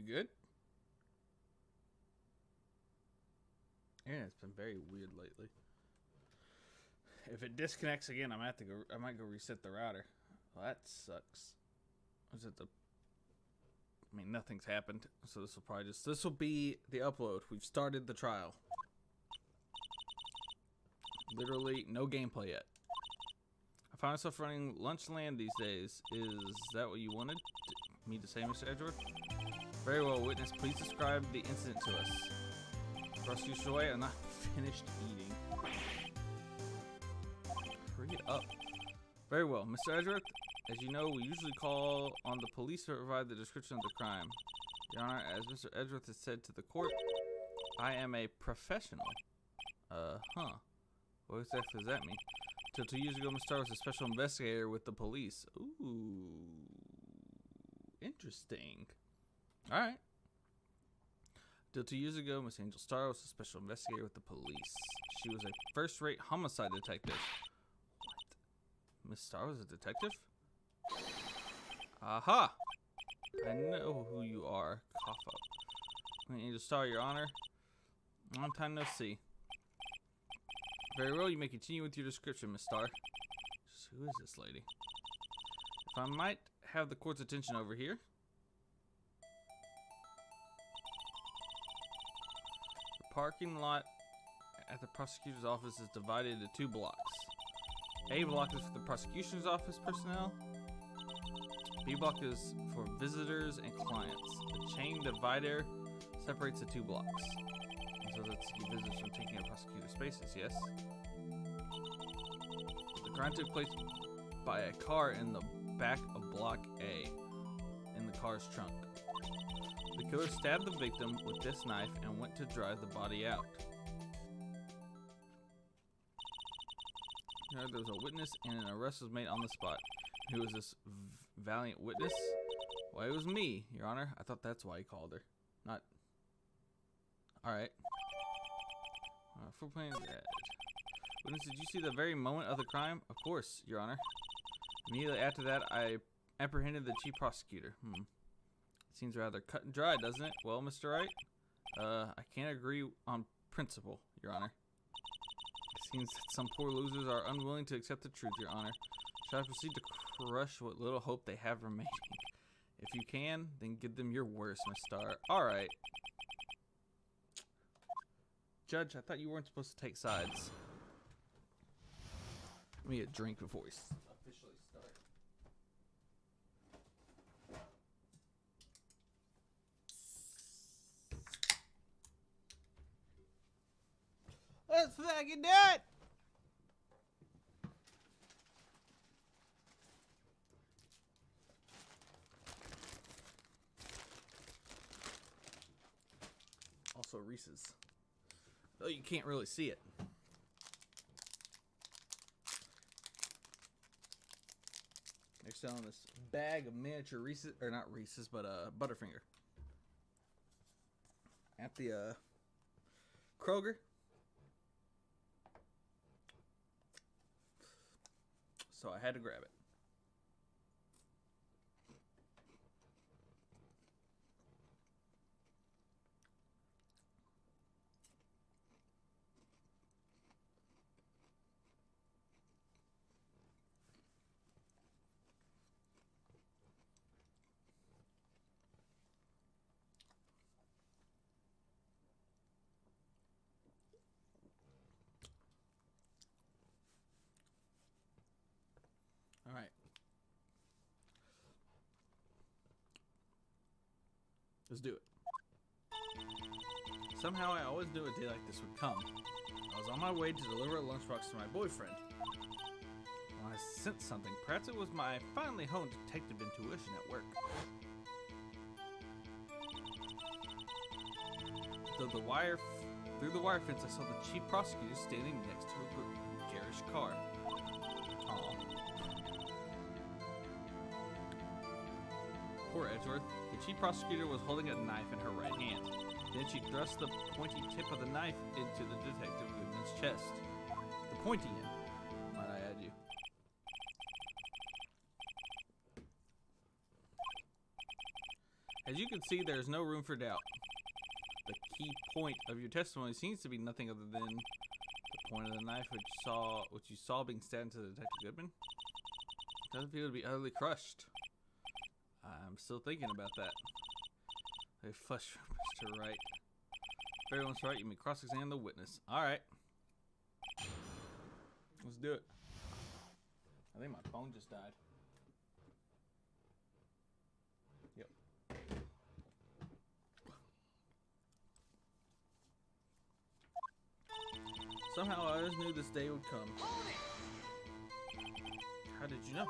good? Internet's been very weird lately. If it disconnects again, I might go reset the router. Well, that sucks. Was it the? I mean, nothing's happened, so this will be the upload. We've started the trial. Literally no gameplay yet. I find myself running Lunchland these days. Is that what you wanted me to say, Mr. Edgeworth? Very well, witness. Please describe the incident to us. Prosecution away. I'm not finished eating. Hurry up. Very well, Mr. Edgeworth. As you know, we usually call on the police to provide the description of the crime. Your Honor, as Mr. Edgeworth has said to the court, I am a professional. What exactly does that mean? Till 2 years ago, Mr. Starr was a special investigator with the police. Ooh. Interesting. Alright. Till 2 years ago, Miss Angel Starr was a special investigator with the police. She was a first-rate homicide detective. What? Miss Starr was a detective? Aha! I know who you are. Cough up. Miss Angel Starr, Your Honor. Long time no see. Very well, you may continue with your description, Miss Starr. Who is this lady? If I might have the court's attention over here. The parking lot at the prosecutor's office is divided into 2 blocks. A block is for the prosecution's office personnel. B block is for visitors and clients. The chain divider separates the 2 blocks. So that's to keep visitors from taking up prosecutor spaces, yes? The crime took place by a car in the back of Block A, in the car's trunk. The killer stabbed the victim with this knife and went to drive the body out. There was a witness and an arrest was made on the spot. Who was this valiant witness? Why, it was me, Your Honor. I thought that's why he called her. Not... Alright. Full plan dead. Witness, did you see the very moment of the crime? Of course, Your Honor. Immediately after that, I apprehended the chief prosecutor. Seems rather cut and dry, doesn't it? Well, Mr. Wright, I can't agree on principle, Your Honor. It seems that some poor losers are unwilling to accept the truth, Your Honor. Shall I proceed to crush what little hope they have remaining? If you can, then give them your worst, Miss Starr. Alright. Judge, I thought you weren't supposed to take sides. Let me get a drink before we officially start. Let's fucking do it! Also Reese's. Though you can't really see it. They're selling this bag of miniature Reese's, or not Reese's, but Butterfinger. At the Kroger. So I had to grab it. All right. Let's do it. Somehow I always knew a day like this would come. I was on my way to deliver a lunchbox to my boyfriend. When I sensed something, perhaps it was my finely honed detective intuition at work. Through the wire fence, I saw the chief prosecutor standing next to a garish car. Aw. Poor Edgeworth. The chief prosecutor was holding a knife in her right hand. Then she thrust the pointy tip of the knife into the detective Goodman's chest. The pointy end, might I add you. As you can see, there is no room for doubt. The key point of your testimony seems to be nothing other than the point of the knife which you saw being stabbed into Detective Goodman. Doesn't feel to be utterly crushed. I'm still thinking about that. They flushed from Mr. Wright. If everyone's right, you may cross-examine the witness. Alright. Let's do it. I think my phone just died. Yep. Somehow I always knew this day would come. How did you know?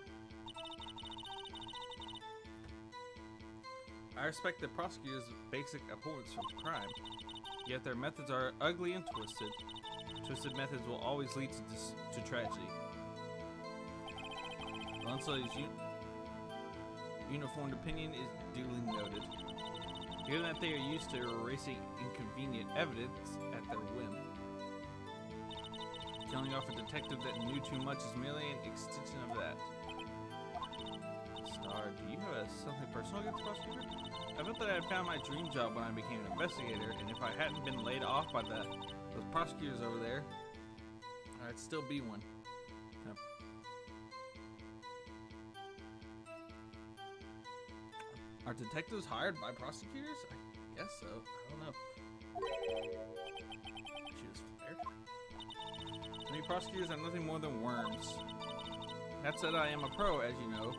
I respect the prosecutor's basic abhorrence of crime, yet their methods are ugly and twisted. Twisted methods will always lead to tragedy. Alonso's uniformed opinion is duly noted. Given that they are used to erasing inconvenient evidence at their whim. Killing off a detective that knew too much is merely an extension of that. Star, do you have something personal against the prosecutor? I felt that I had found my dream job when I became an investigator, and if I hadn't been laid off by those prosecutors over there, I'd still be one. Are detectives hired by prosecutors? I guess so. I don't know. She was fired. Many prosecutors are nothing more than worms. That said, I am a pro, as you know.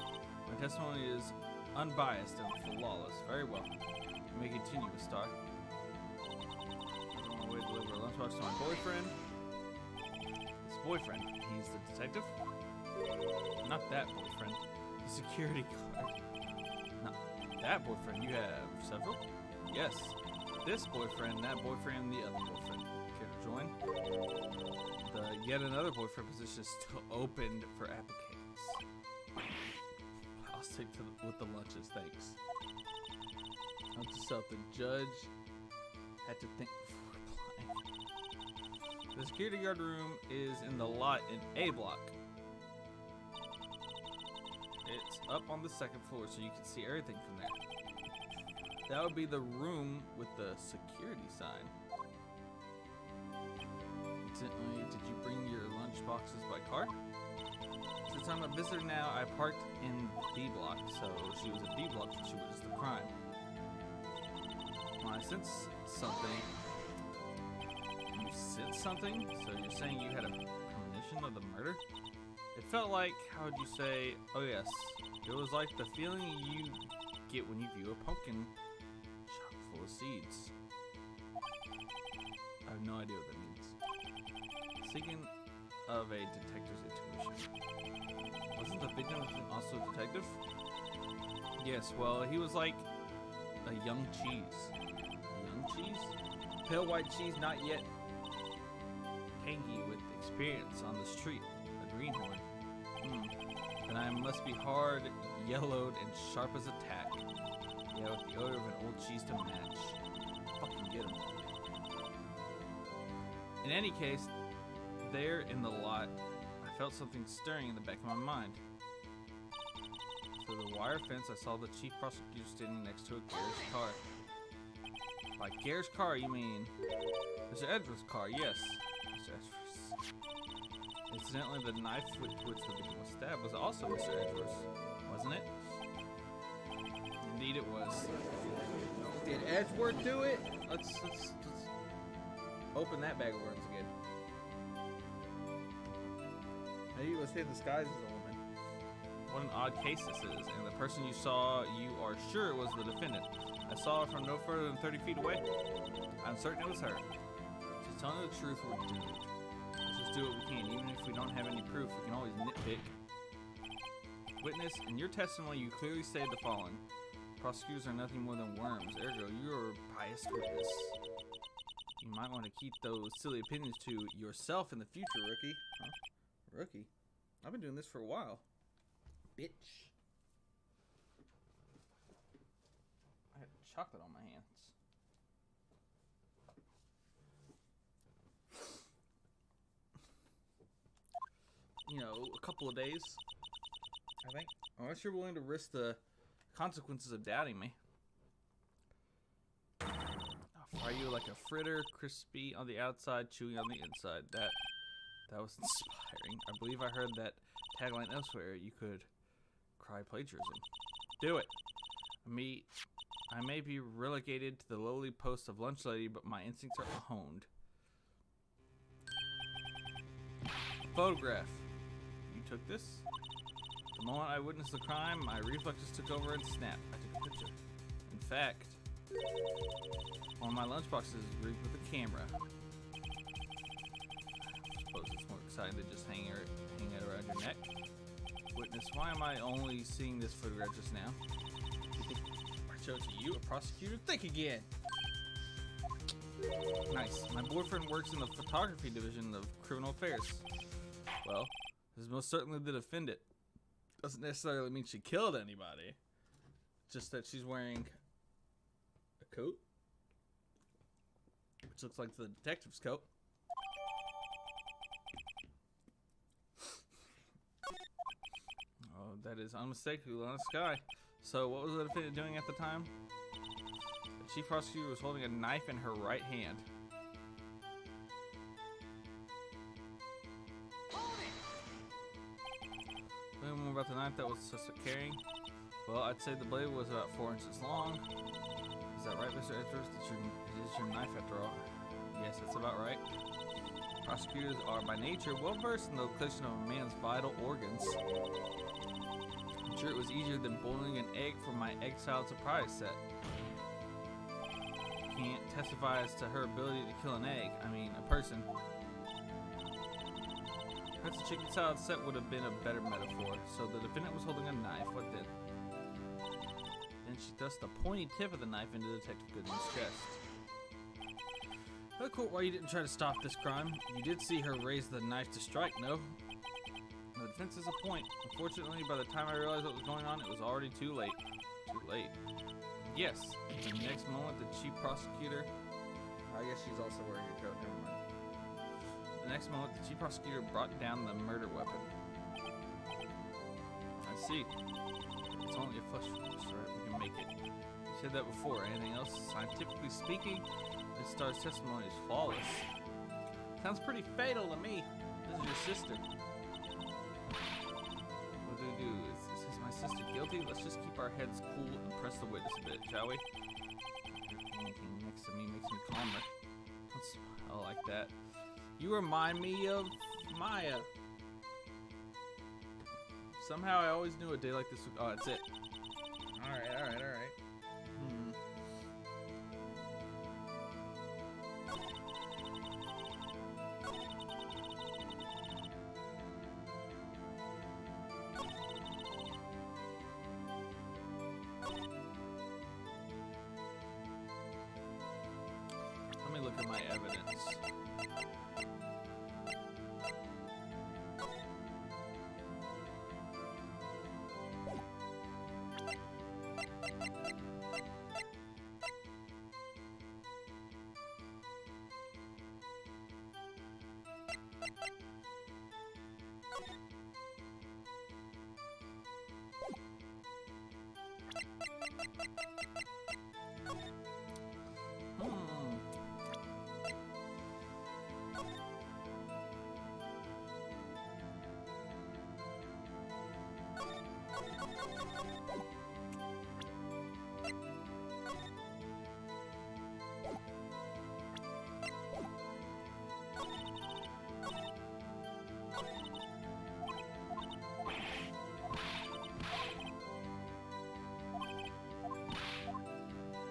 My testimony is unbiased and flawless. Very well. You may continue, Miss Star. I'm on my way to deliver a lunchbox to my boyfriend. His boyfriend? He's the detective? Not that boyfriend. The security guard. Not that boyfriend. You have several? Yes. This boyfriend, that boyfriend, the other boyfriend. Care to join? The yet another boyfriend position is still open for applicants. I'll stick with the lunches, thanks. Note to self, the judge had to think before applying. The security guard room is in the lot in A block. It's up on the second floor, so you can see everything from there. That would be the room with the security sign. Incidentally, did you bring your lunch boxes by car? Since I'm a visitor now, I parked in B block, so she was at B block when she witnessed the crime. When I sensed something... You sensed something? So you're saying you had a premonition of the murder? It felt like, how would you say, oh yes, it was like the feeling you get when you view a pumpkin chock full of seeds. I have no idea what that means. Speaking of a detective's intuition, wasn't the victim also a detective? Yes, well, he was like a young cheese. A young cheese? Pale white cheese, not yet tangy with experience on the street. A greenhorn. Then I must be hard, yellowed, and sharp as a tack. Yeah, with the odor of an old cheese to match. Fucking get him. In any case, there in the lot, I felt something stirring in the back of my mind. Through the wire fence, I saw the chief prosecutor standing next to a Gare's car. By Gare's car, you mean Mr. Edwards' car? Yes, Mr. Edwards. Incidentally, the knife with which the victim was stabbed was also Mr. Edwards, wasn't it? Indeed, it was. Did Edward do it? Let's open that bag of worms again. Maybe it was him disguised as a woman. What an odd case this is. And the person you saw, you are sure it was the defendant. I saw her from no further than 30 feet away. I'm certain it was her. Just telling the truth, we're doomed. Let's just do what we can. Even if we don't have any proof, we can always nitpick. Witness, in your testimony, you clearly say the following. Prosecutors are nothing more than worms. Ergo, you are a biased witness. You might want to keep those silly opinions to yourself in the future, rookie. Huh? Rookie? I've been doing this for a while. Bitch. I have chocolate on my hands. You know, a couple of days, I think. Unless you're willing to risk the consequences of doubting me. Fry you like a fritter, crispy on the outside, chewy on the inside. That was inspiring. I believe I heard that tagline elsewhere. You could cry plagiarism. Do it. I may be relegated to the lowly post of lunch lady, but my instincts are honed. Photograph. You took this? The moment I witnessed the crime, my reflexes took over and snapped. I took a picture. In fact, one of my lunchboxes is rigged with a camera. I suppose it's more exciting than just hanging it around your neck. Witness, why am I only seeing this photograph just now? You think I showed it to you, a prosecutor? Think again! Nice. My boyfriend works in the photography division of criminal affairs. Well, this is most certainly the defendant. Doesn't necessarily mean she killed anybody. Just that she's wearing a coat, which looks like the detective's coat. Oh, that is unmistakably on the sky. So what was the defendant doing at the time? The chief prosecutor was holding a knife in her right hand. More about the knife that was the suspect carrying? Well, I'd say the blade was about 4 inches long. Is that right, Mr. Edwards? It is your knife after all. Yes, that's about right. Prosecutors are by nature well versed in the location of a man's vital organs. I'm sure it was easier than boiling an egg for my egg salad surprise set. Can't testify as to her ability to kill an egg. I mean, a person. Perhaps a chicken salad set would have been a better metaphor. So the defendant was holding a knife. What then? Then she thrust the pointy tip of the knife into Detective Goodman's chest. Look, why you didn't try to stop this crime. You did see her raise the knife to strike, no? The defense is a point. Unfortunately, by the time I realized what was going on, it was already too late. Too late. Yes. In the next moment, the chief prosecutor... I guess she's also wearing a coat. Never mind. The next moment, the chief prosecutor brought down the murder weapon. I see. It's only a flesh wound, right? We can make it. You said that before. Anything else? Scientifically speaking, this star's testimony is flawless. Sounds pretty fatal to me. This is your sister. What do we do? Is my sister guilty? Let's just keep our heads cool and press the witness a bit, shall we? Anything next to me makes me calmer. Don't smile like that. You remind me of Maya. Somehow I always knew a day like this would... Oh, that's it. Alright. Let me look at my evidence.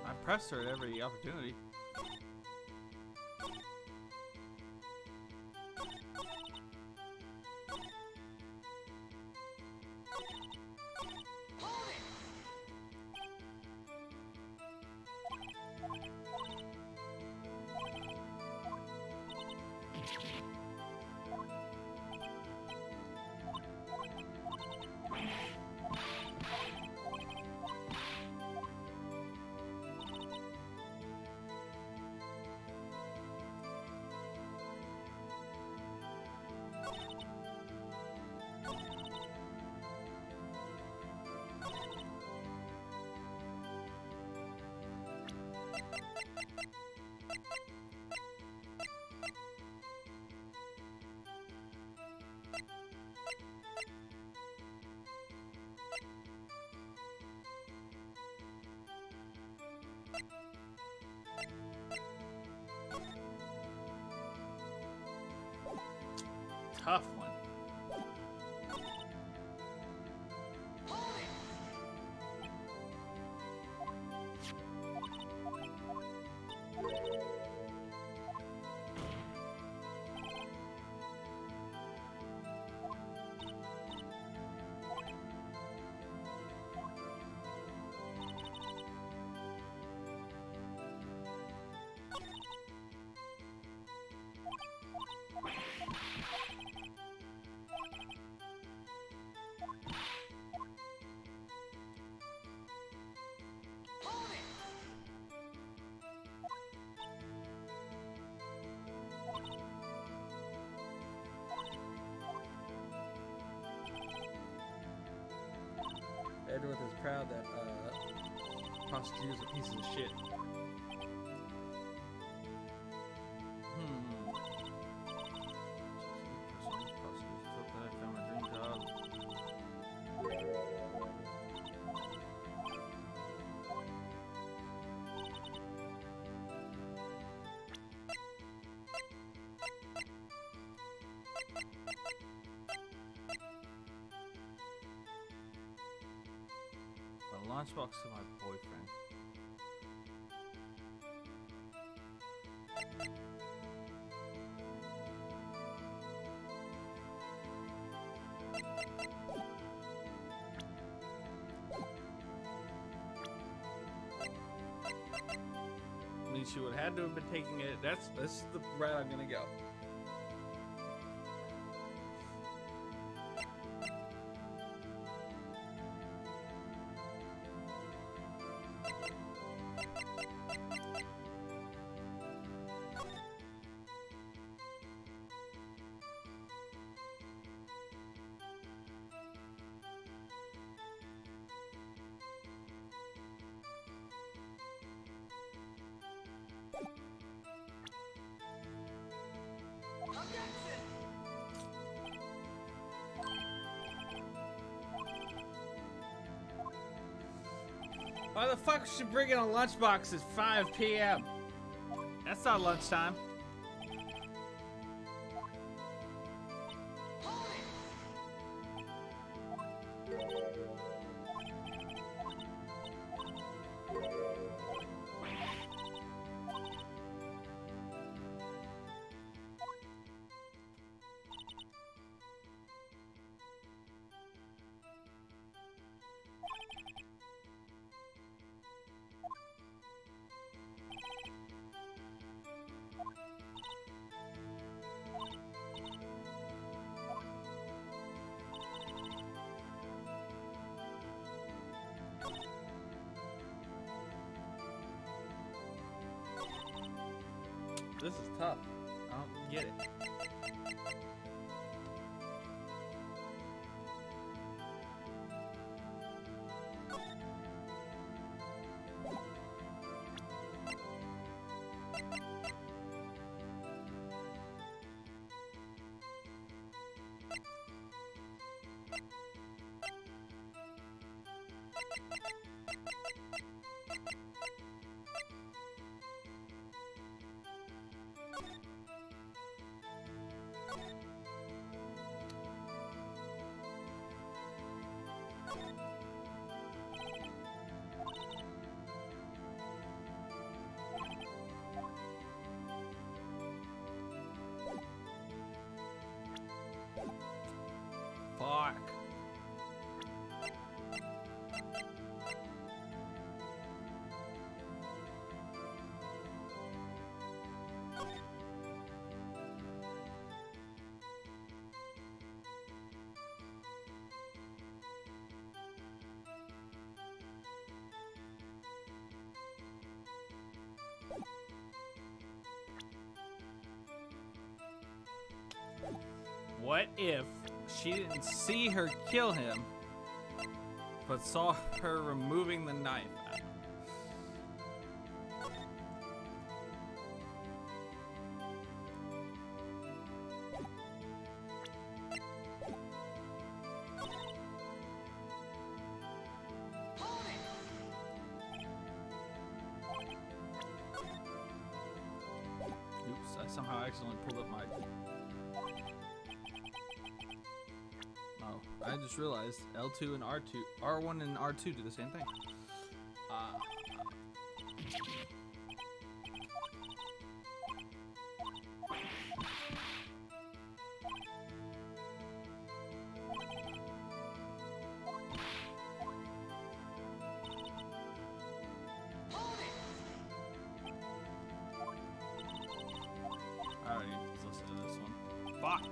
I pressed her at every opportunity. tough one. Edward is proud that prostitutes are pieces of shit. I found my dream job. A lunchbox to my boyfriend. I mean, she would have had to have been taking it. This is the route I'm gonna go. Why the fuck is she bringing a lunchbox at 5 p.m.? That's not lunchtime. This is tough. I don't get it. Fuck. What if she didn't see her kill him, but saw her removing the knife? Oops, I somehow accidentally pulled up my... Oh, I just realized L2 and R2, R1 and R2 do the same thing. Alright, let's listen to this one. Fuck!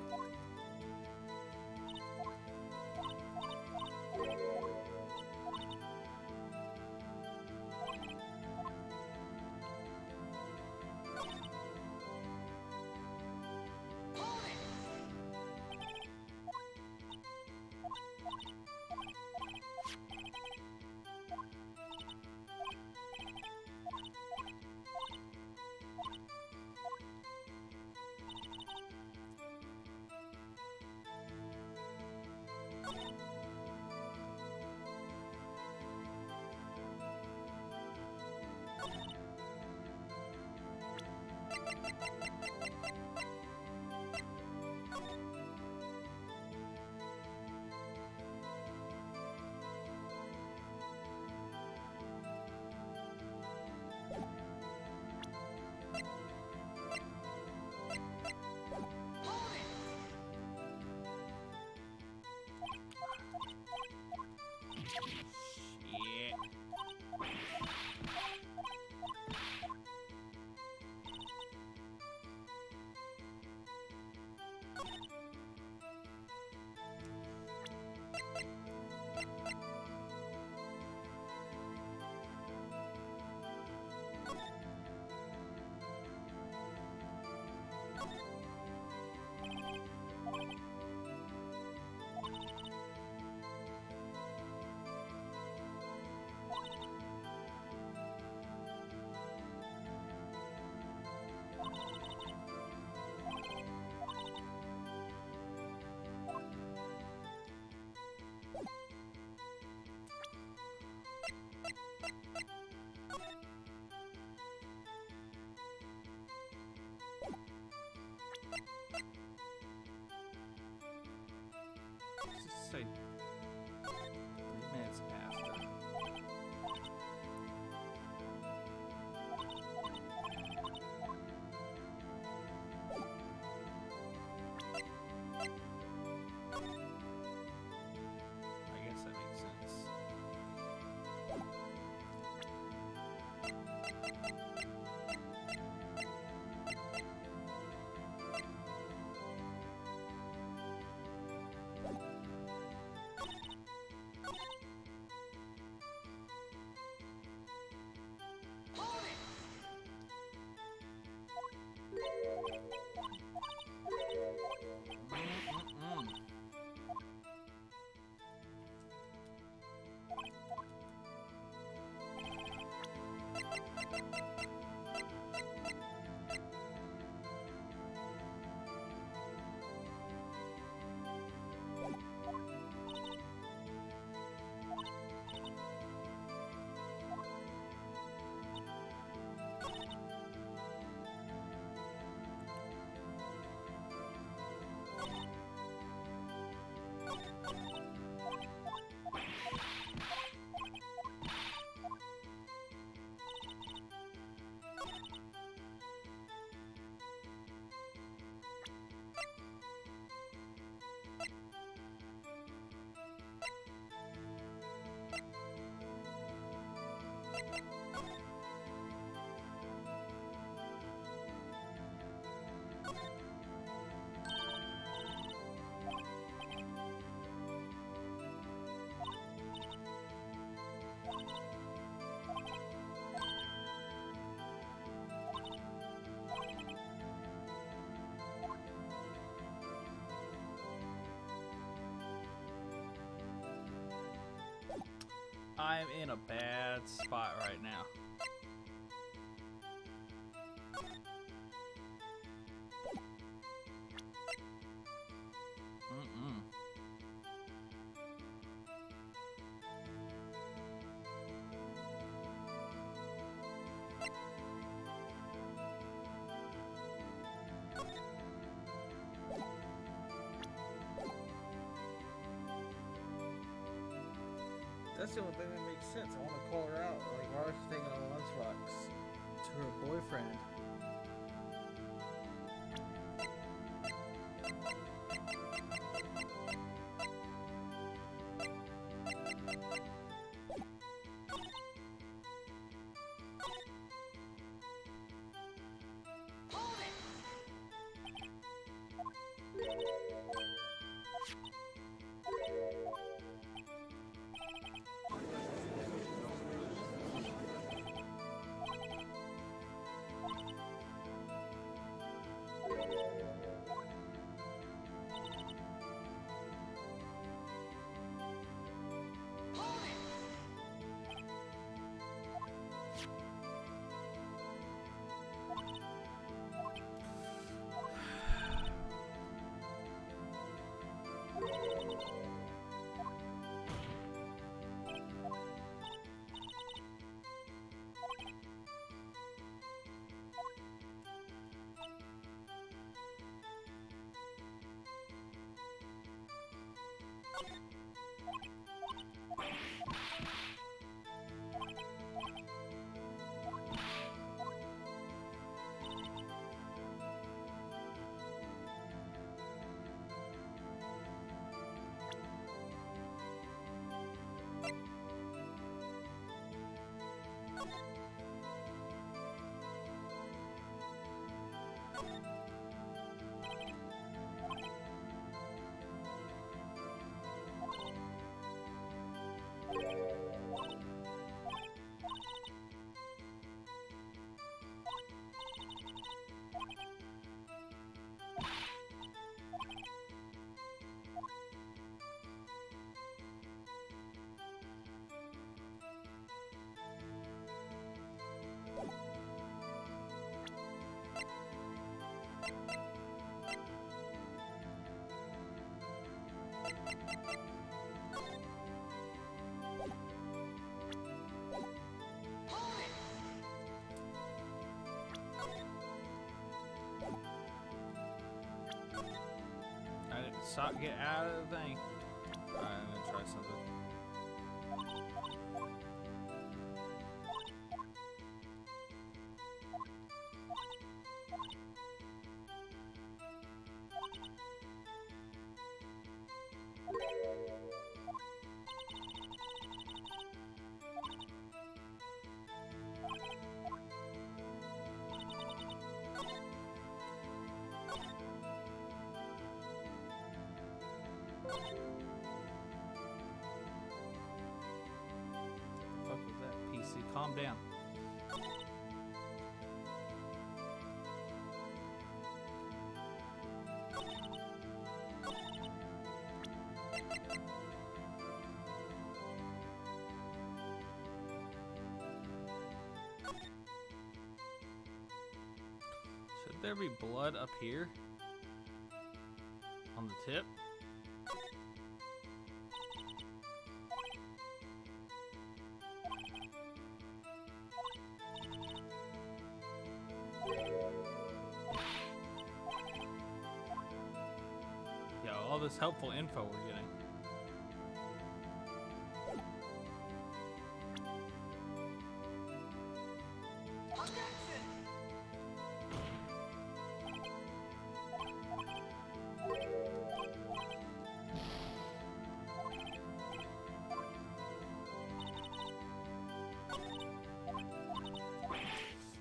Let's say 3 minutes after. I guess that makes sense. I'm in a bad spot right now. That's the only thing that makes sense. I want to call her out. Like, why is she taking a lunchbox to her boyfriend? Stop, get out of the thing. Alright, I'm gonna try something. Fuck was that? PC, calm down. Should there be blood up here? On the tip? Yeah, all this helpful info we're getting.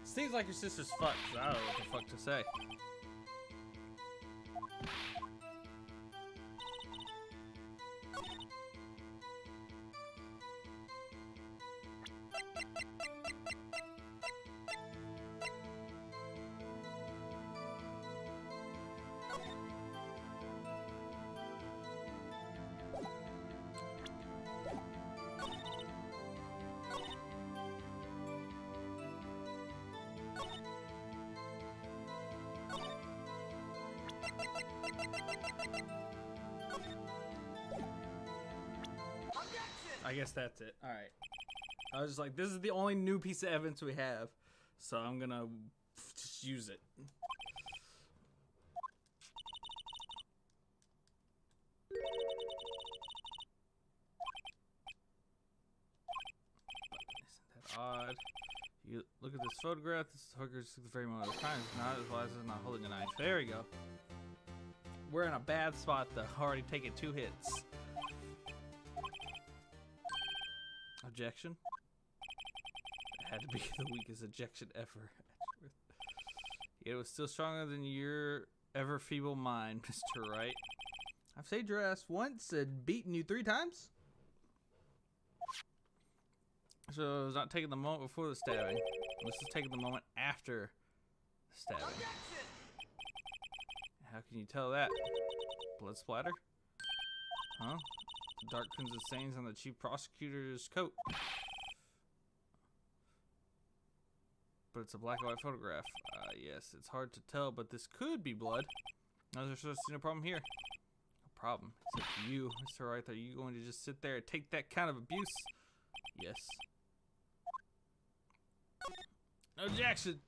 Seems like your sister's fucked, so I don't know what the fuck to say. I guess that's it. Alright. I was just like, this is the only new piece of evidence we have, so I'm gonna just use it. odd. You look at this photograph. This hooker took the very moment of the crime. It's not as wise as not holding a knife. There we go. We're in a bad spot though. Already taking 2 hits. Objection? It had to be the weakest objection ever. It was still stronger than your ever feeble mind, Mr. Wright. I've saved your ass once and beaten you 3 times? So I was not taking the moment before the stabbing. This is taking the moment after the stabbing. How can you tell that? Blood splatter? Huh? The dark crimson stains on the chief prosecutor's coat. But it's a black and white photograph. Yes, it's hard to tell, but this could be blood. No, there's no problem here. No problem. Except you, Mr. Wright. Are you going to just sit there and take that kind of abuse? Yes. Objection!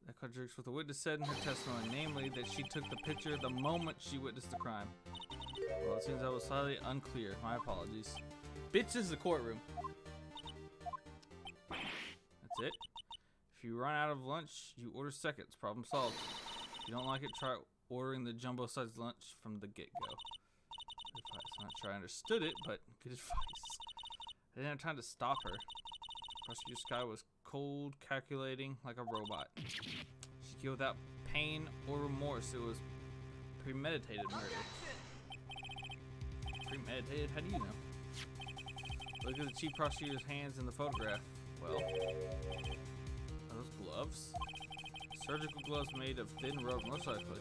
That contradicts what the witness said in her testimony, namely that she took the picture the moment she witnessed the crime. Well, it seems I was slightly unclear. My apologies. Bitch, this is the courtroom. That's it. If you run out of lunch, you order seconds. Problem solved. If you don't like it, try ordering the jumbo-sized lunch from the get-go. Good advice. I'm not sure I understood it, but good advice. I didn't have time to stop her. Prosecutor Sky was cold, calculating like a robot. She killed without pain or remorse. It was premeditated murder. Premeditated? How do you know? Look at the chief prosecutor's hands in the photograph. Well, are those gloves? Surgical gloves made of thin rope, most likely.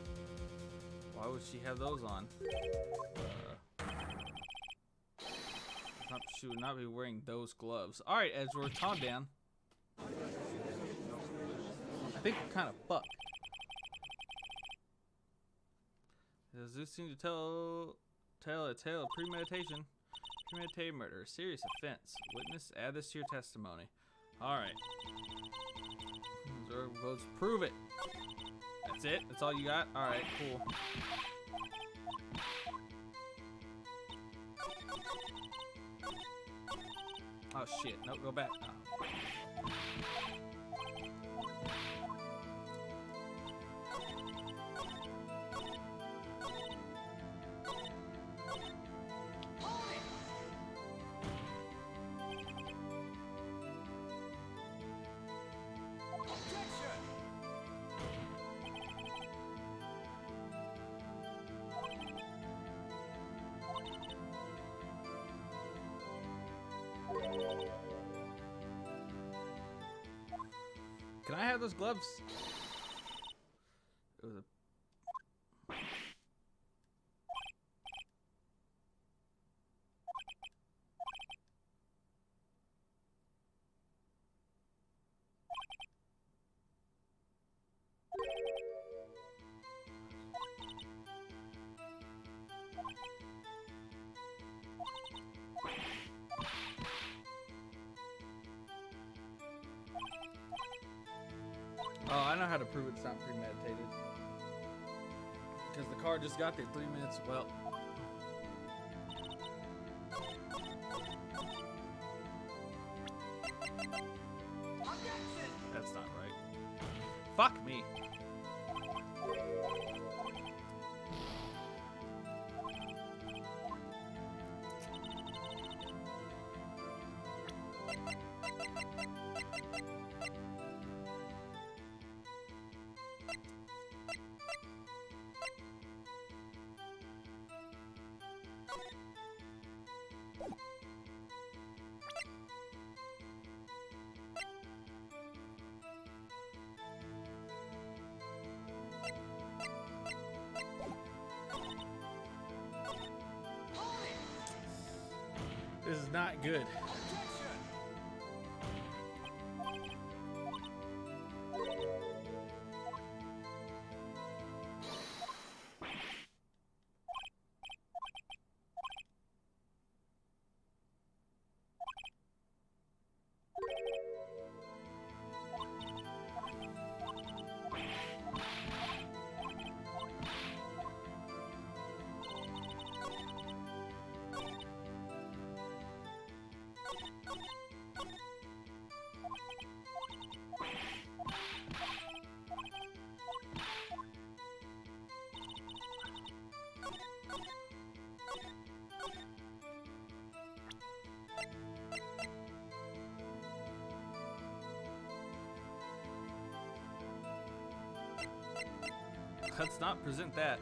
Why would she have those on? She would not be wearing those gloves. Alright, Edgeworth, calm down. I think we're kind of fucked. Does this seem to tell a tale of premeditation? Premeditated murder, a serious offense. Witness, add this to your testimony. Alright. Let's prove it. That's it? That's all you got? Alright, cool. Oh shit, no, go back. Oh. Can I have those gloves? It was a... Oh, I know how to prove it's not premeditated. Because the car just got there 3 minutes. Well. That's not right. Fuck me. This is not good. Let's not present that.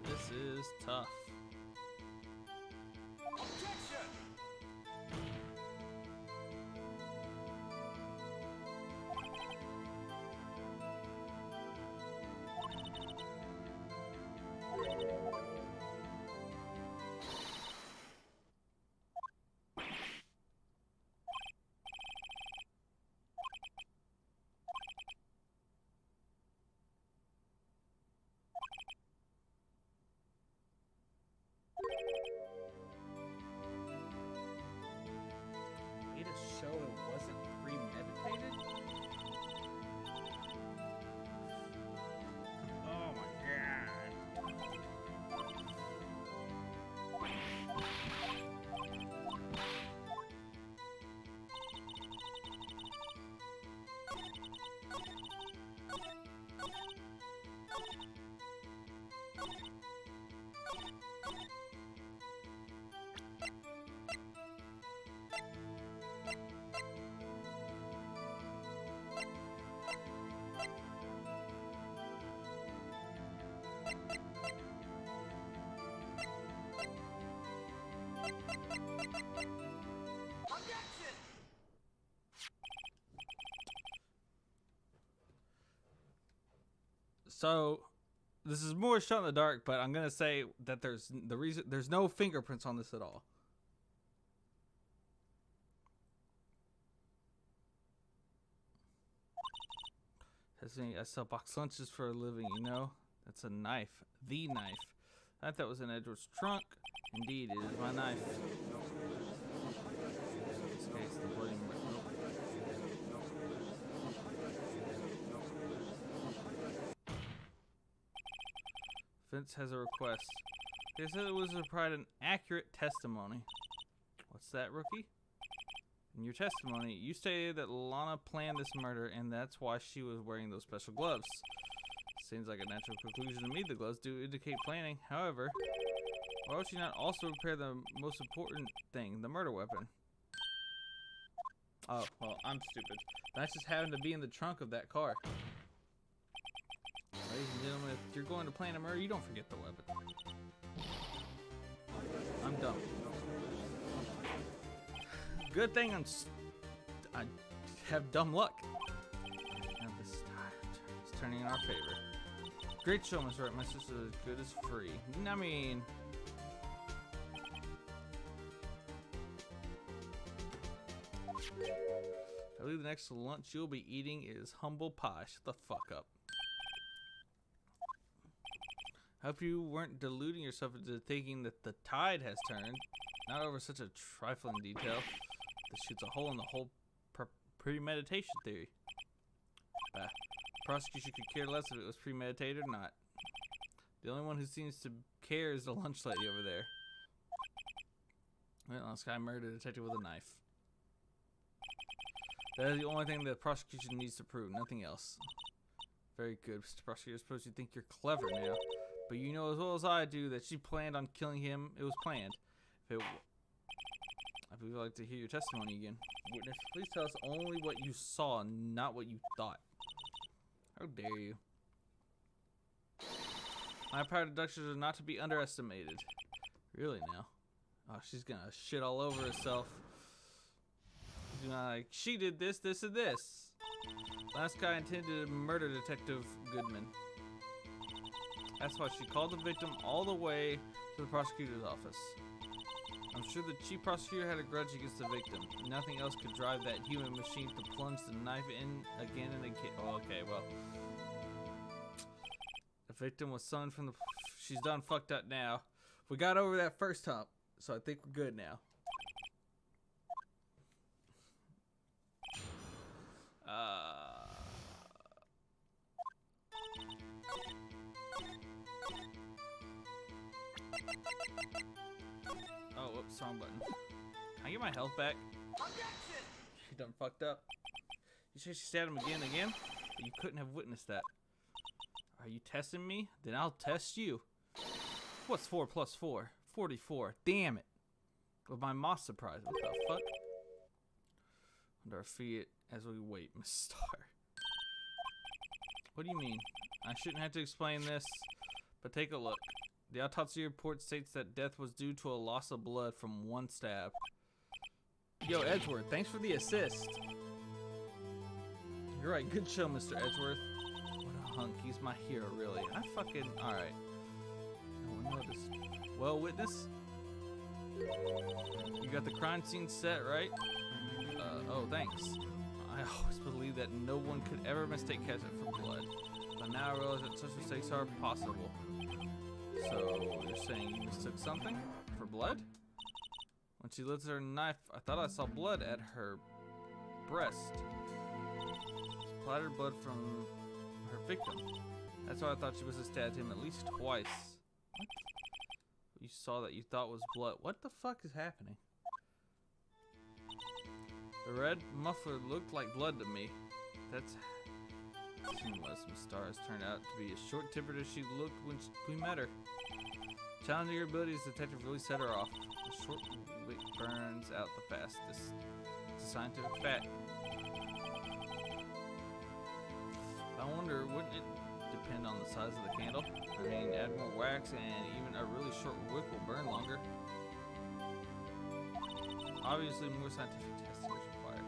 This is tough. Objection! Way to show it wasn't premeditated? Oh my god. Objection! So, this is more shot in the dark, but I'm gonna say that there's no fingerprints on this at all. I sell box lunches for a living, you know? That's a knife. The knife. I thought that was in Edward's trunk. Indeed, it is my knife. In this case, the bloody Vince has a request. They said it was to provide an accurate testimony. What's that, rookie? In your testimony, you stated that Lana planned this murder, and that's why she was wearing those special gloves. Seems like a natural conclusion to me. The gloves do indicate planning. However, why would she not also prepare the most important thing, the murder weapon? Oh, well, I'm stupid. That just happened to be in the trunk of that car. Ladies and gentlemen, if you're going to plan a murder, you don't forget the weapon. I'm dumb. Good thing I have dumb luck. Now this is turning in our favor. Great show, Mr. Wright. My sister is as good as free. I mean, I believe the next lunch you'll be eating is humble pie. Shut the fuck up. Hope you weren't deluding yourself into thinking that the tide has turned. Not over such a trifling detail. This shoots a hole in the whole premeditation theory. Prosecution could care less if it was premeditated or not. The only one who seems to care is the lunch lady over there. Well, this guy murdered a detective with a knife. That is the only thing the prosecution needs to prove, nothing else. Very good, Mr. Prosecutor. I suppose you think you're clever now. But you know as well as I do that she planned on killing him. It was planned. I would like to hear your testimony again. Witness, please tell us only what you saw, not what you thought. How dare you? My power deductions are not to be underestimated. Really now? Oh, she's gonna shit all over herself. Like, she did this, this, and this. Last guy intended to murder Detective Goodman. That's why she called the victim all the way to the prosecutor's office. I'm sure the chief prosecutor had a grudge against the victim. Nothing else could drive that human machine to plunge the knife in again and again. Oh, okay, well. The victim was summoned from the... She's done fucked up now. We got over that first hump, so I think we're good now. Oh, whoops, wrong button. Can I get my health back? Objection! She done fucked up. You say she stabbed him again and again? But you couldn't have witnessed that. Are you testing me? Then I'll test you. What's 4 plus 4? 44. Damn it. With my moss surprise. What the fuck? Under our feet as we wait, Miss Star. What do you mean? I shouldn't have to explain this, but take a look. The autopsy report states that death was due to a loss of blood from one stab. Yo, Edgeworth, thanks for the assist. You're right, good show, Mr. Edgeworth. What a hunk, he's my hero, really. I fucking, alright. No one noticed. Well, witness? You got the crime scene set, right? Oh, thanks. I always believed that no one could ever mistake ketchup for blood. But now I realize that such mistakes are possible. So, you're saying you mistook something for blood? When she lifted her knife, I thought I saw blood at her breast. Splattered blood from her victim. That's why I thought she must have stabbed him at least twice. What? You saw that you thought was blood. What the fuck is happening? The red muffler looked like blood to me. That's... She was. Miss Stars turned out to be as short-tempered as she looked when we met her. Challenging her abilities, the detective really set her off. The short wick burns out the fastest. It's a scientific fact. I wonder, wouldn't it depend on the size of the candle? I mean, add more wax and even a really short wick will burn longer. Obviously, more scientific testing is required.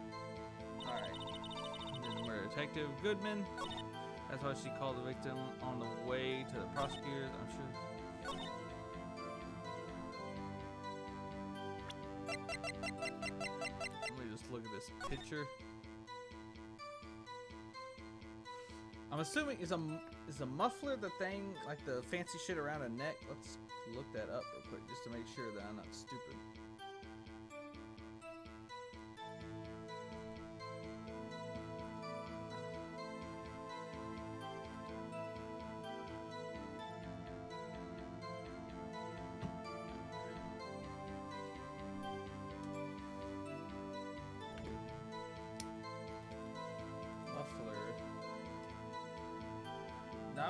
Alright. Then the murder detective, Goodman. That's why she called the victim on the way to the prosecutors, I'm sure. Let me just look at this picture. I'm assuming is a muffler the thing like the fancy shit around a neck? Let's look that up real quick just to make sure that I'm not stupid.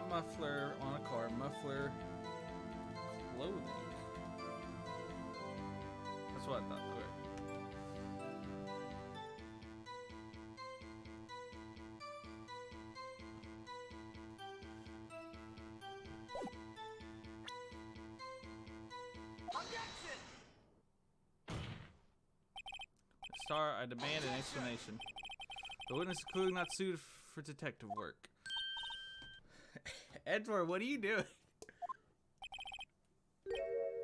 muffler on a car. Muffler clothing. That's what I thought. Okay. Objection! Star, I demand an explanation. The witness is clearly not suited for detective work. Edward, what are you doing?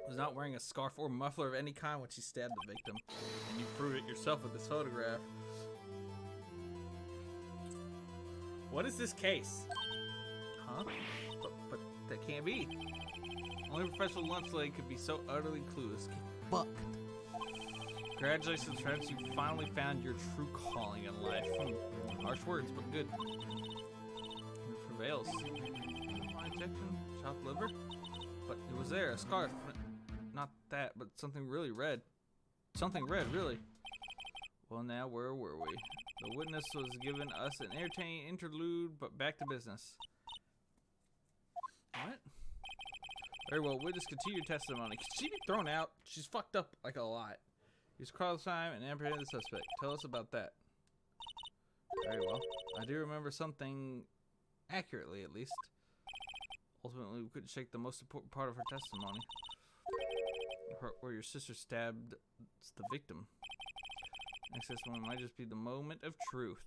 Was not wearing a scarf or muffler of any kind when she stabbed the victim, and you proved it yourself with this photograph. What is this case? Huh? But that can't be. Only a professional lunch lady could be so utterly clueless. Get fucked. Congratulations, friends. You finally found your true calling in life. Harsh words, but good. It prevails. My injection? Chopped liver? But it was there, a scarf. Not that, but something really red. Something red, really. Well, now, where were we? The witness was giving us an entertaining interlude, but back to business. What? Very well, witness, continue your testimony. Could she be thrown out? She's fucked up like a lot. Use cross time and apprehend the suspect. Tell us about that. Very well. I do remember something accurately, at least. Ultimately, we couldn't shake the most important part of her testimony. Where your sister stabbed the victim. Next testimony might just be the moment of truth.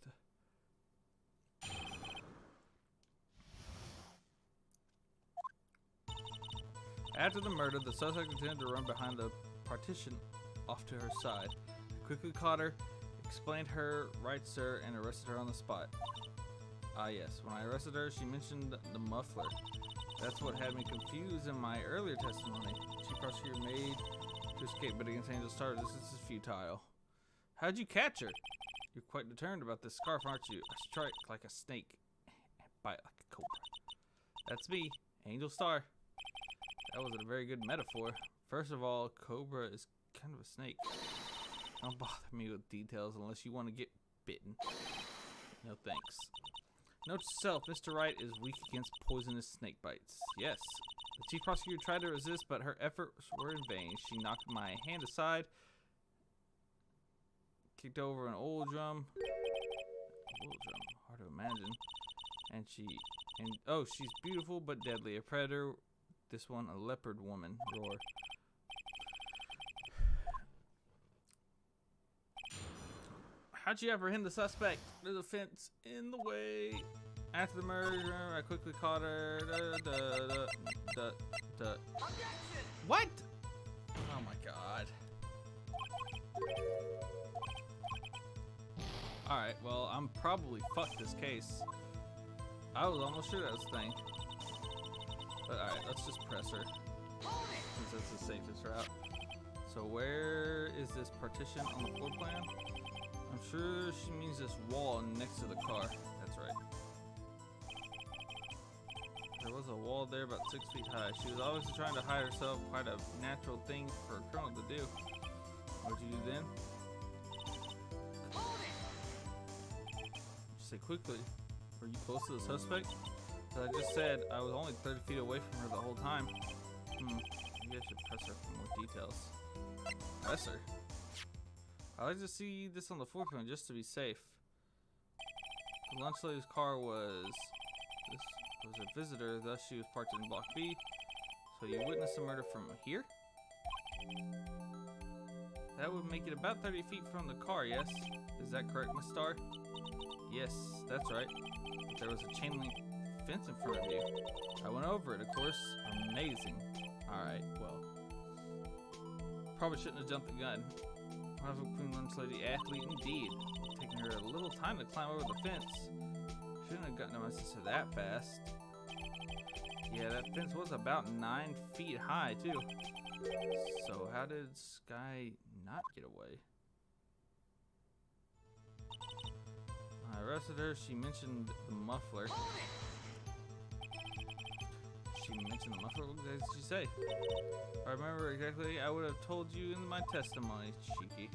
After the murder, the suspect intended to run behind the partition off to her side. I quickly caught her, explained her rights, sir, and arrested her on the spot. Ah, yes. When I arrested her, she mentioned the muffler. That's what had me confused in my earlier testimony. Chief Prosecutor made to escape, but against Angel Star, this is futile. How'd you catch her? You're quite determined about this scarf, aren't you? I strike like a snake and bite like a cobra. That's me, Angel Star. That wasn't a very good metaphor. First of all, cobra is kind of a snake. Don't bother me with details unless you want to get bitten. No thanks. Note to self, Mr. Wright is weak against poisonous snake bites. Yes. The chief prosecutor tried to resist, but her efforts were in vain. She knocked my hand aside, kicked over an oil drum. Oil drum, hard to imagine. Oh, she's beautiful but deadly. A predator. This one, a leopard woman. Roar. How'd you apprehend the suspect? There's a fence in the way. After the murder, I quickly caught her. What? Oh my god. Alright, well, I'm probably fucked this case. I was almost sure that was the thing. But alright, let's just press her. Since that's the safest route. So where is this partition on the floor plan? I'm sure she means this wall next to the car. That's right. There was a wall there about 6 feet high. She was obviously trying to hide herself, quite a natural thing for a criminal to do. What'd you do then? Just say quickly. Were you close to the suspect? As I just said, I was only 30 feet away from her the whole time. Maybe I should press her for more details. Press her? I like to see this on the floor plan just to be safe. The lunch lady's car was a visitor, thus she was parked in block B. So you witnessed the murder from here? That would make it about 30 feet from the car, yes? Is that correct, Miss Starr? Yes, that's right. But there was a chain link fence in front of you. I went over it, of course. Amazing. Alright, well. Probably shouldn't have jumped the gun. One of a Queen Lunch Lady athlete indeed. Taking her a little time to climb over the fence. Shouldn't have gotten to my sister that fast. Yeah, that fence was about 9 feet high, too. So how did Sky not get away? I arrested her. She mentioned the muffler. What did she say? If I remember exactly, I would have told you in my testimony, cheeky.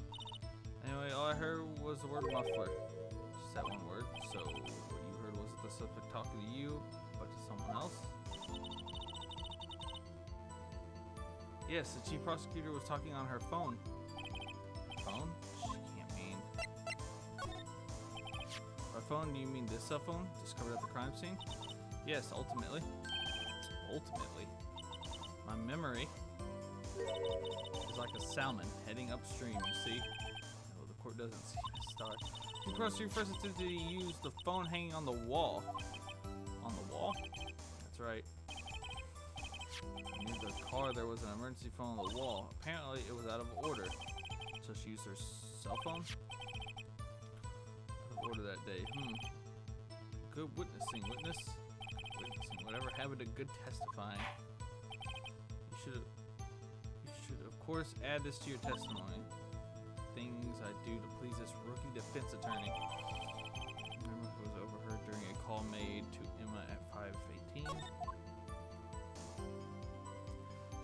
Anyway, all I heard was the word muffler. Just that one word. So what you heard was the suspect talking to you, but to someone Someone else? Yes, the chief prosecutor was talking on her phone. Phone? She can't mean. By phone, do you mean this cell phone discovered at the crime scene? Yes, ultimately. Ultimately. My memory is like a salmon heading upstream, you see. No, the court doesn't see a star. The prosecutor first attempted to use the phone hanging on the wall. On the wall? That's right. Near the car, there was an emergency phone on the wall. Apparently, it was out of order. So she used her cell phone? Out of order that day. Good witnessing. Witnessing. Whatever happened to good testifying? You should, of course, add this to your testimony. Things I do to please this rookie defense attorney. Remember who was overheard during a call made to Emma at 5:18.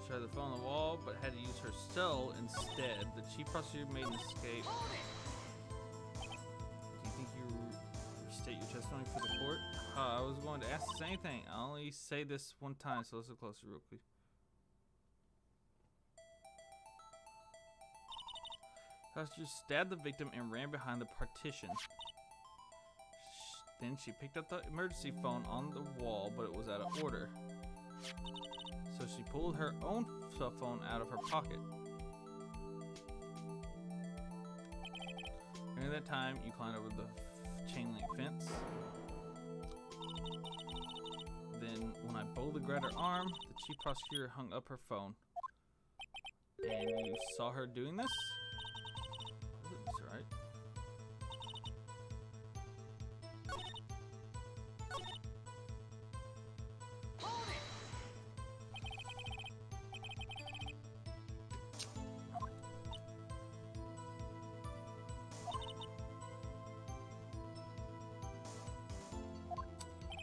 She had the phone on the wall, but had to use her cell instead. The chief prosecutor made an escape. Do you think you restate your testimony for the court? I was going to ask the same thing. I only say this one time, so listen closer real quick. Prosecutor stabbed the victim and ran behind the partition. Then she picked up the emergency phone on the wall, but it was out of order. So she pulled her own cell phone out of her pocket. During that time, you climbed over the chain link fence. Then, when I boldly grabbed her arm, the chief prosecutor hung up her phone. And you saw her doing this? That's right.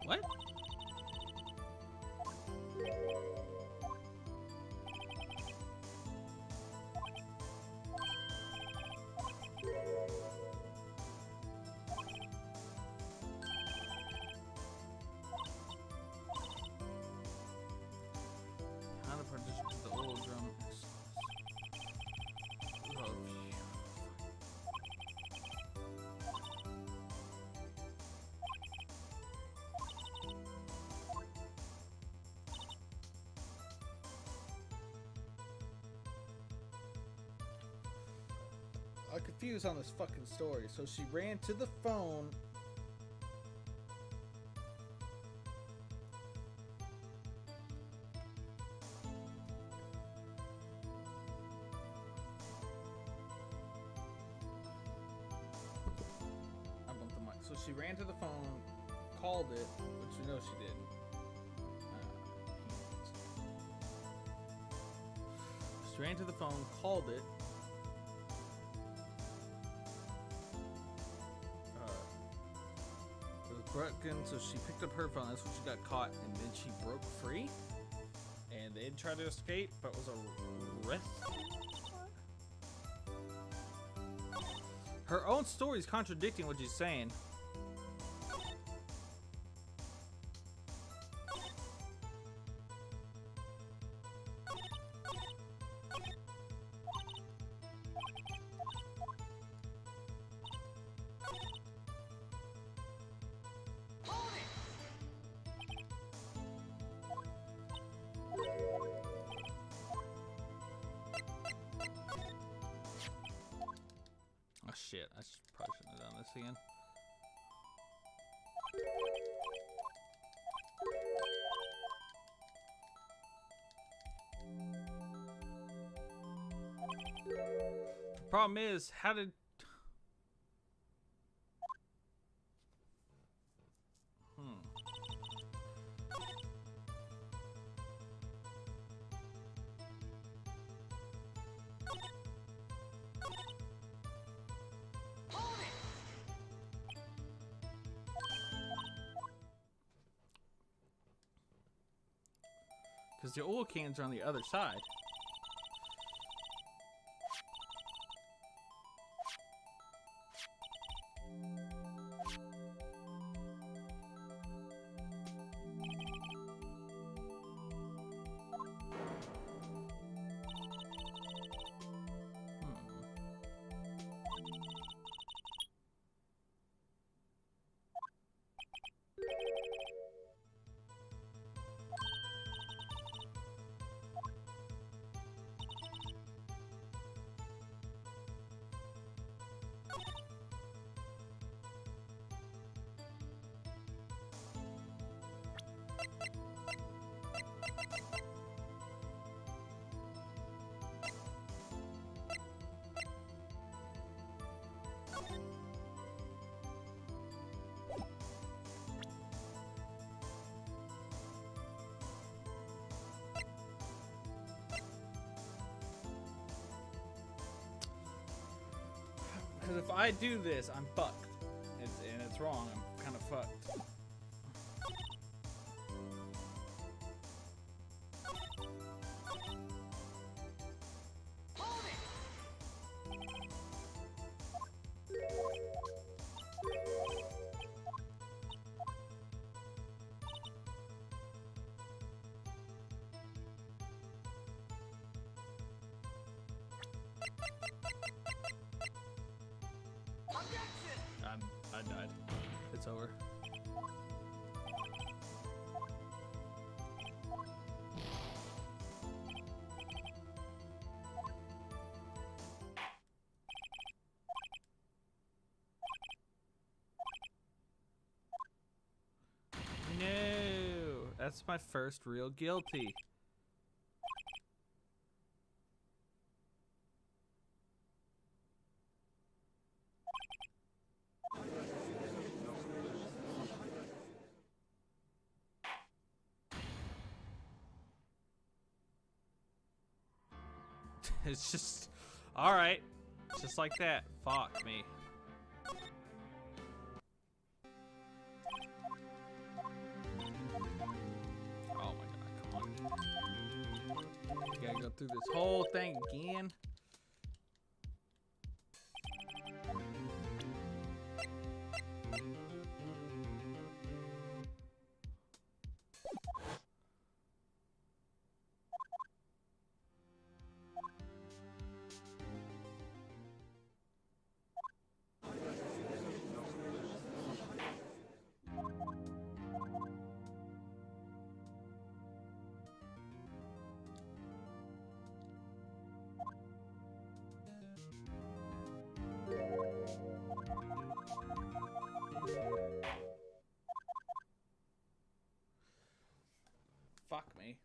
What? Behind the partition to the oil drum. Oh, I'm confused on this fucking story. So she ran to the phone. I bumped the mic. So she ran to the phone, called it, which we know she didn't. She ran to the phone, called it. So she picked up her phone. That's when she got caught, and then she broke free. And they tried to escape, but was arrested. Her own story is contradicting what she's saying. Shit, I probably shouldn't have done this again. The problem is, how did... Because the oil cans are on the other side. Because if I do this, I'm fucked. And it's wrong. I'm kind of fucked. I died. It's over. No, that's my first real guilty. It's just, all right, just like that. Fuck me. Oh my god, come on. You gotta go through this whole thing again. Fuck me.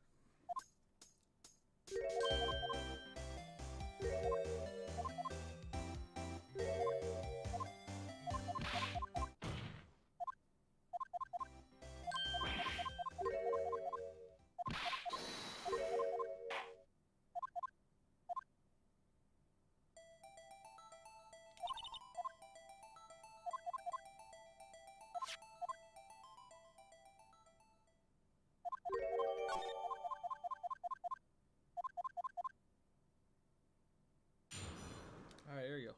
All right, here we go.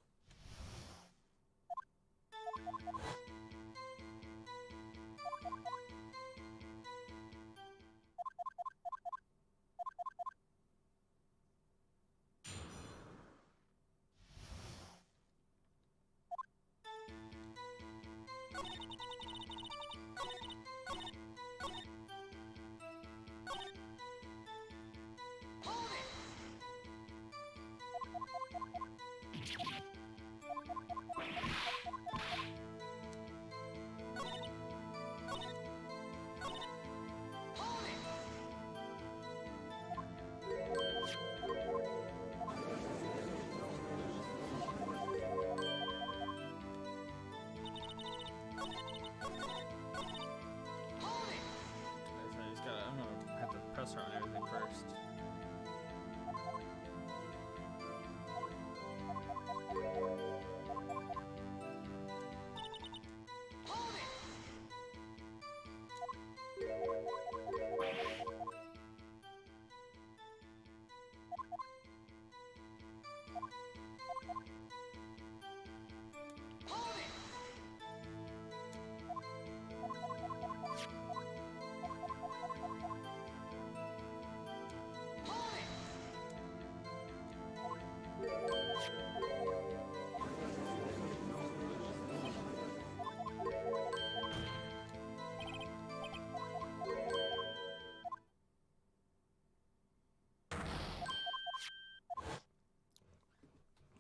I'm gonna have to press her on everything first.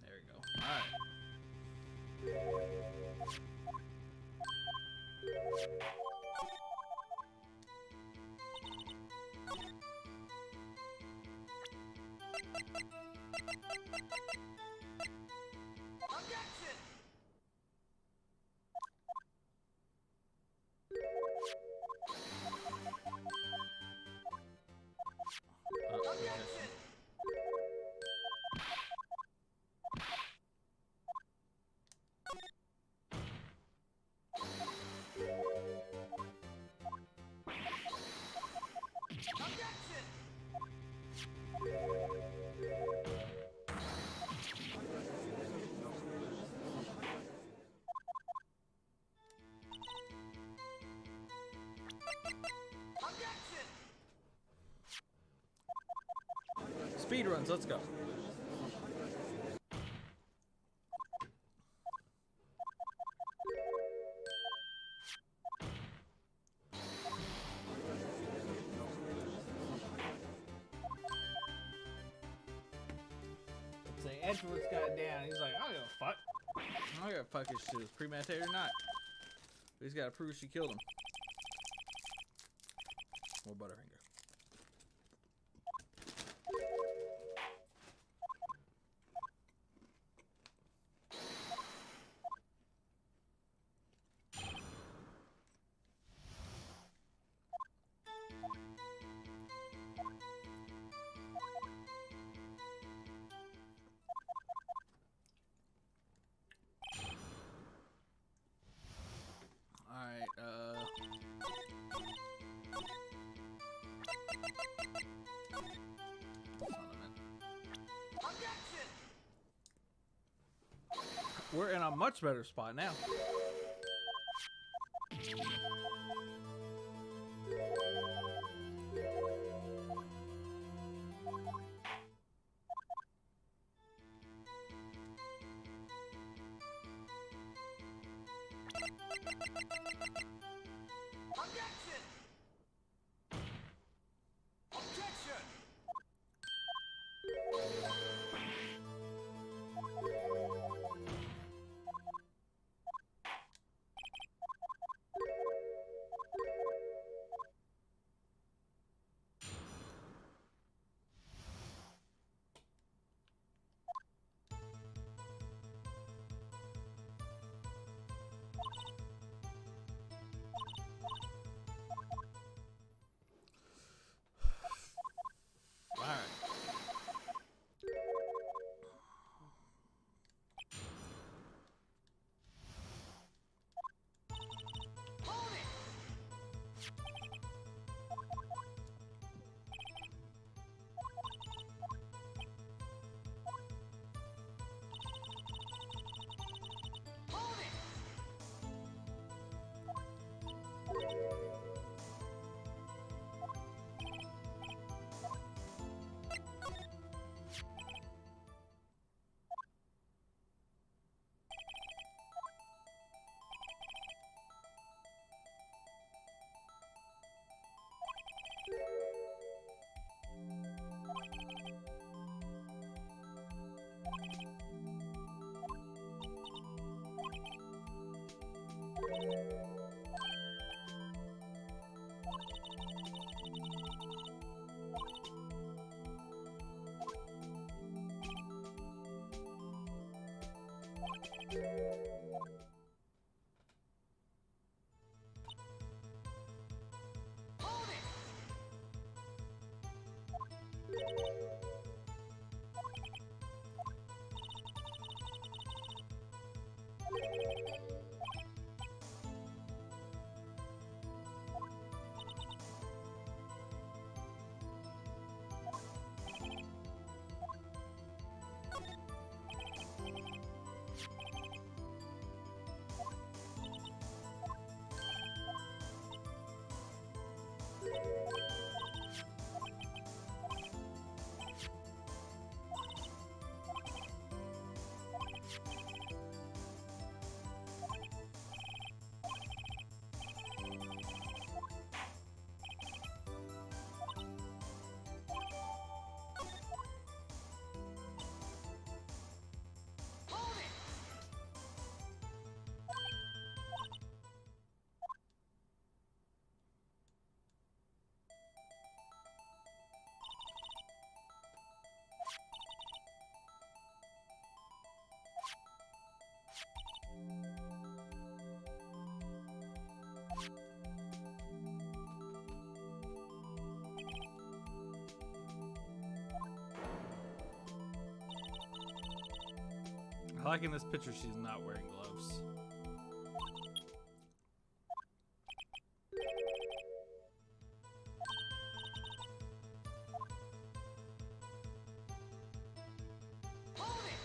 There we go. All right. Objection! Objection! Speed runs, let's go. Say Edward's got it down. He's like, I don't give a fuck. I don't give a fuck if she was premeditated or not. But he's got to prove she killed him. More Butterfinger. Alright, Objection! we're in a much better spot now. Objection! Objection! Alright. Hold it! Hold it! Hold it! Hold it! I like in this picture she's not wearing gloves. Hold it!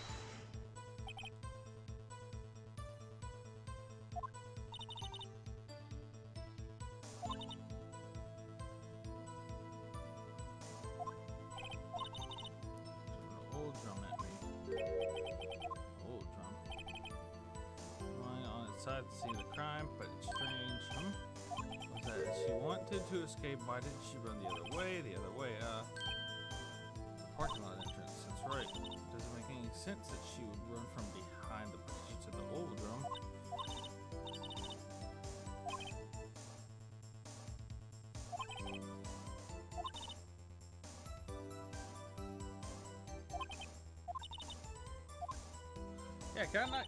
outside the scene of the crime, but it's strange. Was that she wanted to escape? Why didn't she run the other way? The parking lot entrance. That's right. Doesn't make any sense that she would run from behind the partition to the old room. Yeah, can I not?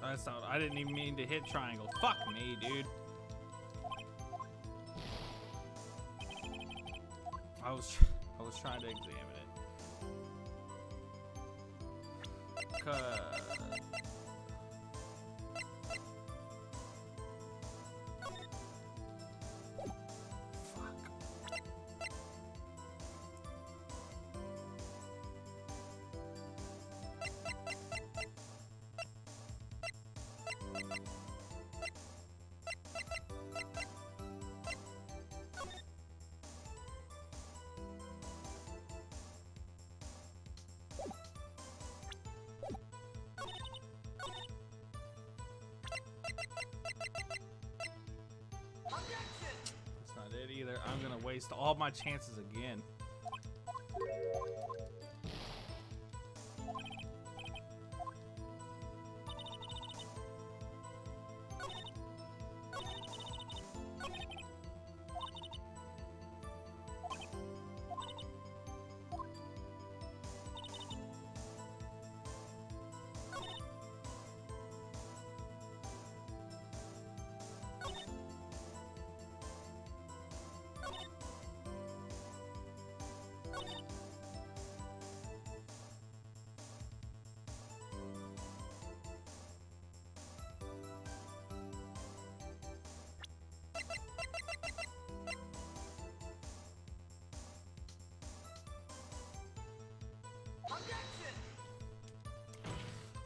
That's not, I didn't even mean to hit triangle. Fuck me, dude. I was trying to examine it. 'Cause that's not it either. I'm gonna waste all my chances again.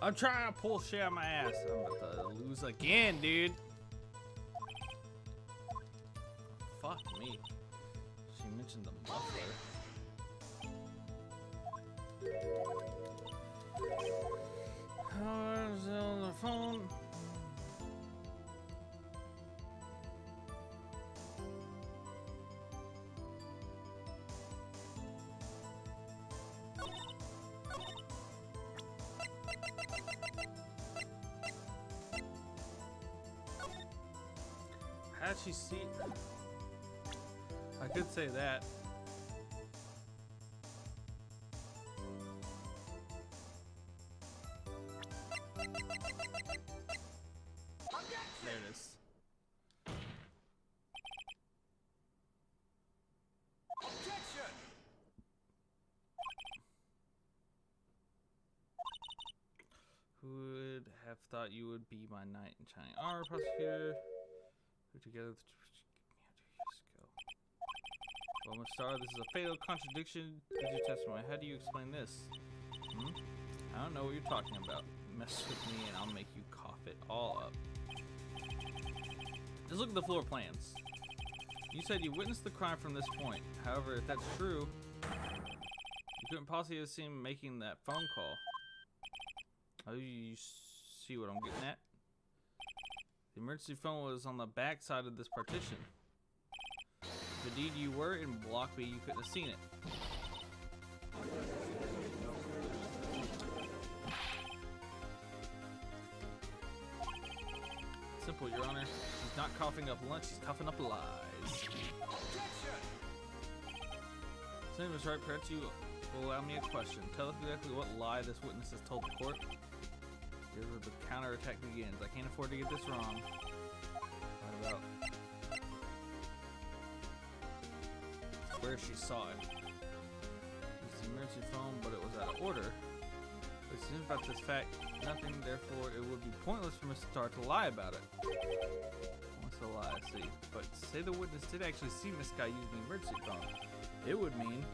I'm trying to pull shit out of my ass. I'm about to lose again, dude. Fuck me. She mentioned the muffler. How's on the phone? How'd she see it? I could say that. There it is. Objection! Who would have thought you would be my knight in shining armor, prosecutor? Who together? Well, Miss Star, this is a fatal contradiction with your testimony. How do you explain this? I don't know what you're talking about. Mess with me and I'll make you cough it all up. Just look at the floor plans. You said you witnessed the crime from this point. However, if that's true, you couldn't possibly have seen him making that phone call. Oh, you see what I'm getting at? The emergency phone was on the back side of this partition. If indeed you were in Block B, you couldn't have seen it. Simple, Your Honor. He's not coughing up lunch, he's coughing up lies. Senator Ms. Wright, perhaps you will allow me a question. Tell us exactly what lie this witness has told the court. Here's where the counterattack begins. I can't afford to get this wrong. What about where she saw it? It's the emergency phone, but it was out of order. It seems about this fact, nothing, therefore it would be pointless for Mr. Starr to lie about it. What's the lie? I see. But say the witness did actually see this guy use the emergency phone. It would mean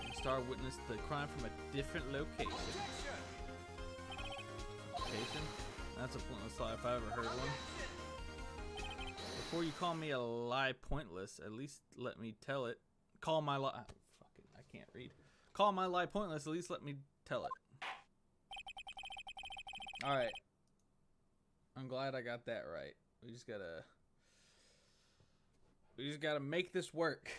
Mr. Starr witnessed the crime from a different location. location. That's a pointless lie if I ever heard one. Before you call me a lie pointless, at least let me tell it. Call my lie. Fuck it, I can't read. Call my lie pointless, at least let me tell it. Alright. I'm glad I got that right. We just gotta make this work.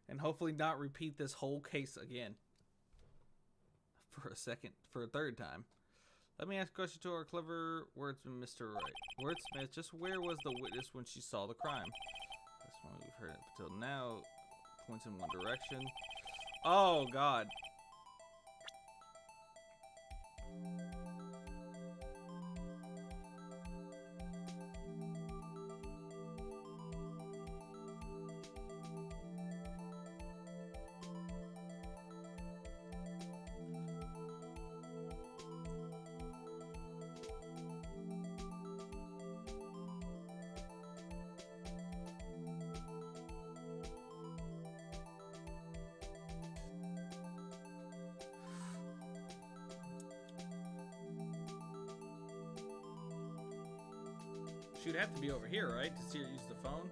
And hopefully not repeat this whole case again. For a third time. Let me ask a question to our clever wordsman, Mr. Wright. Wordsmith, just where was the witness when she saw the crime? That's one we've heard up until now. Points in one direction. Oh, God. She'd have to be over here, right? To see her use the phone?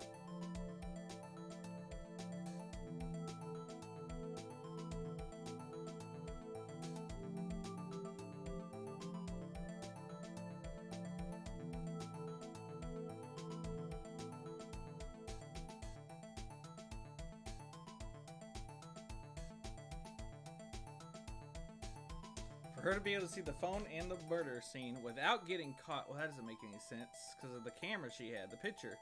For her to be able to see the phone and the murder scene without getting caught, well, that doesn't make any sense because of the camera she had, the picture.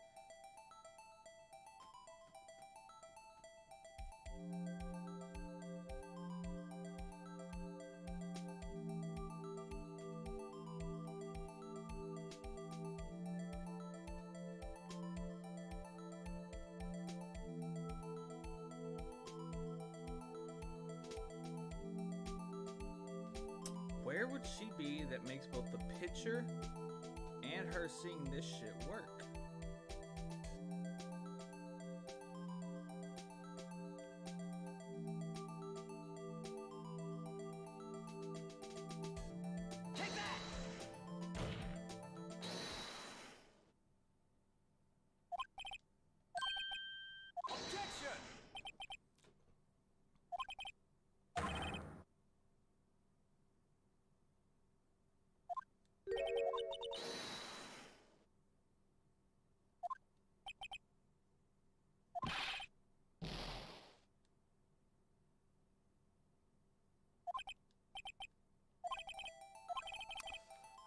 Where would she be that makes both the picture and her seeing this shit work? Take that! Objection!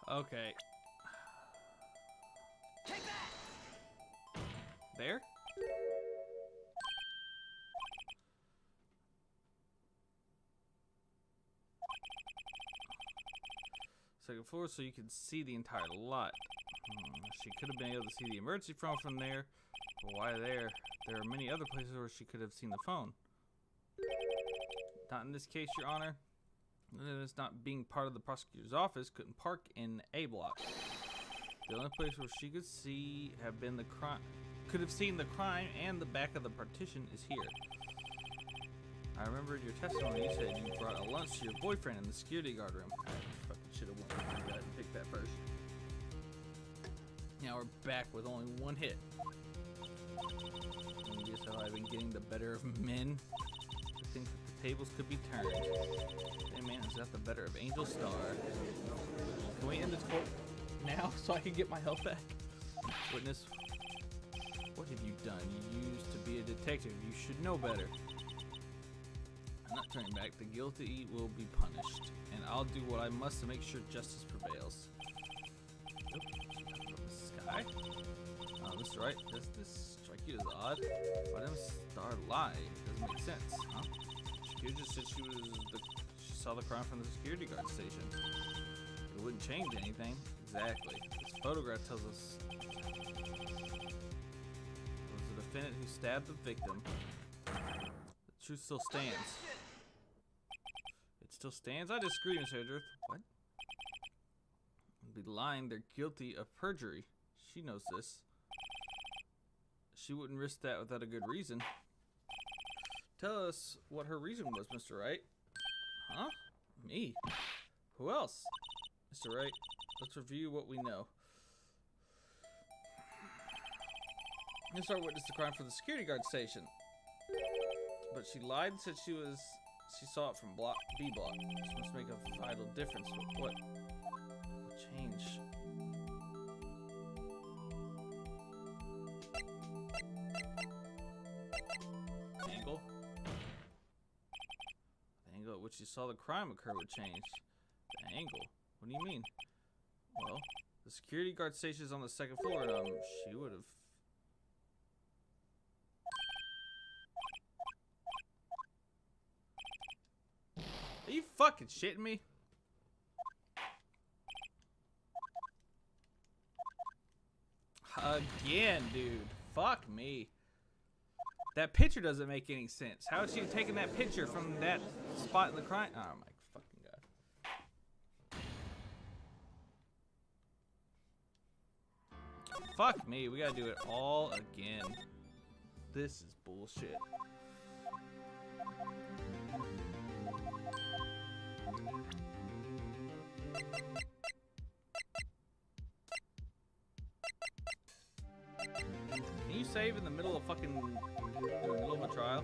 Okay. Take that! There? Second floor so you can see the entire lot. She could have been able to see the emergency phone from there. But why there? There are many other places where she could have seen the phone. Not in this case, Your Honor. It's not being part of the prosecutor's office, couldn't park in A block. The only place where she could see have been the crime, could have seen the crime and the back of the partition is here. I remember in your testimony you said you brought a lunch to your boyfriend in the security guard room. I fucking should have went with that and picked that first. Now we're back with only one hit. And guess how I've been getting the better of men. I think that the tables could be turned. Hey man has got the better of Angel Star. Can we end this quote now so I can get my health back? Witness, what have you done? You used to be a detective. You should know better. I'm not turning back. The guilty will be punished. And I'll do what I must to make sure justice prevails. Sky? Mr. Wright, does this strike you as odd? Why didn't Star lie? It doesn't make sense, huh? She just said she saw the crime from the security guard station. It wouldn't change anything. Exactly. This photograph tells us it was the defendant who stabbed the victim. The truth still stands. It still stands? I disagree, Mr. Edgeworth. What? Be lying. They're guilty of perjury. She knows this. She wouldn't risk that without a good reason. Tell us what her reason was, Mr. Wright. Huh? Me? Who else? Mr. Wright, let's review what we know. Miss our witnessed the crime for the security guard station. But she lied and said she saw it from block B block. This must make a vital difference. What change? Angle? The angle at which you saw the crime occur would change. The angle? What do you mean? Well, the security guard station is on the second floor, and she would have. Are you fucking shitting me? Again, dude. Fuck me. That picture doesn't make any sense. How is she taking that picture from that spot in the crime? Oh my fucking god. Fuck me. We gotta do it all again. This is bullshit. Can you save in the middle of a trial?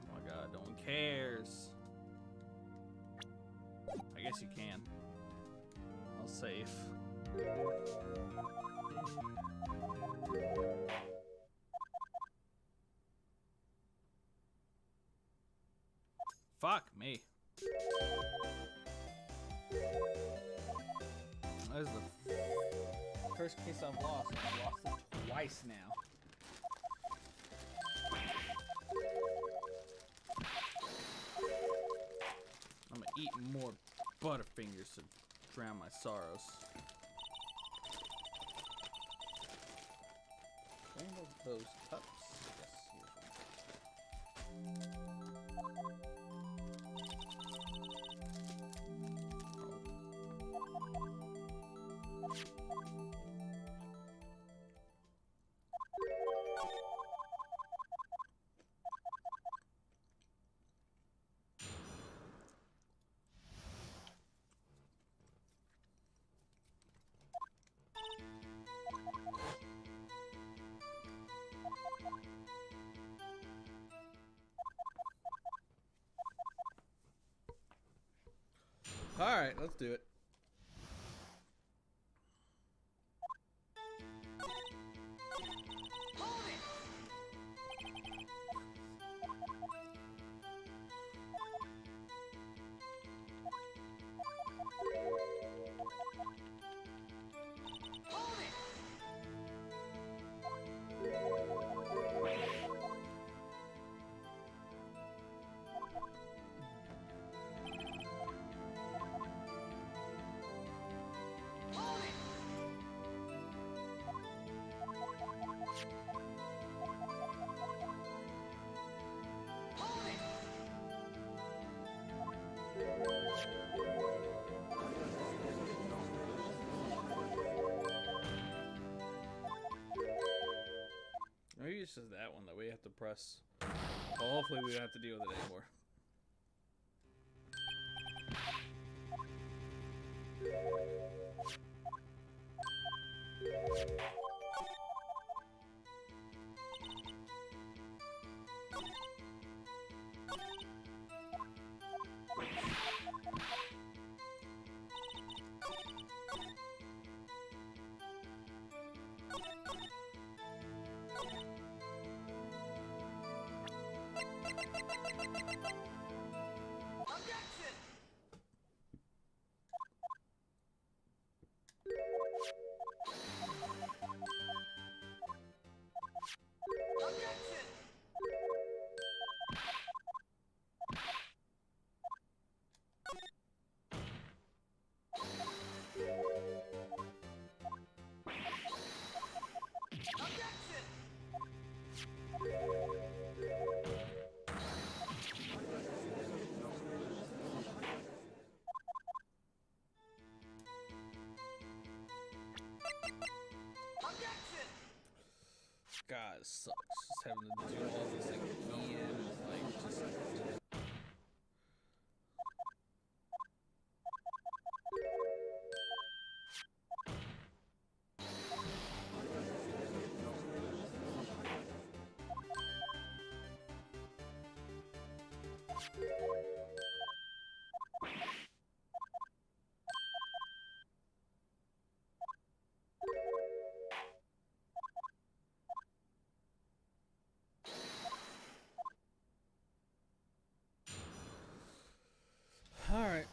Oh my god, no one cares. I guess you can. I'll save. Fuck me. That is the first case I've lost. I've lost it twice now. I'm gonna eat more Butterfingers to drown my sorrows. Handle those cups. Yes, here's one. All right, let's do it. Maybe it's just that one that we have to press. Well, hopefully we don't have to deal with it anymore. Objection! Objection! Objection! God, it sucks. Just having to do all this again. Like, just. All right.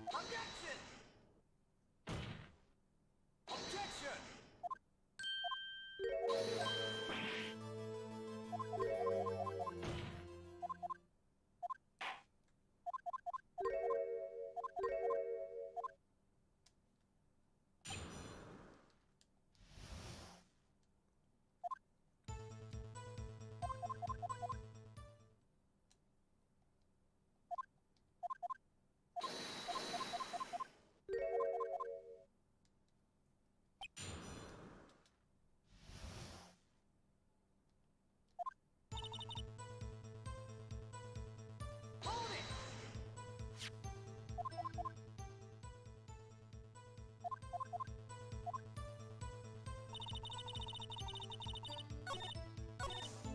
Objection! Objection! Objection! Hold it!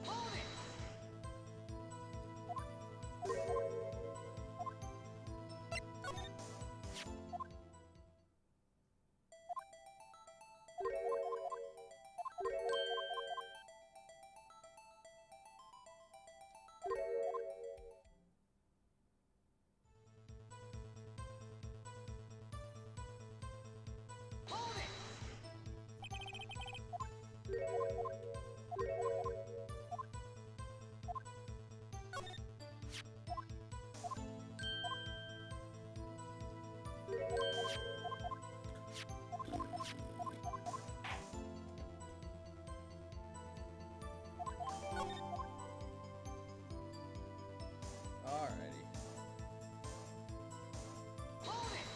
Hold it! Hold it! Alrighty. Hold it!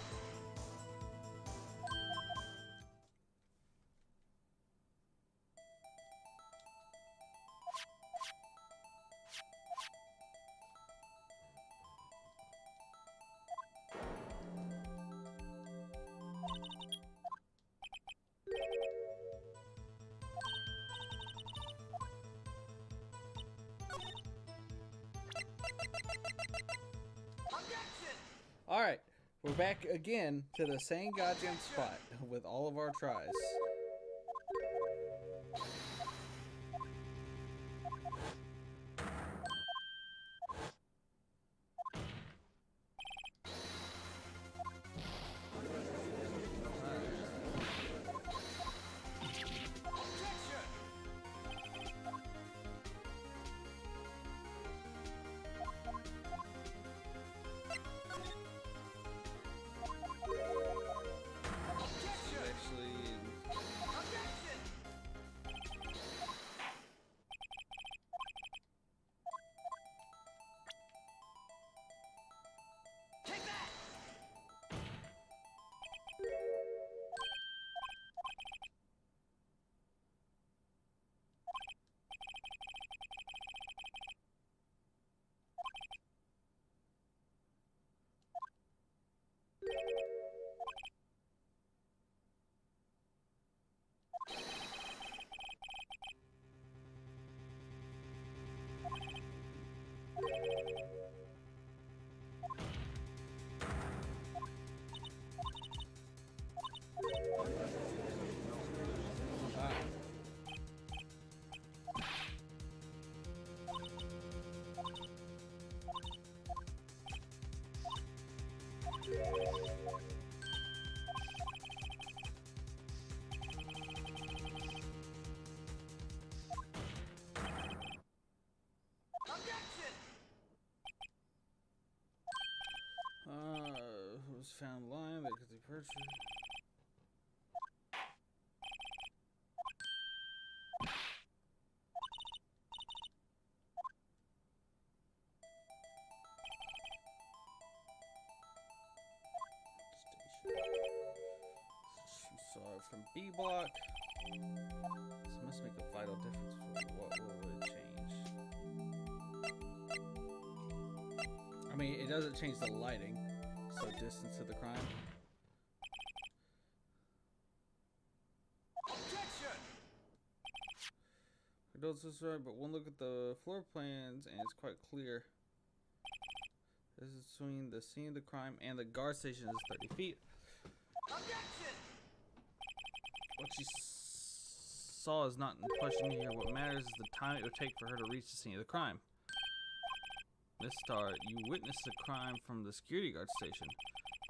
Objection! Alright. We're back again to the same goddamn spot with all of our tries. Objection! Objection! Actually, found lying because he purchased. She saw it from B block. This must make a vital difference for what will it change. I mean, it doesn't change the lighting, so distance to the crime. Objection! Condolences, right, but one look at the floor plans and it's quite clear. This is between the scene of the crime and the guard station is 30 feet. Objection! What she saw is not in question here. What matters is the time it would take for her to reach the scene of the crime. Miss Star, you witnessed the crime from the security guard station.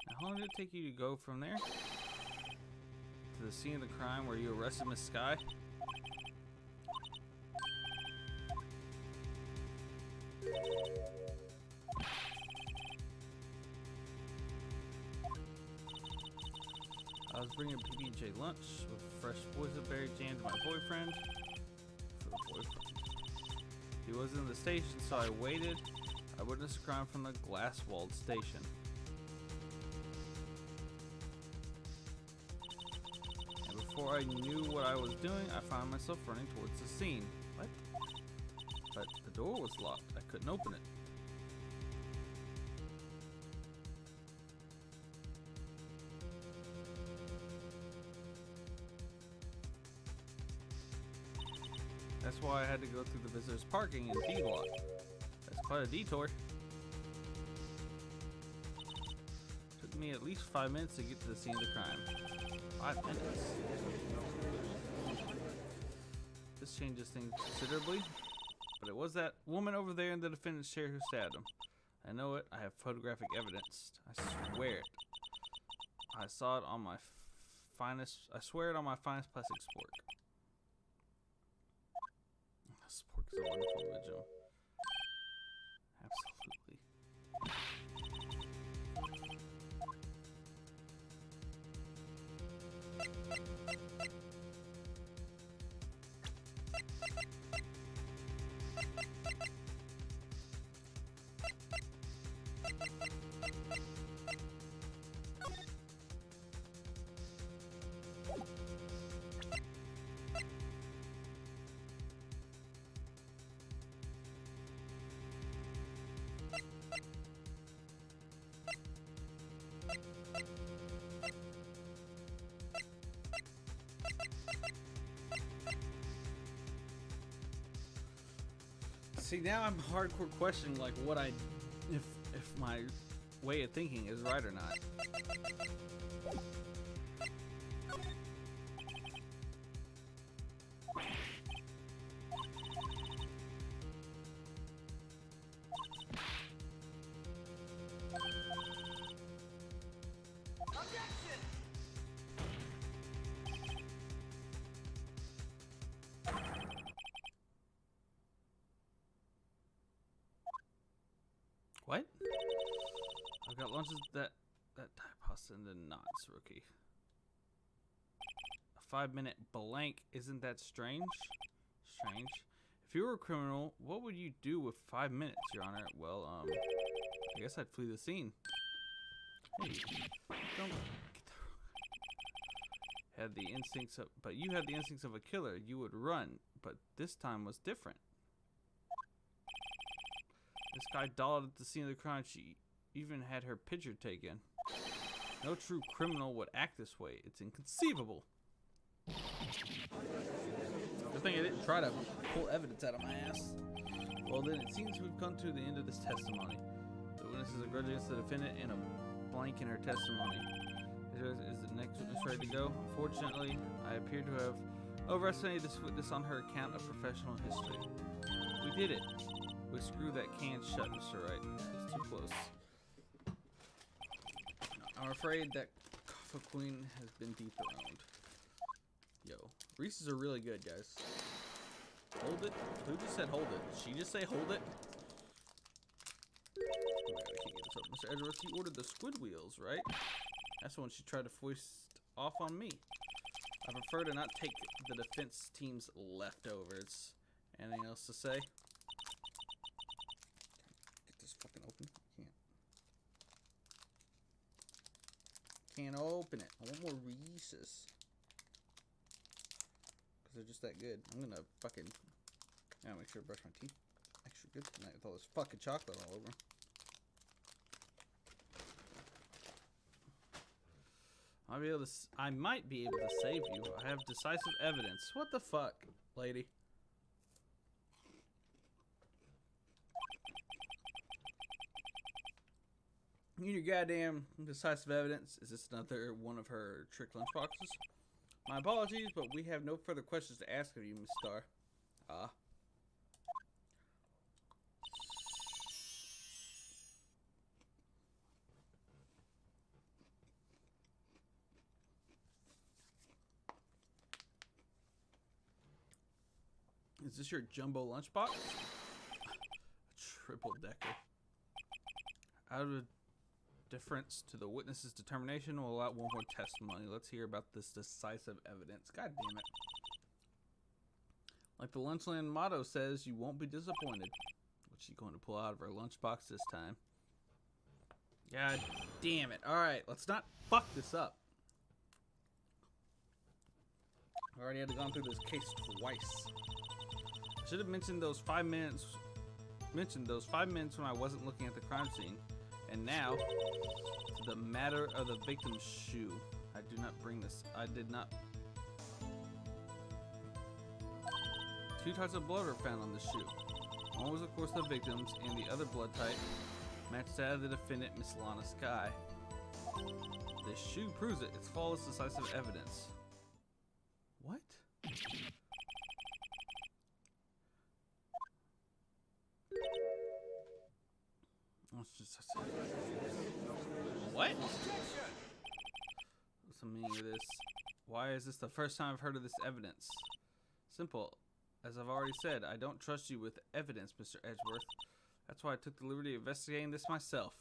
Now, how long did it take you to go from there to the scene of the crime where you arrested Miss Sky? I was bringing PB&J lunch with fresh boysenberry jam to my boyfriend. For the boyfriend. He was in the station, so I waited. I witnessed a crime from the glass-walled station. And before I knew what I was doing, I found myself running towards the scene. What? But the door was locked. I couldn't open it. That's why I had to go through the visitors' parking in B block. That's quite a detour. Took me at least 5 minutes to get to the scene of the crime. 5 minutes. This changes things considerably. But it was that woman over there in the defendant's chair who stabbed him. I know it. I have photographic evidence. I swear it. I saw it on my finest. I swear it on my finest plastic spork. Spork is a wonderful original. Absolutely. See, now I'm hardcore questioning like what if my way of thinking is right or not. Objection! What? I've got lunches that type pasta and then knots, rookie. A 5-minute blank, isn't that strange? Strange. If you were a criminal, what would you do with 5 minutes, Your Honor? Well, I guess I'd flee the scene. Hey, don't had the instincts of, but you had the instincts of a killer. You would run, but this time was different. This guy dolled at the scene of the crime. She even had her picture taken. No true criminal would act this way. It's inconceivable. Good thing I didn't try to pull evidence out of my ass. Well then, it seems we've come to the end of this testimony. The witness is a grudge against the defendant and a blank in her testimony. Is the next witness ready to go? Unfortunately, I appear to have overestimated this witness on her account of professional history. We did it. We screwed that can shut, Mr. Wright. It's too close. I'm afraid that Kaffa Queen has been dethroned. Yo, Reese's are really good, guys. Hold it? Who just said hold it? Did she just say hold it? Oh my God, I can't get this So, Mr. Edgeworth, you ordered the squid wheels, right? That's the one she tried to foist off on me. I prefer to not take the defense team's leftovers. Anything else to say? Get this fucking open. Can't open it. I want more Reese's. Because they're just that good. I'm gonna fucking... I gotta make sure to brush my teeth extra good tonight with all this fucking chocolate all over. I might be able to save you. I have decisive evidence. What the fuck, lady? You need your goddamn decisive evidence. Is this another one of her trick lunchboxes? My apologies, but we have no further questions to ask of you, Miss Star. Ah. Is this your jumbo lunchbox? Triple decker. Out of deference to the witness's determination, we'll allow one more testimony. Let's hear about this decisive evidence. God damn it. Like the Lunchland motto says, you won't be disappointed. What's she going to pull out of her lunchbox this time? God damn it. Alright, let's not fuck this up. I already had to go through this case twice. I should have mentioned those 5 minutes. When I wasn't looking at the crime scene. And now, to the matter of the victim's shoe. I did not. 2 types of blood were found on the shoe. One was, of course, the victim's, and the other blood type matched that of the defendant, Miss Lana Sky. This shoe proves it. It's flawless, decisive evidence. What? What? What's the meaning of this? Why is this the first time I've heard of this evidence? Simple. As I've already said, I don't trust you with evidence, Mr. Edgeworth. That's why I took the liberty of investigating this myself.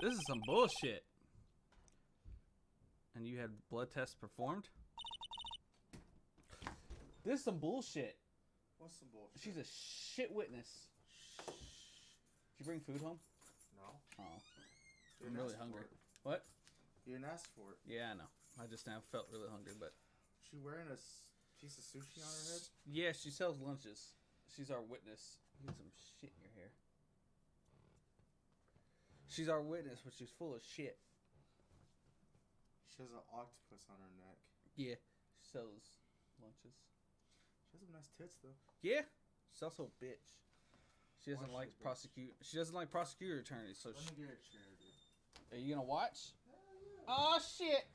This is some bullshit. And you had blood tests performed? This is some bullshit. What's some bullshit? She's a shit witness. Did you bring food home? No. Oh. I'm really hungry. What? You didn't ask for it. Yeah, I know. I just now felt really hungry, but... She wearing a piece of sushi on her head? Yeah, she sells lunches. She's our witness. You get some shit in your hair. She's our witness, but she's full of shit. She has an octopus on her neck. Yeah, she sells lunches. She has some nice tits, though. Yeah, she's also a bitch. She doesn't Why like is she a bitch? She doesn't like prosecutor attorneys. So Let me get a chair, dude. are you gonna watch? Hell yeah. Oh shit!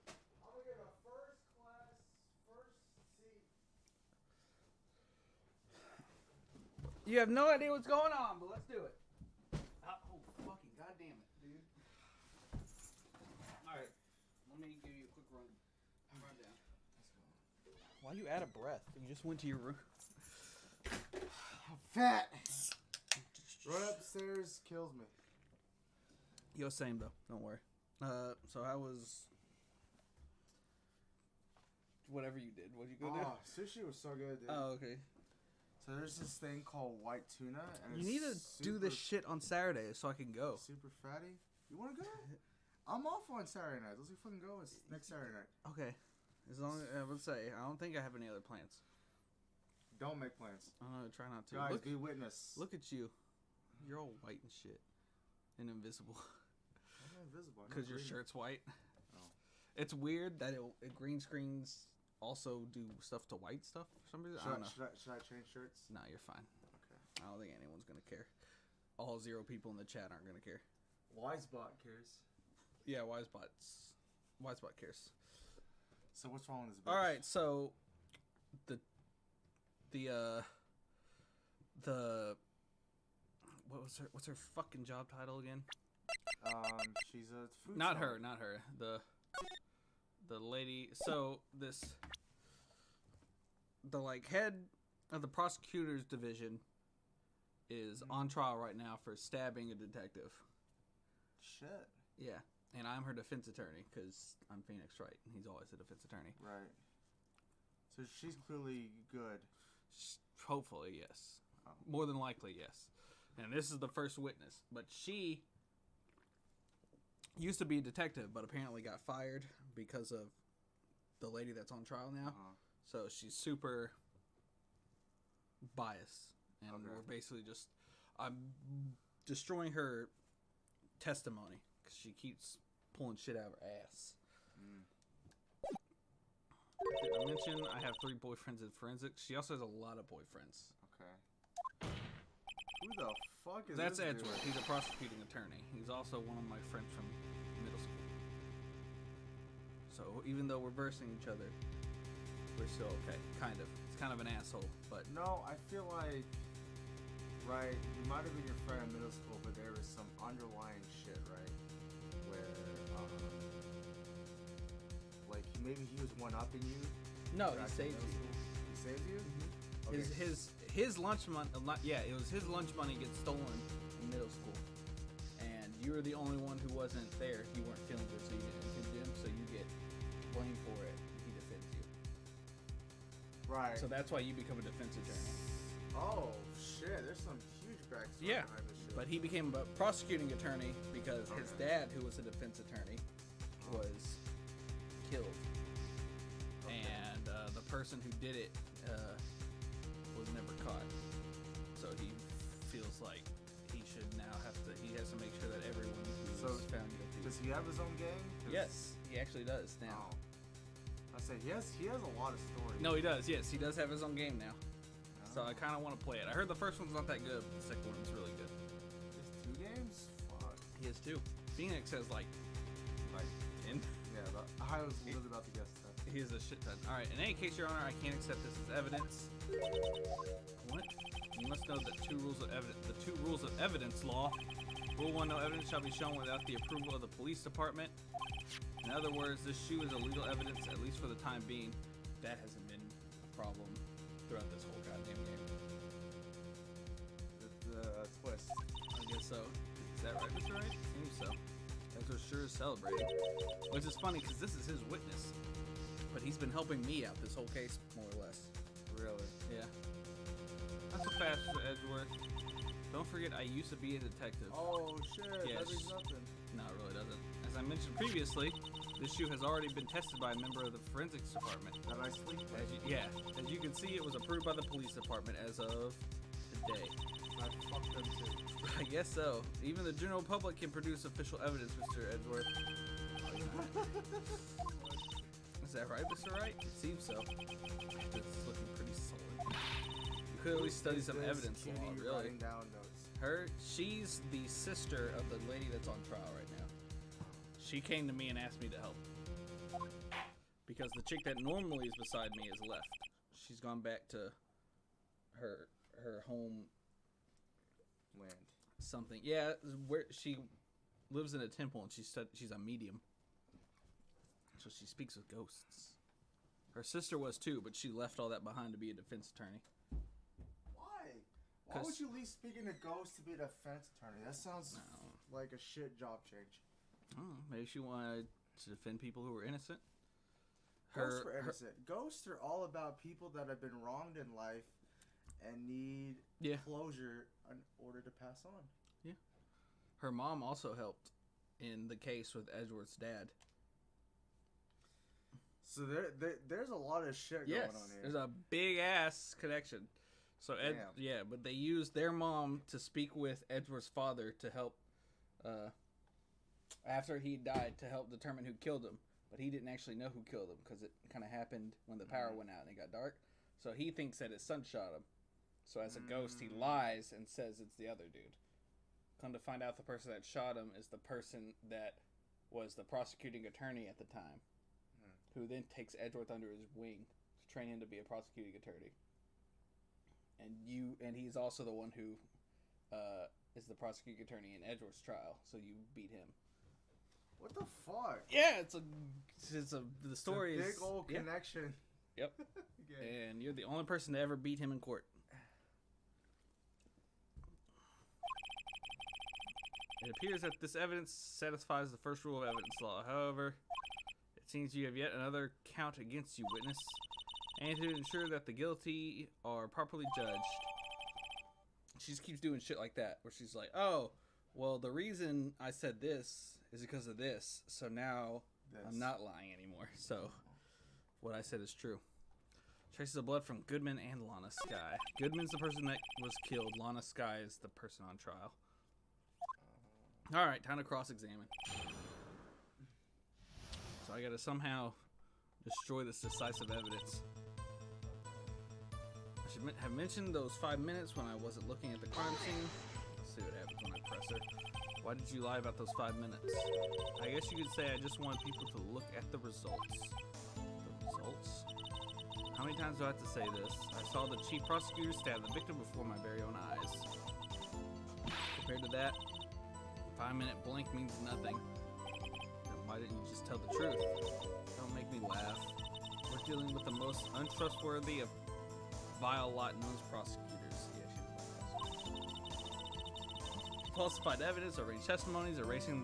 I'm gonna get a first seat. You have no idea what's going on, but let's do it. Oh fucking goddamn it, dude! All right, let me give you a quick rundown. Let's go. Why are you out of breath? You just went to your room. I'm fat. Run upstairs kills me. Yo, same though. Don't worry. So I was whatever you did. What'd you go do? Oh, sushi was so good, dude. Oh, okay. So there's this thing called white tuna, and You need to do this shit on Saturday so I can go. Super fatty. You want to go? I'm off on Saturday night. Let's fucking go. It's next Saturday night. Okay. As long as I would say, I don't think I have any other plans. Don't make plans. I'm gonna try not to. Guys, be witness. Look at you. You're all white and shit, and invisible. I'm invisible. Because your shirt's white. Oh. It's weird that it green screens also do stuff to white stuff for some reason. I don't know. Should I change shirts? No, you're fine. Okay. I don't think anyone's gonna care. All 0 people in the chat aren't gonna care. Wisebot cares. Yeah, Wisebot cares. So what's wrong with this bitch? All right, so what's her fucking job title again? She's a food Not seller. her. The lady. So the like head of the prosecutor's division is on trial right now for stabbing a detective. shit. Yeah, and I'm her defense attorney because I'm Phoenix Wright, and he's always the defense attorney. Right. So she's clearly good. Hopefully, yes. Oh. More than likely, yes. And this is the first witness, but she used to be a detective, but apparently got fired because of the lady that's on trial now. So she's super biased, and we're basically just I'm destroying her testimony because she keeps pulling shit out of her ass. Did I mention I have 3 boyfriends in forensics? She also has a lot of boyfriends. Okay. Who the fuck is That's this Edgeworth. dude? He's a prosecuting attorney. He's also one of my friends from middle school. So even though we're versing each other, we're still okay. Kind of. It's kind of an asshole, but No, I feel like, right, you might have been your friend in middle school, but there was some underlying shit, right? Where, like, maybe he was one-upping you? no, he back in saved middle you. school? He saved you? Okay. His lunch money. Yeah, it was his lunch money gets stolen in middle school, and you were the only one who wasn't there. You weren't feeling good, so you didn't condemn. So you get blamed for it. He defends you. Right. So that's why you become a defense attorney. Oh, shit, there's some huge backstory Yeah, behind this shit. but he became a prosecuting attorney because his dad, who was a defense attorney, was killed, and the person who did it was never caught. So he feels like he should now he has to make sure that everyone who's found guilty. Does he have his own gang? 'Cause- Yes, he actually does now. Oh. I said he has a lot of stories. No, he does. Yes, he does have his own game now. So I Oh. kind of want to play it. I heard the first one's not that good, but the second one's really good. There's 2 games? Fuck. He has 2. Phoenix has like 10. Yeah, I was literally about to guess that. He has a shit ton. Alright, in any case, Your Honor, I can't accept this as evidence. What? You must know that the 2 rules of evidence law. Rule 1, no evidence shall be shown without the approval of the police department. In other words, this shoe is illegal evidence, at least for the time being. That hasn't been a problem throughout this whole goddamn game. The twist. I guess so. Is that right, Mr. Wright? Seems so. Ezra sure is celebrating. Which is funny, because this is his witness. But he's been helping me out this whole case, more or less. Really? Yeah. Not so fast, Mr. Edgeworth. Don't forget, I used to be a detective. Oh shit, Yes. that means nothing. No, it really doesn't. As I mentioned previously, this shoe has already been tested by a member of the forensics department. That I sleep with. As you can see, it was approved by the police department as of today. I fucked them too. I guess so. Even the general public can produce official evidence, Mr. Edgeworth. Is that right, Mr. Wright? It seems so. It's looking pretty solid. You could at least study some evidence law, Kenny really. writing down notes. She's the sister of the lady that's on trial right now. She came to me and asked me to help. Because the chick that normally is beside me is left. She's gone back to her home Land. something. Yeah, where she lives in a temple and she's a medium. So she speaks with ghosts. Her sister was too, but she left all that behind to be a defense attorney. Why? Why would you leave speaking to ghosts to be a defense attorney? That sounds like a shit job change. Maybe she wanted to defend people who were innocent. Ghosts were innocent. Ghosts are all about people that have been wronged in life and need closure in order to pass on. Yeah. Her mom also helped in the case with Edgeworth's dad. So there's a lot of shit going on here. There's a big ass connection. So but they used their mom to speak with Edgeworth's father to help after he died to help determine who killed him. But he didn't actually know who killed him because it kind of happened when the power went out and it got dark. So he thinks that his son shot him. So as a ghost, he lies and says it's the other dude. Come to find out, the person that shot him is the person that was the prosecuting attorney at the time, who then takes Edgeworth under his wing to train him to be a prosecuting attorney. And he's also the one who is the prosecuting attorney in Edgeworth's trial. So you beat him. What the fuck? Yeah, the story it's a is big old connection. Yep. And you're the only person to ever beat him in court. It appears that this evidence satisfies the first rule of evidence law. However, it seems you have yet another count against you, witness. And to ensure that the guilty are properly judged. She just keeps doing shit like that, where she's like, oh, well, the reason I said this is because of this, so now I'm not lying anymore. So, what I said is true. Traces of blood from Goodman and Lana Skye. Goodman's the person that was killed. Lana Skye is the person on trial. Alright, time to cross-examine. So I gotta somehow destroy this decisive evidence. I should have mentioned those 5 minutes when I wasn't looking at the crime scene. Let's see what happens when I press her. Why did you lie about those 5 minutes? I guess you could say I just wanted people to look at the results. The results? How many times do I have to say this? I saw the chief prosecutor stab the victim before my very own eyes. Compared to that, 5-minute blink means nothing. Then why didn't you just tell the truth? Don't make me laugh. We're dealing with the most untrustworthy of vile lot known as prosecutors. Yeah, she's falsified evidence, erasing testimonies, erasing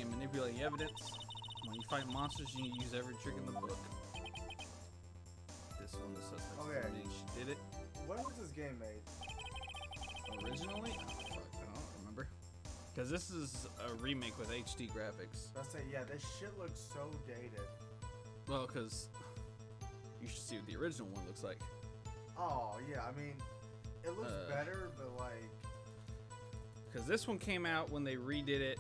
and manipulating evidence. When you fight monsters, you need to use every trick in the book. This one, the suspect. She did it. When was this game made? Originally? Oh, fuck, I don't remember. Because this is a remake with HD graphics. That's it. Yeah, this shit looks so dated. Well, because you should see what the original one looks like. Oh yeah, I mean, it looks better, but like. Because this one came out when they redid it.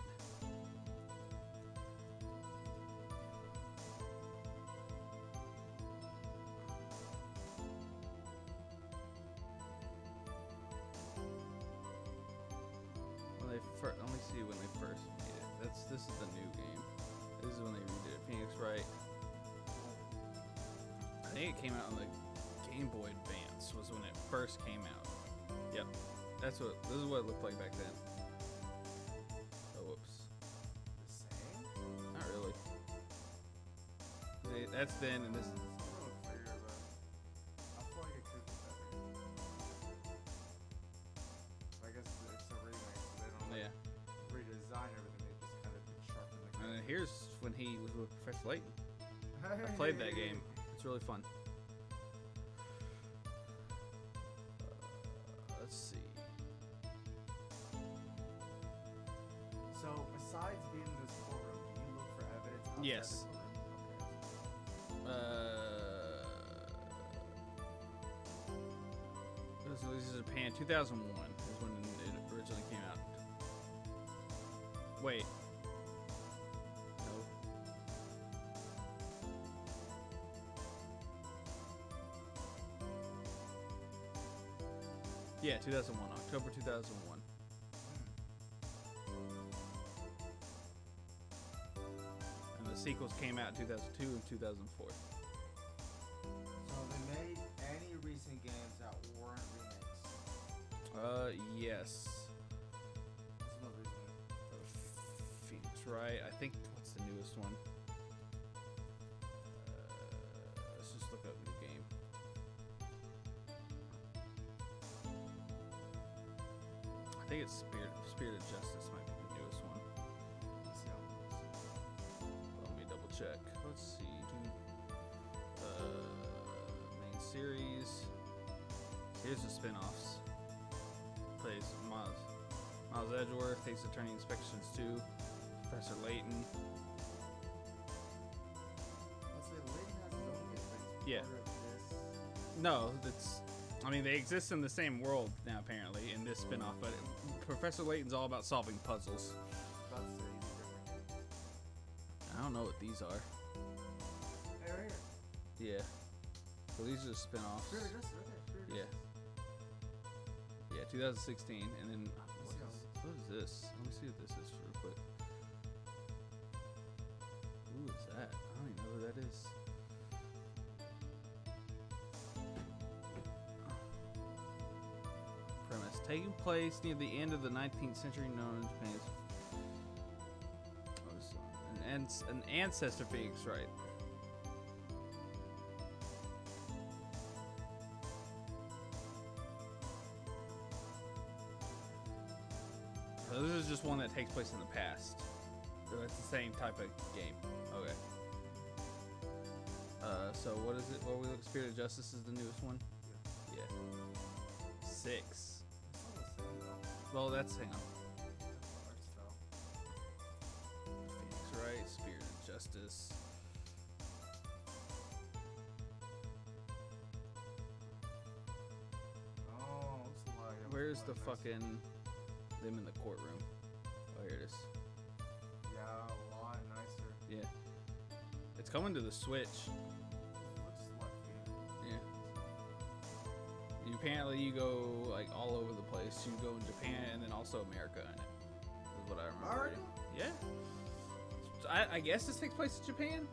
Let me see when they first made it. This is the new game. This is when they redid it. Phoenix Wright. I think it came out on the Game Boy Advance. Was when it first came out. Yep. This is what it looked like back then. Oh, whoops. The same? Not really. See, that's then, and this is. It's a little clearer, but I feel like it could be better. I guess it's a remake, so they don't redesign everything. They just kind of sharpen the camera. And here's when he was with Professor Layton. I played that game. It's really fun. Let's see. So, besides being in this courtroom, do you look for evidence outside Yes. the courtroom? This is Japan. 2001 is when it originally came out. Wait. No. Yeah, 2001. October 2001. And the sequels came out in 2002 and 2004. So, they made any recent games that weren't remakes? Yes. What's the most recent one? Phoenix Wright. I think, what's the newest one? Let's just look up new game. I think it's Spirit of Justice might be the newest one. Let's see how it looks. Let me double check. Let's see. Main series. Here's the spin-offs. Plays Miles Edgeworth, Takes Attorney Inspections 2, Professor Layton. Let's say Layton has his own game, but he's Yeah. part of this. No, I mean, they exist in the same world now, apparently, in this spin-off, but Professor Layton's all about solving puzzles. About to say he's a different game. I don't know what these are. Hey, right here. Yeah. So these are spin-offs. Spirit of Justice, right there. Spirit of Yeah. Justice. Yeah, 2016, and then Let's see what is this? Let me see what this is real quick. Who is that? I don't even know who that is. Premise: taking place near the end of the 19th century, known as Japan's an ancestor Phoenix Wright. just one that takes place in the past. So it's the same type of game. Okay. So what is it? What we look? Spirit of Justice is the newest one. Yeah. 6. It's all the same though. Well, that's hang on. Art style. Phoenix Wright, Spirit of Justice. Oh, looks like it. Where's the Nice. fucking them in the courtroom? Oh, here it is. Yeah, a lot nicer. Yeah. It's coming to the Switch. Looks like Yeah. Apparently you go like all over the place. You go in Japan and then also America in it. Is what I remember. America? reading. Yeah. So I guess this takes place in Japan.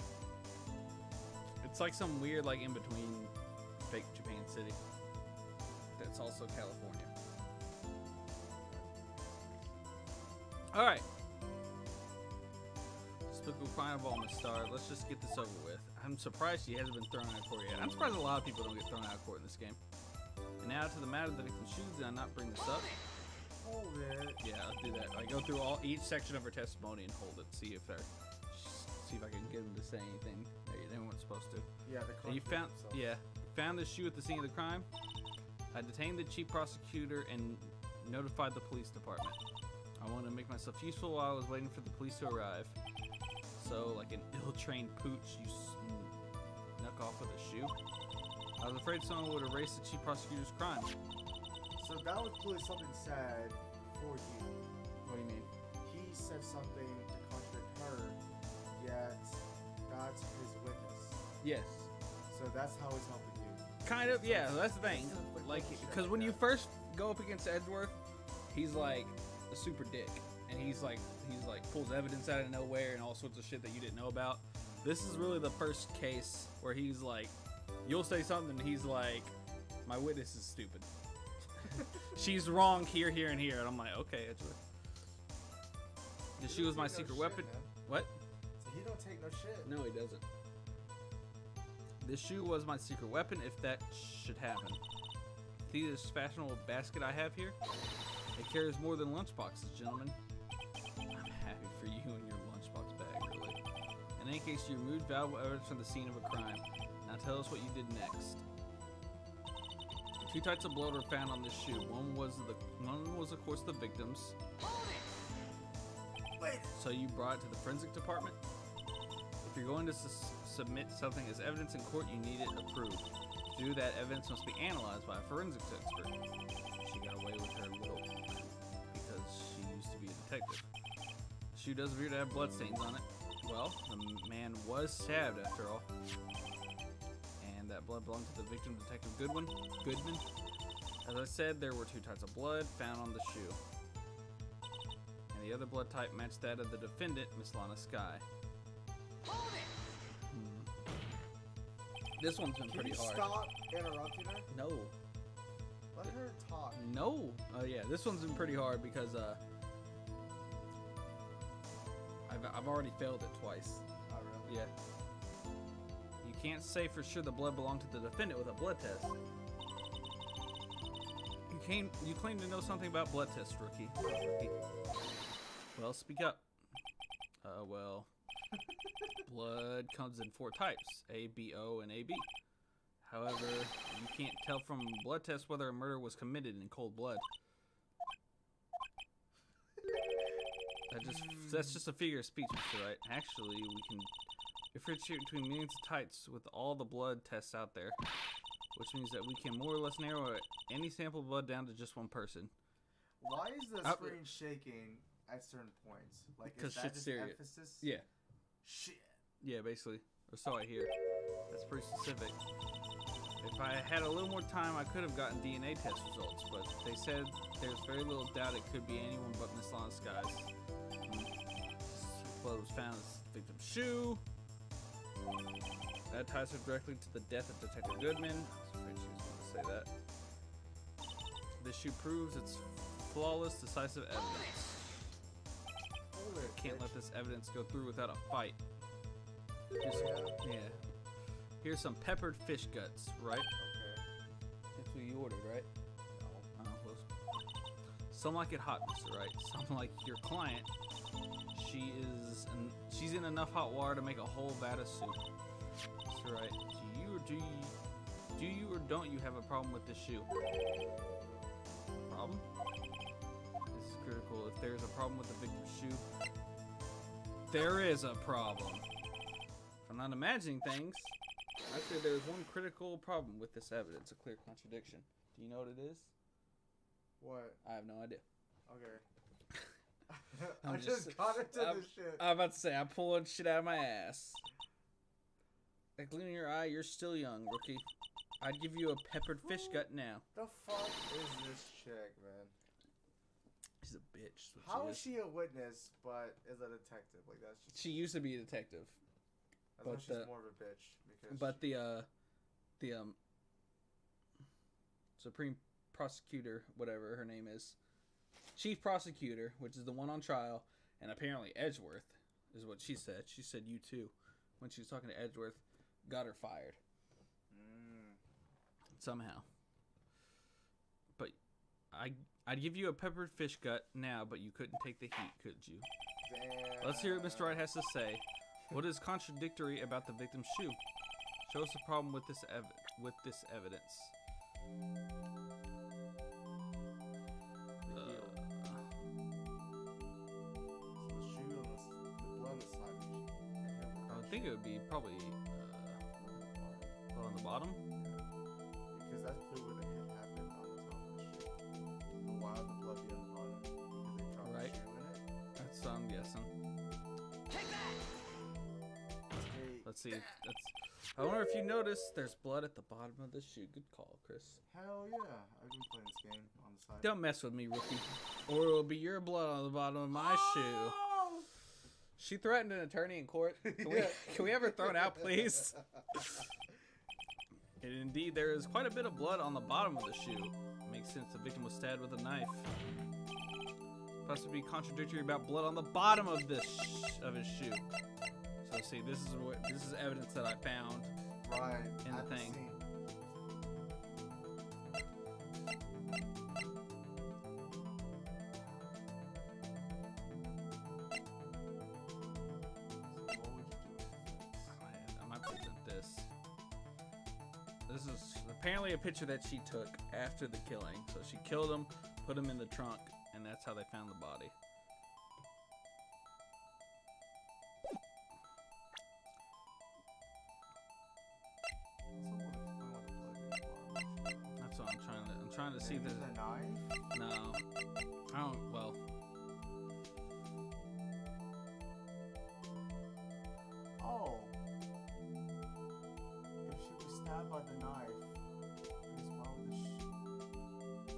It's like some weird like in between fake Japan city. That's also California. All right. Despicable Carnival on the star. Let's just get this over with. I'm surprised she hasn't been thrown out of court yet. I'm surprised a lot of people don't get thrown out of court in this game. And now to the matter of the victim's shoes. Did I not bring this up? Hold it. Yeah, I'll do that. I go through each section of her testimony and hold it. See if I can get them to say anything they weren't supposed to. Yeah, And you found the shoe at the scene of the crime. I detained the chief prosecutor and notified the police department. I wanted to make myself useful while I was waiting for the police to arrive. So, like an ill-trained pooch, you snuck off with a shoe. I was afraid someone would erase the chief prosecutor's crime. So that was clearly something said for you. What do you mean? He said something to contradict her, yet that's his witness. Yes. So that's how he's helping you. Kind of, yeah, that's the thing. Like, because when you first go up against Edgeworth, he's like a super dick. And he's like pulls evidence out of nowhere and all sorts of shit that you didn't know about. This is really the first case where he's like, you'll say something and he's like, my witness is stupid. She's wrong here, here, and here. And I'm like, okay, Edgeworth. The shoe was my secret weapon. What? So he don't take no shit. No, he doesn't. This shoe was my secret weapon if that should happen. See this fashionable basket I have here? It carries more than lunchboxes, gentlemen. I'm happy for you and your lunchbox bag, really. In any case, you removed valuable evidence from the scene of a crime. Now tell us what you did next. 2 types of blood were found on this shoe. One was of course the victim's. Wait. So you brought it to the forensic department? If you're going to submit something as evidence in court, you need it approved. To do that, evidence must be analyzed by a forensics expert. She got away with her little because she used to be a detective. The shoe does appear to have bloodstains on it. Well, the man was stabbed after all. And that blood belonged to the victim, Detective Goodman. As I said, there were 2 types of blood found on the shoe. And the other blood type matched that of the defendant, Miss Lana Sky. This one's been pretty hard. Stop interrupting her? No. Let her talk. No. Oh yeah, this one's been pretty hard because I've already failed it twice. Oh really? Yeah. You can't say for sure the blood belonged to the defendant with a blood test. You claim to know something about blood tests, rookie. Well, speak up. Well, blood comes in 4 types, A, B, O, and AB. However, you can't tell from blood tests whether a murder was committed in cold blood. That's just a figure of speech, Mr. Wright. Actually, we can differentiate between millions of types with all the blood tests out there, which means that we can more or less narrow any sample of blood down to just one person. Why is the screen shaking at certain points? Like, because is that shit's just serious. emphasis? Yeah. Shit. Yeah, basically. Or so I hear. That's pretty specific. If I had a little more time, I could have gotten DNA test results, but they said there's very little doubt it could be anyone but Miss Lana Skies. Blood was found in the victim's shoe. That ties her directly to the death of Detective Goodman. I was afraid she was going to say that. This shoe proves its flawless, decisive evidence. Can't let this evidence go through without a fight. Here's some peppered fish guts, right? Okay. That's what you ordered, right? No. Oh, well, Some like it hot, Mr. Wright. Some like your client. She's in enough hot water to make a whole vat of soup. Mr. Wright, do you or don't you have a problem with this shoe? Problem? This is critical. If there's a problem with the victim's shoe, there is a problem. If I'm not imagining things, actually there's one critical problem with this evidence, a clear contradiction. Do you know what it is? What? I have no idea. Okay. I just got into this shit. I'm about to say, I'm pulling shit out of my ass. That gleam in your eye, you're still young, rookie. I'd give you a peppered fish gut now. The fuck is this chick, man? She's a bitch. How is she a witness, but is a detective? Like, that's just... She used to be a detective. I thought she's more of a bitch. Because but the Supreme Prosecutor, whatever her name is, Chief Prosecutor, which is the one on trial, and apparently Edgeworth is what she said. She said you too, when she was talking to Edgeworth, got her fired. Somehow. But I'd give you a peppered fish gut now, but you couldn't take the heat, could you? Damn. Let's hear what Mr. Wright has to say. What is contradictory about the victim's shoe? Show us the problem with this evidence. I would think it would be probably on the bottom. Because that's clearly where the hit happened on the top of the shoe. But why would the blood be on the bottom? Because they dropped the shoe in it? That's what I'm guessing. Take that! Let's see. I wonder if you noticed there's blood at the bottom of the shoe. Good call, Chris. Hell yeah. I've been playing this game on the side. Don't mess with me, rookie. Or it'll be your blood on the bottom of my shoe. She threatened an attorney in court. Can we ever throw it out, please? And indeed, there is quite a bit of blood on the bottom of the shoe. Makes sense. The victim was stabbed with a knife. Possibly contradictory about blood on the bottom of his shoe. So see, this is evidence that I found in the thing. I might present this. This is apparently a picture that she took after the killing. So she killed him, put him in the trunk, and that's how they found the body. That's what I'm trying to see the knife? No. I don't. Well. Oh. If she was stabbed by the knife,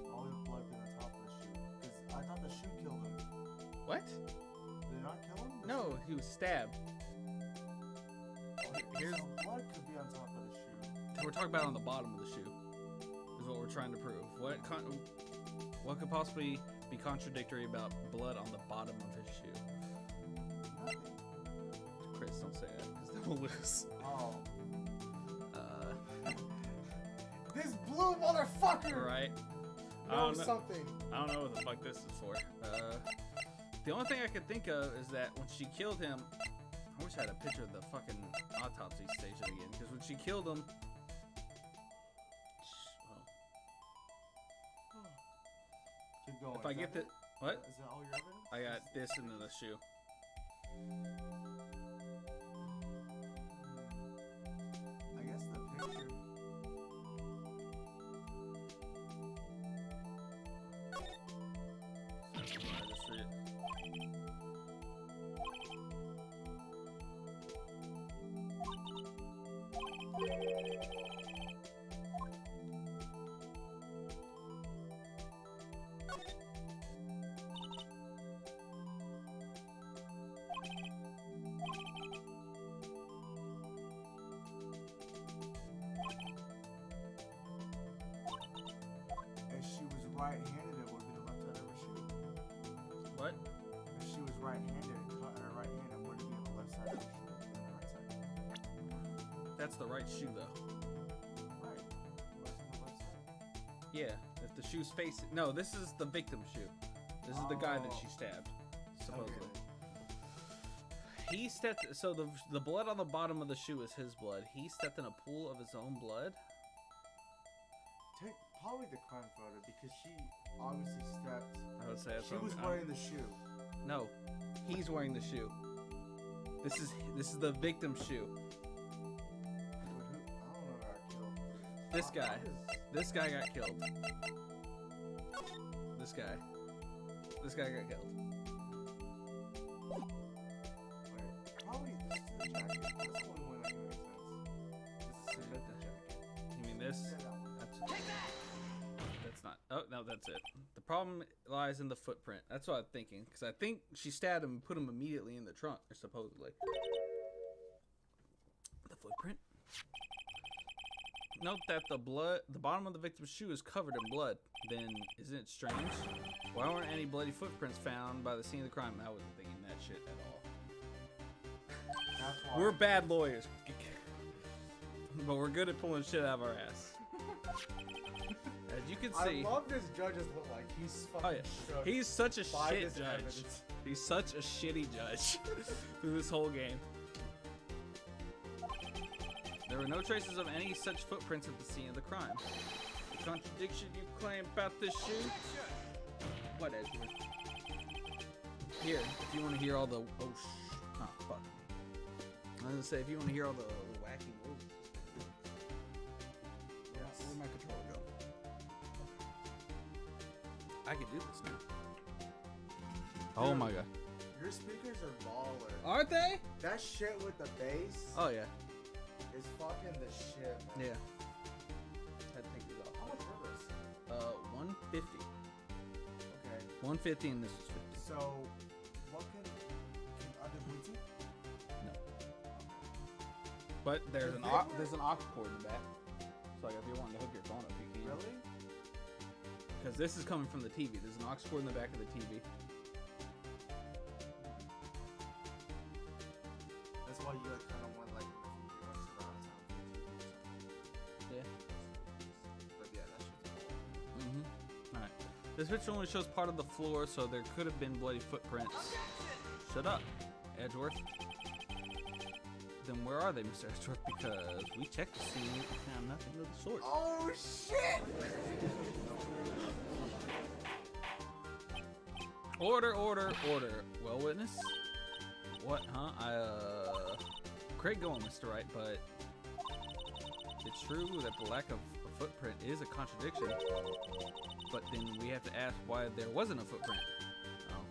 why would the blood be on the top of the shoe? Because I thought the shoe killed him. What? Did it not kill him? No, he was stabbed. Here's so blood could be on top of the shoe. We're talking about on the bottom of the shoe. Is what we're trying to prove. What could possibly be contradictory about blood on the bottom of his shoe? Nothing. Chris, don't say that, because then we'll lose. Oh. This blue motherfucker! Right? Knows something. I don't know what the fuck this is for. The only thing I could think of is that when she killed him, I wish I had a picture of the fucking autopsy station again, because when she killed him, Keep going. if I get the what? Is that all your evidence? I got this into the shoe. I guess the picture. I just see it. If she was right-handed, it would be the left side of her shoe. What? If she was right-handed, cut her right hand, it wouldn't be on the left side of her shoe, it would be on the right side. That's the right shoe, though. Right. What's on the left side? Yeah. If the shoe's facing, no, this is the victim's shoe. This is the guy that she stabbed, supposedly. Okay. He stepped. So the blood on the bottom of the shoe is his blood. He stepped in a pool of his own blood. Take probably the crime photo because she obviously stepped. I would say that's she was wearing the shoe. No, he's wearing the shoe. This is the victim's shoe. I don't know who got killed. This guy. This guy got killed. This guy. This guy got killed. Wait, probably this is the jacket. That's the only one that can make sense. This is the jacket. You mean this? Yeah, that one. That's not. Oh no, that's it. The problem lies in the footprint. That's what I'm thinking. Because I think she stabbed him and put him immediately in the trunk, or supposedly. The footprint. Note that the bottom of the victim's shoe is covered in blood. Then, isn't it strange? Why weren't any bloody footprints found by the scene of the crime? I wasn't thinking that shit at all. That's why. We're bad lawyers, but we're good at pulling shit out of our ass. As you can see, I love this judge's look like. He's fucking shook. He's such a by shit this judge. evidence. He's such a shitty judge through this whole game. There were no traces of any such footprints at the scene of the crime. The contradiction you claim about this shoe? What, Edward? Here, if you want to hear all the fuck. I was gonna say if you want to hear all the wacky moves. Yes. Where'd my controller go? I can do this now. Oh my god. Your speakers are baller. Aren't they? That shit with the bass Oh yeah. is fucking the shit, man. Yeah. I'd take these off. How much were this? 150. Okay. 150 and this is 50. So, what can under Bluetooth? No. But there's an aux cord in the back. So like if you're wanting to hook your phone up, you can. Really? Because this is coming from the TV. There's an aux cord in the back of the TV. That's why you like kind of want like you want surround sound. Yeah. But yeah, that shit's cool. Mm-hmm. Alright. This picture only shows part of the floor, so there could have been bloody footprints. Shut up, Edgeworth. Then where are they, Mr. Edgeworth? Because we checked to see and found nothing of the sort. Oh shit! Order, order, order. Well, witness? What, huh? Great going, Mr. Wright, but it's true that the lack of a footprint is a contradiction. But then we have to ask why there wasn't a footprint. Oh,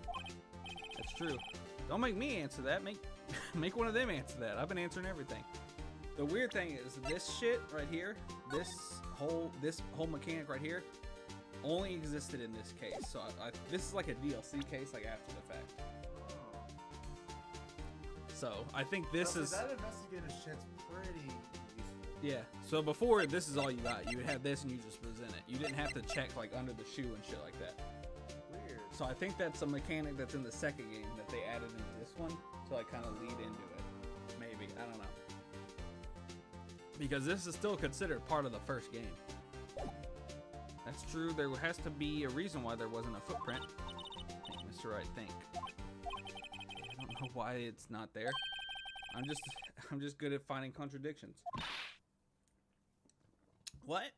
that's true. Don't make me answer that. Make one of them answer that. I've been answering everything. The weird thing is this shit right here, this whole mechanic right here, only existed in this case. So this is like a DLC case, like after the fact. So I think this is that investigative shit's pretty useful. yeah. So before this is all you got. You would have this and you just present it. You didn't have to check like under the shoe and shit like that. Weird. So I think that's a mechanic that's in the second game that they added into this one to like kind of lead into it. Maybe, I don't know. Because this is still considered part of the first game. That's true. There has to be a reason why there wasn't a footprint. Think, Mr. Wright, think. I don't know why it's not there. I'm just good at finding contradictions. What?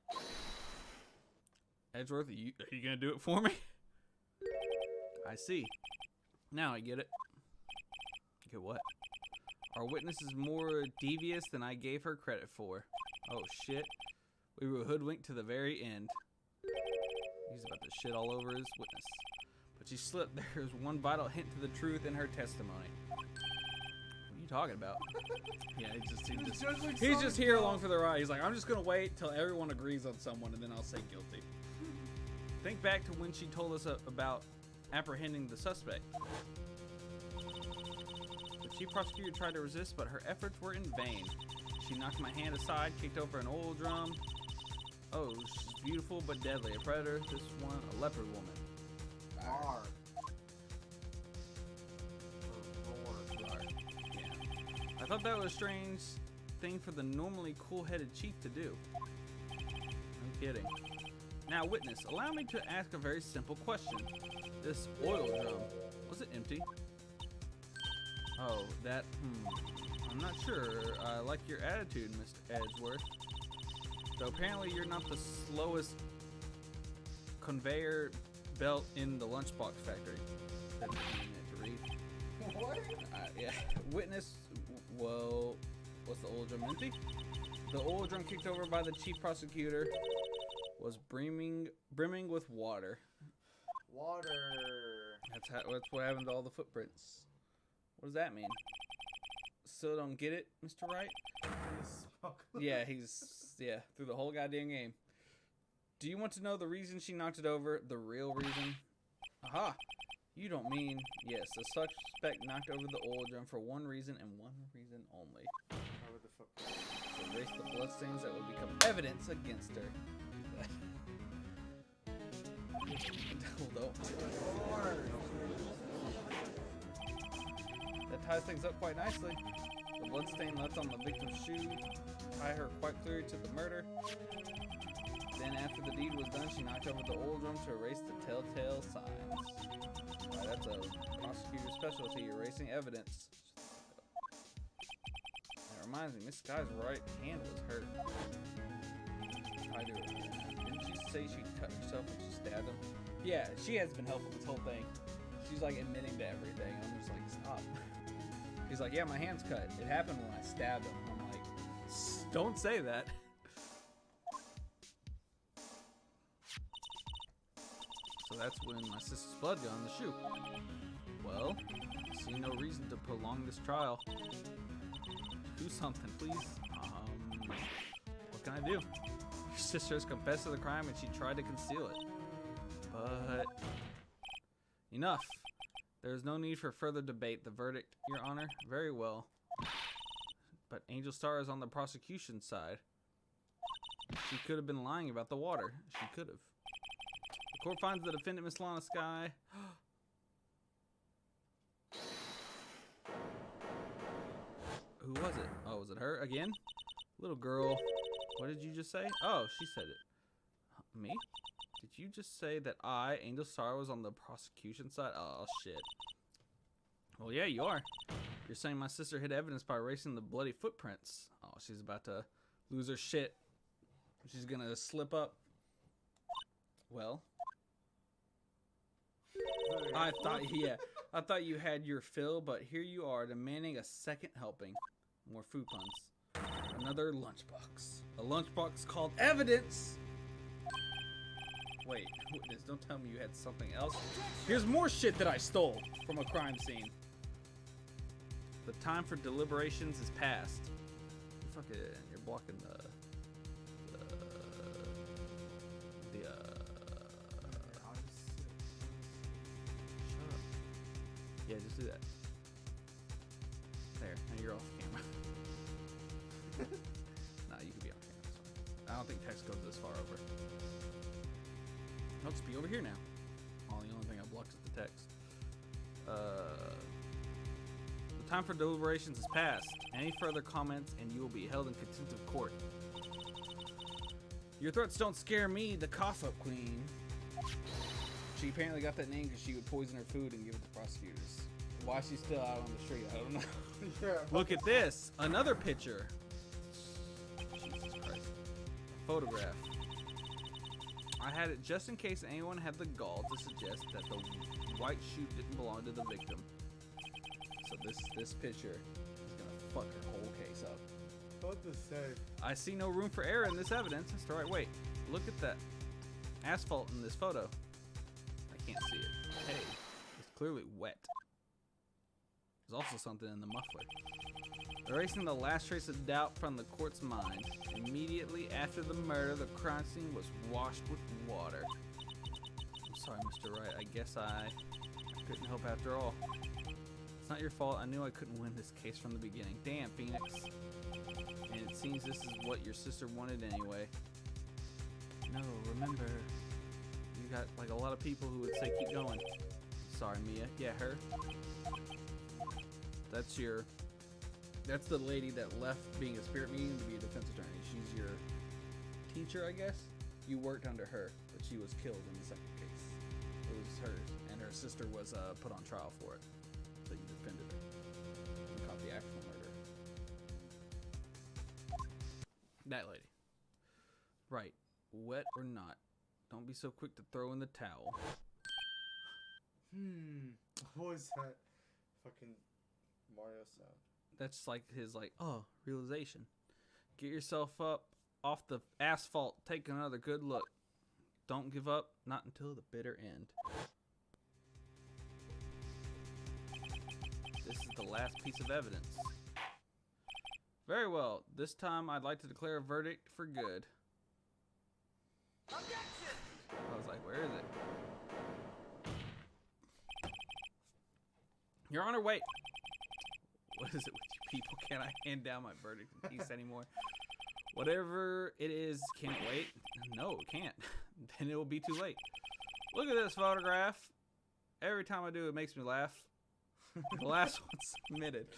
Edgeworth, are you gonna do it for me? I see. Now I get it. Get what? Our witness is more devious than I gave her credit for. Oh shit. We were hoodwinked to the very end. He's about to shit all over his witness. But she slipped. There's one vital hint to the truth in her testimony. What are you talking about? Yeah, he's just here along for the ride. He's like, I'm just gonna wait till everyone agrees on someone and then I'll say guilty. Think back to when she told us about apprehending the suspect. The chief prosecutor tried to resist, but her efforts were in vain. She knocked my hand aside, kicked over an oil drum. Oh, she's beautiful but deadly. A predator. This one, a leopard woman. R. Yeah. I thought that was a strange thing for the normally cool-headed chief to do. No kidding. Now, witness, allow me to ask a very simple question. This oil drum, was it empty? Oh, that, I'm not sure. I like your attitude, Mr. Edgeworth. Though apparently you're not the slowest conveyor belt in the lunchbox factory. That's to read. What? Yeah. Witness, whoa, was the oil drum empty? The oil drum kicked over by the chief prosecutor was brimming with water. Water. That's what happened to all the footprints. What does that mean? Still don't get it, Mr. Wright? Yeah, through the whole goddamn game. Do you want to know the reason she knocked it over? The real reason? Aha! You don't mean... Yes, the suspect knocked over the oil drum for one reason and one reason only. To erase the bloodstains that would become evidence against her. That ties things up quite nicely. The bloodstain left on the victim's shoe tie her quite clearly to the murder. Then after the deed was done, she knocked over the oil drum to erase the telltale signs. Right, that's a prosecutor's specialty, erasing evidence. That reminds me, Miss Sky's right hand was hurt. Didn't she say she cut herself when she stabbed him? Yeah, she has been helpful this whole thing. She's like admitting to everything. I'm just like, stop. He's like, yeah, my hand's cut. It happened when I stabbed him. I'm like, don't say that. So that's when my sister's blood got on the shoe. Well, I see no reason to prolong this trial. Do something, please. What can I do? Your sister has confessed to the crime and she tried to conceal it. But enough. There is no need for further debate. The verdict, Your Honor, very well. But Angel Star is on the prosecution side. She could have been lying about the water. She could have. The court finds the defendant, Miss Lana Sky. Who was it? Oh, was it her again? Little girl. What did you just say? Oh, she said it. Me? Did you just say that I, Angel Star, was on the prosecution side? Oh, shit. Well, yeah, you are. You're saying my sister hid evidence by erasing the bloody footprints. Oh, she's about to lose her shit. She's gonna slip up. Well. I thought you had your fill, but here you are, demanding a second helping. More food puns. Another lunchbox. A lunchbox called evidence! Wait, witness, don't tell me you had something else. Here's more shit that I stole from a crime scene. The time for deliberations is past. Fuck it, you're blocking the Shut up. Yeah, just do that. There, now you're off camera. Nah, you can be on camera, that's fine. I don't think text goes this far over. I'll just be over here now. Oh, the only thing I blocked is the text. The time for deliberations is past. Any further comments and you will be held in contempt of court. Your threats don't scare me, the cough-up queen. She apparently got that name because she would poison her food and give it to prosecutors. Why she's still out on the street, I don't know. Yeah. Look at this. Another picture. Jesus Christ. A photograph. I had it just in case anyone had the gall to suggest that the white shoe didn't belong to the victim. So this picture is gonna fuck her whole case up. What to say? I see no room for error in this evidence. That's the right way. Look at that asphalt in this photo. I can't see it. Hey, it's clearly wet. There's also something in the muffler. Erasing the last trace of doubt from the court's mind. Immediately after the murder, the crime scene was washed with water. I'm sorry, Mr. Wright. I guess I couldn't help after all. It's not your fault. I knew I couldn't win this case from the beginning. Damn, Phoenix. And it seems this is what your sister wanted anyway. No, remember, you got like a lot of people who would say keep going. Sorry, Mia. Yeah, her. That's the lady that left being a spirit medium to be a defense attorney. She's your teacher, I guess. You worked under her, but she was killed in the second case. It was hers and her her sister was put on trial for it. So you defended her. You caught the actual murder. That lady. Right. Wet or not, don't be so quick to throw in the towel. What was that fucking Mario sound? That's like his realization. Get yourself up off the asphalt. Take another good look. Don't give up, not until the bitter end. This is the last piece of evidence. Very well. This time I'd like to declare a verdict for good. Objection! I was like, where is it? Your Honor, wait. What is it with you people? Can't I hand down my verdict in peace anymore? Whatever it is, can it wait? No, it can't. Then it will be too late. Look at this photograph. Every time I do, it makes me laugh. The last one submitted.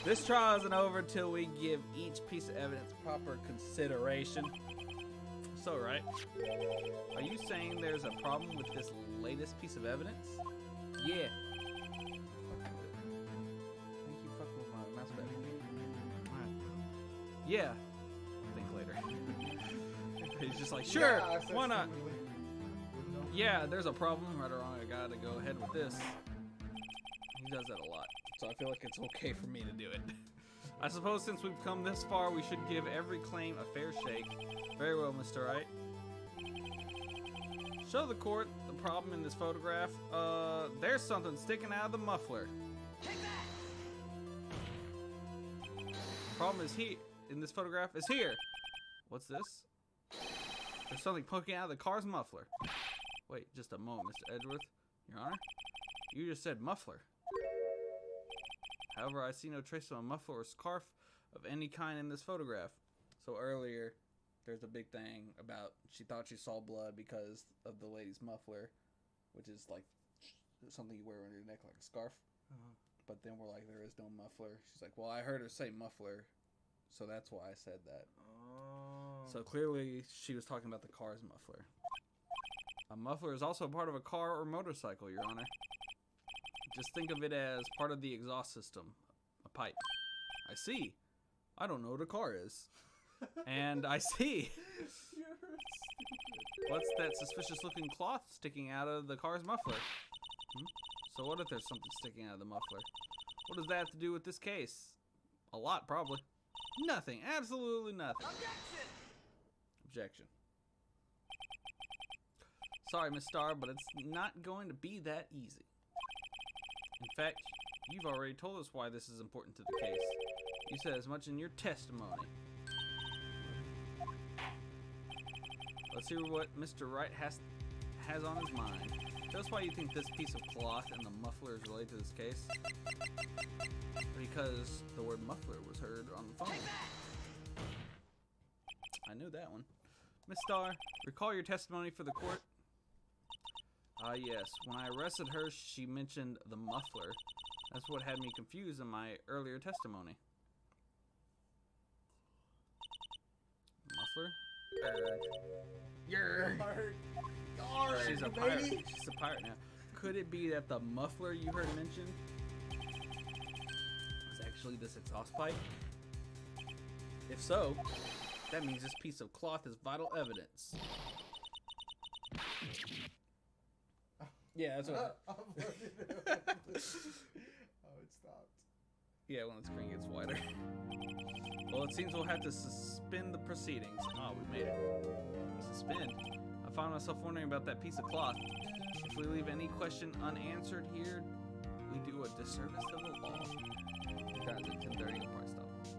This trial isn't over till we give each piece of evidence proper consideration. So, right? Are you saying there's a problem with this latest piece of evidence? Yeah. Thank you, fucking with my mouse pad. Alright. Yeah. Think later. He's just like, sure, Yeah, why not? No. Yeah, there's a problem. Right or wrong, I gotta go ahead with this. He does that a lot, so I feel like it's okay for me to do it. I suppose since we've come this far, we should give every claim a fair shake. Very well, Mr. Wright. Show the court the problem in this photograph. There's something sticking out of the muffler. Take that! The problem is here in this photograph is here. What's this? There's something poking out of the car's muffler. Wait, just a moment, Mr. Edgeworth. Your Honor, you just said muffler. However, I see no trace of a muffler or scarf of any kind in this photograph. So earlier, there's a big thing about she thought she saw blood because of the lady's muffler, which is like something you wear around your neck like a scarf. But then we're like, there is no muffler. She's like, well, I heard her say muffler, so that's why I said that. Oh. So clearly, she was talking about the car's muffler. A muffler is also part of a car or motorcycle, Your Honor. Just think of it as part of the exhaust system, a pipe. I see. I don't know what a car is. And I see. You're stupid. What's that suspicious looking cloth sticking out of the car's muffler? So what if there's something sticking out of the muffler? What does that have to do with this case? A lot, probably. Nothing. Absolutely nothing. Objection! Objection. Sorry, Miss Starr, but it's not going to be that easy. In fact, you've already told us why this is important to the case. You said as much in your testimony. Let's hear what Mr. Wright has on his mind. Tell us why you think this piece of cloth and the muffler is related to this case. Because the word muffler was heard on the phone. I knew that one. Miss Starr, recall your testimony for the court. Yes. When I arrested her, she mentioned the muffler. That's what had me confused in my earlier testimony. Muffler? She's a pirate. She's a pirate now. Could it be that the muffler you heard mentioned was actually this exhaust pipe? If so, that means this piece of cloth is vital evidence. Yeah, that's what. Oh, it stopped. Yeah, when the screen gets wider. Well, it seems we'll have to suspend the proceedings. Oh, we made it. Suspend. I found myself wondering about that piece of cloth. If we leave any question unanswered here, we do a disservice to the law. Because at 10:30, it'll probably stop here.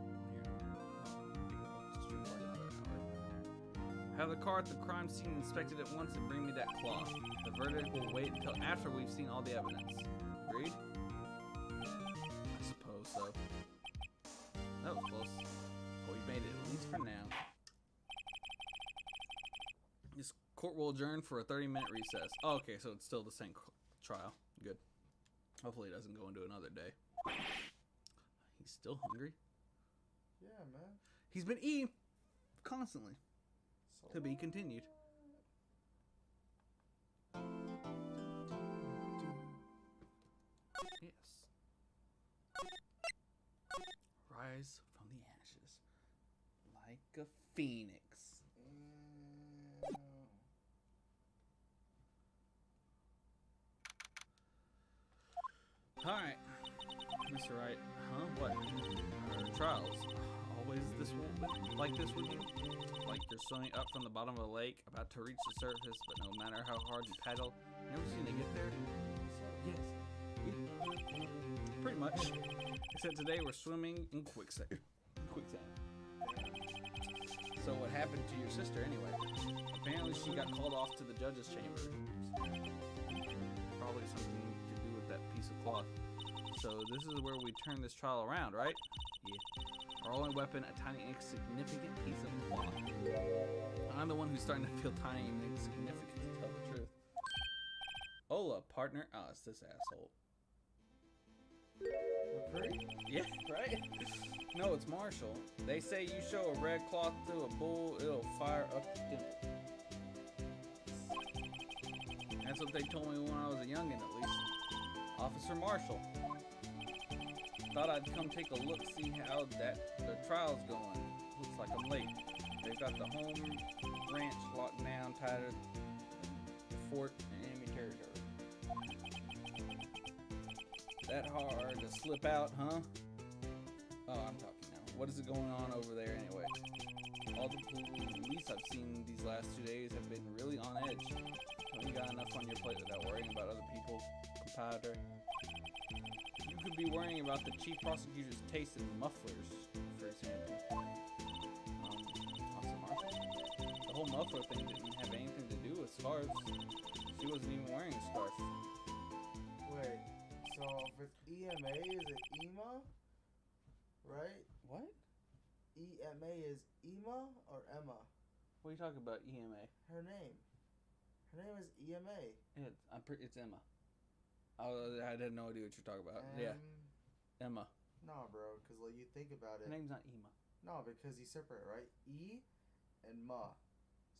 Have the car at the crime scene inspected at once and bring me that cloth. The verdict will wait until after we've seen all the evidence. Agreed? I suppose so. That was close. Well, we made it, at least for now. This court will adjourn for a 30-minute recess. Oh, okay, so it's still the same trial. Good. Hopefully it doesn't go into another day. He's still hungry? Yeah, man. He's been eating constantly. So To be continued. Yes. Rise from the ashes. Like a phoenix. Alright. Mr. Wright. Huh? What? Trials. Always like this with you? Like you're swimming up from the bottom of a lake, about to reach the surface, but no matter how hard you paddle, you never seem to get there? Yes. Yeah. Pretty much. Except today we're swimming in quicksand. So what happened to your sister anyway? Apparently she got called off to the judge's chamber. Probably something to do with that piece of cloth. So this is where we turn this trial around, right? Yeah. Our only weapon, a tiny insignificant piece of cloth. I'm the one who's starting to feel tiny and insignificant, to tell the truth. Hola, partner. Oh, it's this asshole. Yeah, right? No, it's Marshall. They say you show a red cloth to a bull, it'll fire up the dimple. That's what they told me when I was a youngin', at least. Officer Marshall. Thought I'd come take a look, see how the trial's going. Looks like I'm late. They've got the home ranch locked down, tied to the fort in enemy territory. That hard to slip out, huh? Oh, I'm talking now. What is it going on over there anyway? All the police I've seen these last 2 days have been really on edge. Don't you got enough on your plate without worrying about other people, compadre? You could be worrying about the chief prosecutor's taste in mufflers, for example. Officer Marshall? The whole muffler thing didn't have anything to do with scarves. She wasn't even wearing a scarf. Wait, so if it's EMA, is it EMA? Right? What? EMA is Ema or Emma? What are you talking about, EMA? Her name. Her name is EMA. It's Emma. I didn't know what you're talking about. Yeah. Emma. No, bro, because like, you think about it. Her name's not Ema. No, because you separate, right? E and Ma.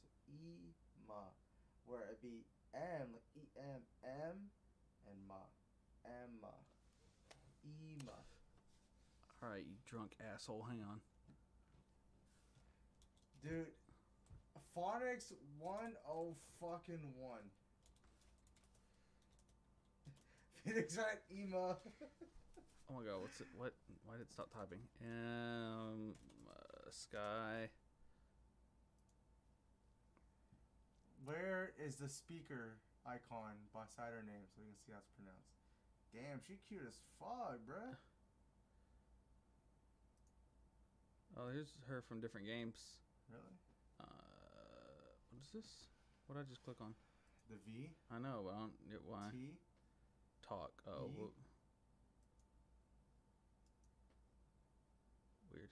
So E-Ma. Where it'd be M, like E-M-M, and Ma. Emma. Ema. Alright, you drunk asshole. Hang on. Dude, phonics 101. Phoenix right, Ema. Oh my god, what's it? What? Why did it stop typing? Sky. Where is the speaker icon beside her name so we can see how it's pronounced? Damn, she cute as fuck, bruh. Oh, here's her from different games. Really? What is this? What did I just click on? The V? I know, but I don't get why. T? Talk. Oh, E? Weird.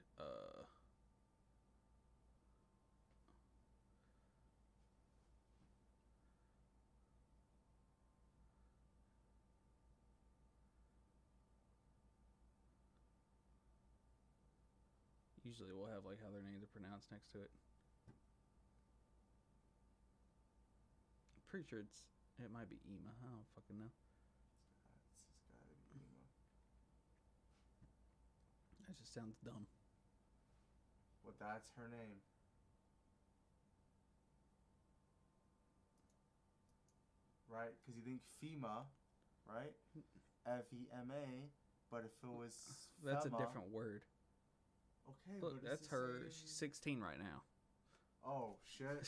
Usually we'll have like how their names are pronounced next to it. I'm pretty sure it might be Ema. I don't fucking know. It's gotta be Ema. That just sounds dumb. Well, that's her name. Right? Because you think FEMA, right? F-E-M-A, but if it was That's Fema, a different word. Okay, Look, but that's it's the her. same. She's 16 right now. Oh, shit.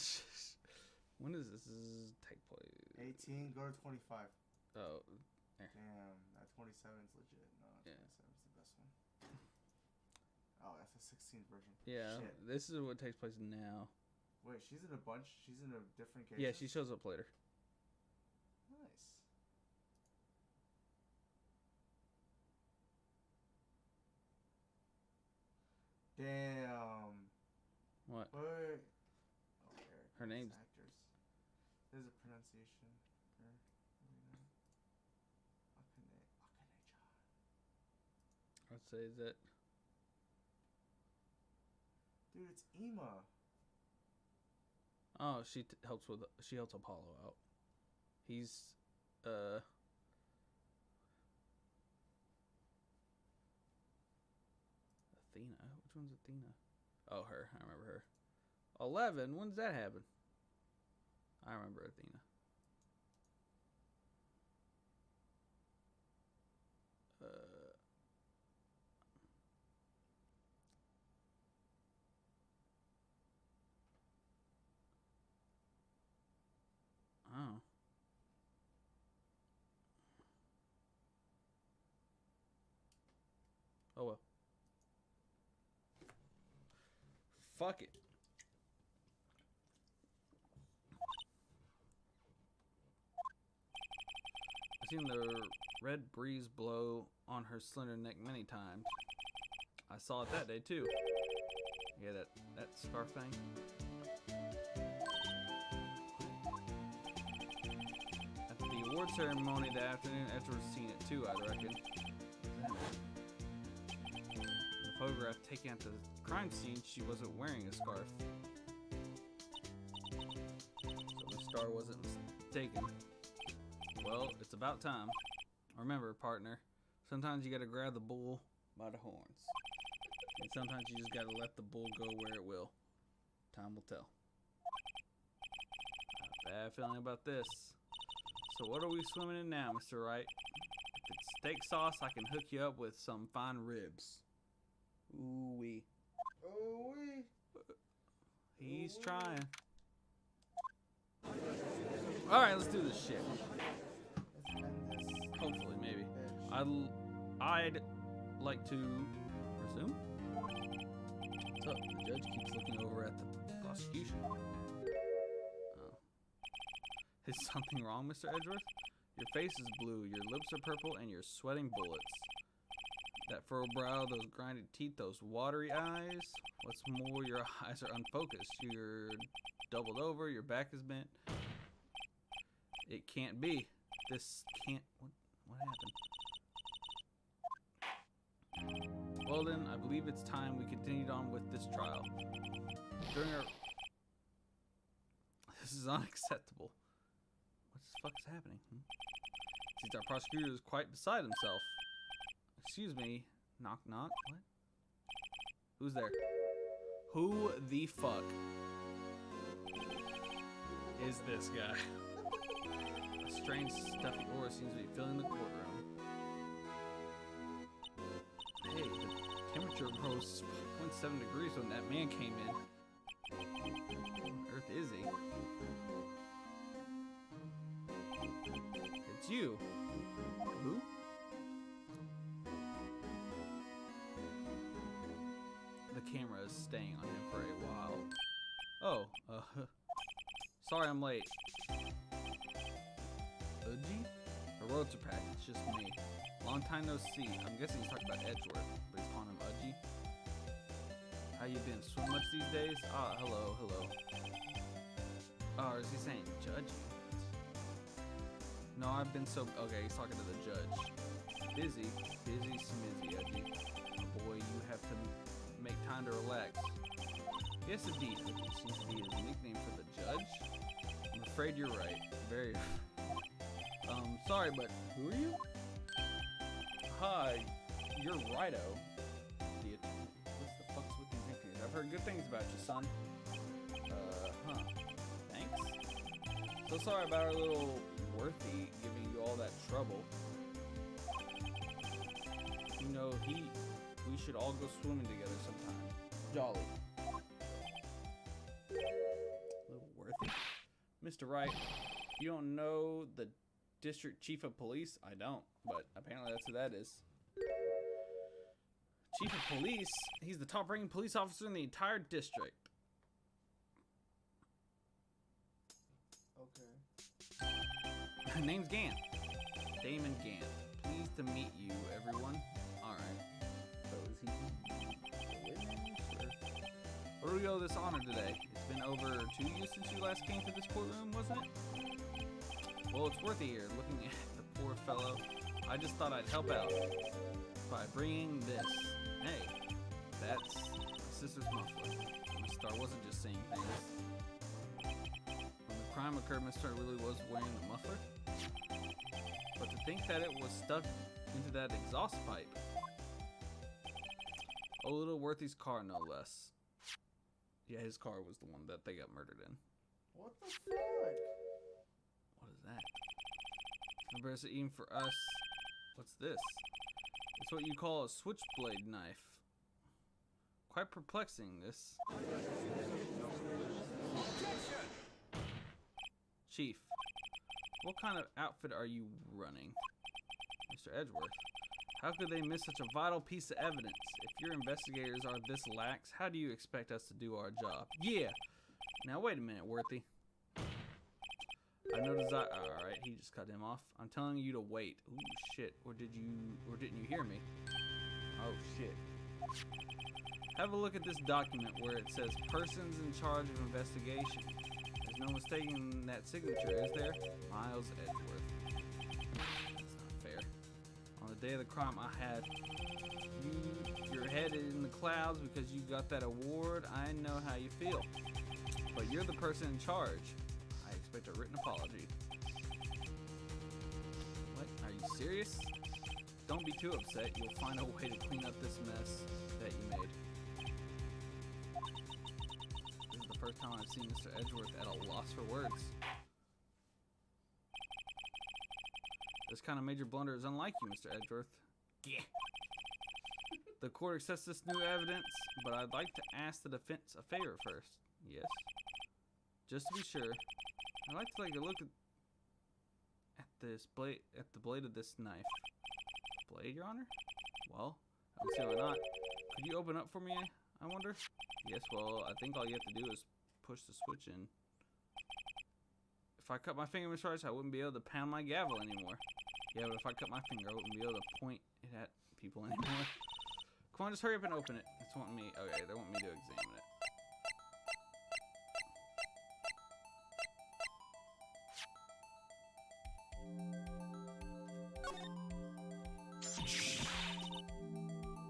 When does this take place? 18, go to 25. Oh, there. Damn, that 27's legit. No, Yeah. 27's the best one. Oh, that's the 16th version. Yeah, Shit. this is what takes place now. Wait, she's in a bunch. She's in a different case. Yeah, she shows up later. Nice. Damn. What? Wait. Oh, Eric. Her name's- Actors. There's a pronunciation. I'd say is that. Dude, it's Ema. Oh, she helps Apollo out. He's Which one's Athena? Oh, her. I remember her. 11? When does that happen? I remember Athena. Oh. Oh well. Fuck it. I've seen the red breeze blow on her slender neck many times. I saw it that day too. Yeah, that scarf thing. At the award ceremony that afternoon, Edward's seen it too, I'd reckon. The photograph taken at the crime scene, she wasn't wearing a scarf. So the star wasn't mistaken. Well, it's about time. Remember, partner, sometimes you gotta grab the bull by the horns. And sometimes you just gotta let the bull go where it will. Time will tell. I have a bad feeling about this. So what are we swimming in now, Mr. Wright? If it's steak sauce, I can hook you up with some fine ribs. Ooh-wee. Ooh-wee. He's trying. Alright, let's do this shit. Let's end this. Hopefully, maybe. Bitch. I'd like to resume. What's up? The judge keeps looking over at the prosecution. Oh. Is something wrong, Mr. Edgeworth? Your face is blue, your lips are purple, and you're sweating bullets. That furrowed brow, those grinded teeth, those watery eyes. What's more, your eyes are unfocused. You're doubled over, your back is bent. It can't be. This can't... What happened? Well then, I believe it's time we continued on with this trial. During our... This is unacceptable. What the fuck is happening? Since our prosecutor is quite beside himself. Excuse me. Knock knock. What? Who's there? Who the fuck is this guy? A strange stuffy aura seems to be filling the courtroom. Hey, the temperature rose 5.7 degrees when that man came in. What on earth is he? It's you. Who? The camera is staying on him for a while. Oh, sorry I'm late. Udgy? The roads are packed, it's just me. Long time no see. I'm guessing he's talking about Edgeworth, but he's calling him Udgy. How you been? Swim much these days? Ah, hello, hello. Oh, or is he saying Judge? No, I've been so... Okay, he's talking to the judge. Busy smizzy, Udgy. Boy, you have to make time to relax. Yes, indeed. It seems to be his nickname for the judge. I'm afraid you're right. Very... sorry, but who are you? Hi, you're Righto. What the fuck's with these nicknames? I've heard good things about you, son. Huh. Thanks. So sorry about our little Worthy giving you all that trouble. You know, we should all go swimming together sometime. Jolly. Little Worthy? Mr. Wright, you don't know the District Chief of Police? I don't, but apparently that's who that is. Chief of Police? He's the top-ranking police officer in the entire district. Okay. Name's Gant. Damon Gant. Pleased to meet you, everyone. Alright. So is he a witness? Or what do we owe this honor today? It's been over 2 years since you last came to this courtroom, wasn't it? Well, it's Worthy here. Looking at the poor fellow, I just thought I'd help out by bringing this. Hey, that's my sister's muffler. Miss Star wasn't just saying things. When the crime occurred, Miss Star really was wearing the muffler. But to think that it was stuck into that exhaust pipe. Oh, little Worthy's car, no less. Yeah, his car was the one that they got murdered in. What the fuck? What is that? Embarrassing even for us. What's this? It's what you call a switchblade knife. Quite perplexing, this. Chief, what kind of outfit are you running? Mr. Edgeworth, how could they miss such a vital piece of evidence? If your investigators are this lax, how do you expect us to do our job? Yeah! Now wait a minute, Worthy. I know desire. Alright, he just cut him off. I'm telling you to wait. Ooh, shit. Or didn't you hear me? Oh, shit. Have a look at this document where it says persons in charge of investigation. There's no mistaking that signature, is there? Miles Edgeworth. That's not fair. On the day of the crime, I had you're headed in the clouds because you got that award. I know how you feel. But you're the person in charge. I expect a written apology. What? Are you serious? Don't be too upset. You'll find a way to clean up this mess that you made. This is the first time I've seen Mr. Edgeworth at a loss for words. This kind of major blunder is unlike you, Mr. Edgeworth. Yeah. The court accepts this new evidence, but I'd like to ask the defense a favor first. Yes? Just to be sure, I'd like to take a look at this blade, at the blade of this knife. Blade, Your Honor? Well, I don't see why not. Could you open up for me, I wonder? Yes, well, I think all you have to do is push the switch in. If I cut my finger, Miss Rice, I wouldn't be able to pound my gavel anymore. Yeah, but if I cut my finger, I wouldn't be able to point it at people anymore. Come on, just hurry up and open it. It's wanting me. Okay, they want me to examine it.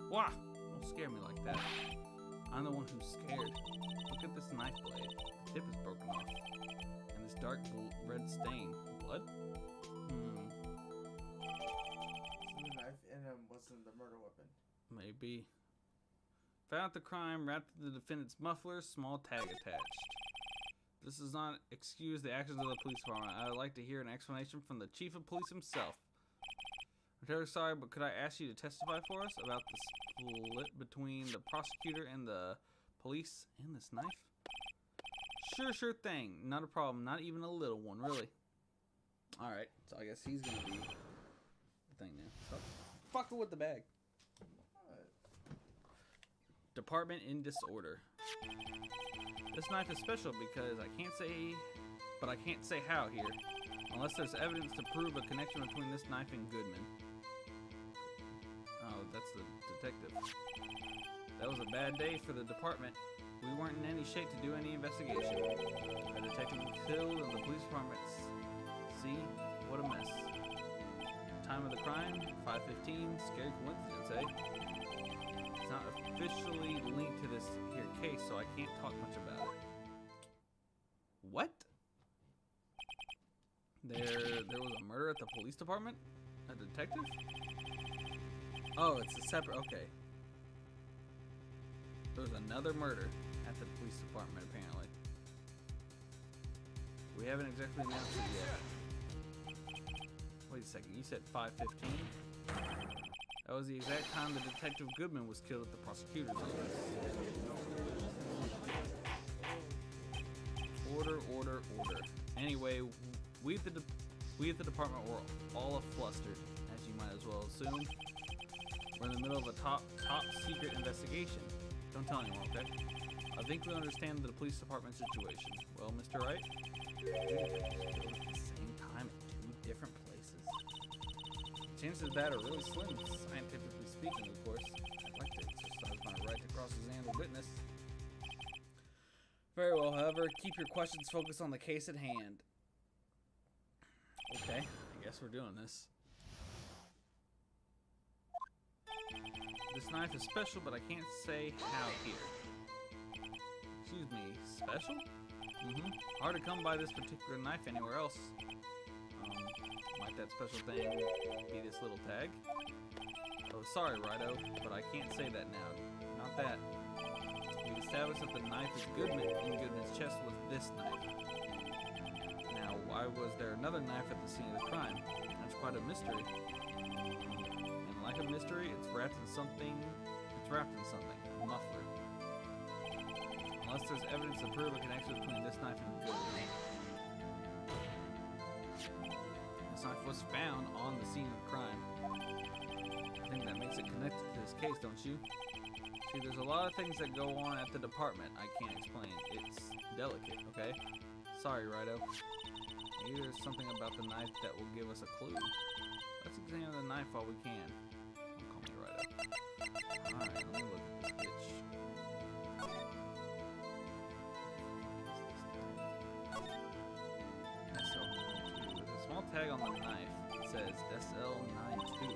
Wah! Don't scare me like that. I'm the one who's scared. Look at this knife blade. The tip is broken off. And this dark red stain. Blood? The knife in him wasn't the murder weapon. Maybe. Found out the crime, wrapped in the defendant's muffler, small tag attached. This does not excuse the actions of the police department. I would like to hear an explanation from the chief of police himself. I'm terribly sorry, but could I ask you to testify for us about the split between the prosecutor and the police in this knife? Sure thing. Not a problem. Not even a little one, really. Alright, so I guess he's gonna be the thing now. So, fucking with the bag. Department in disorder. This knife is special because I can't say how here, unless there's evidence to prove a connection between this knife and Goodman. Oh, that's the detective. That was a bad day for the department. We weren't in any shape to do any investigation. A detective was killed and the police department. See, what a mess. Time of the crime, 5:15. Scary coincidence, eh? It's not officially linked to this here case, so I can't talk much about it. What? There was a murder at the police department? A detective? Oh, it's a separate, okay. There was another murder at the police department, apparently. We haven't exactly announced it yet. Wait a second, you said 5:15? That was the exact time the Detective Goodman was killed at the prosecutor's office. Order. Anyway, we at the department were all aflustered, as you might as well assume. We're in the middle of a top secret investigation. Don't tell anyone, okay? I think we understand the police department situation. Well, Mr. Wright? Killed at the same time at two different places. Chances of that are really slim, scientifically speaking, of course. I'd like to exercise my right to cross-examine the witness. Very well, however, keep your questions focused on the case at hand. Okay, I guess we're doing this. This knife is special, but I can't say how here. Excuse me, special? Hard to come by this particular knife anywhere else. Might that special thing be this little tag? Oh, sorry, Righto, but I can't say that now. Not with that. We've established that the knife is Goodman in Goodman's chest was this knife. Now, why was there another knife at the scene of the crime? That's quite a mystery. And like a mystery, it's wrapped in something. A muffler. Unless there's evidence to prove a connection between this knife and Goodman. This knife was found on the scene of the crime. I think that makes it connected to this case, don't you? See, there's a lot of things that go on at the department I can't explain. It's delicate, okay? Sorry, Righto. Maybe there's something about the knife that will give us a clue. Let's examine the knife while we can. Don't call me Righto. Alright, let me look at this bitch. SL92. There's a small tag on the knife. It says SL92.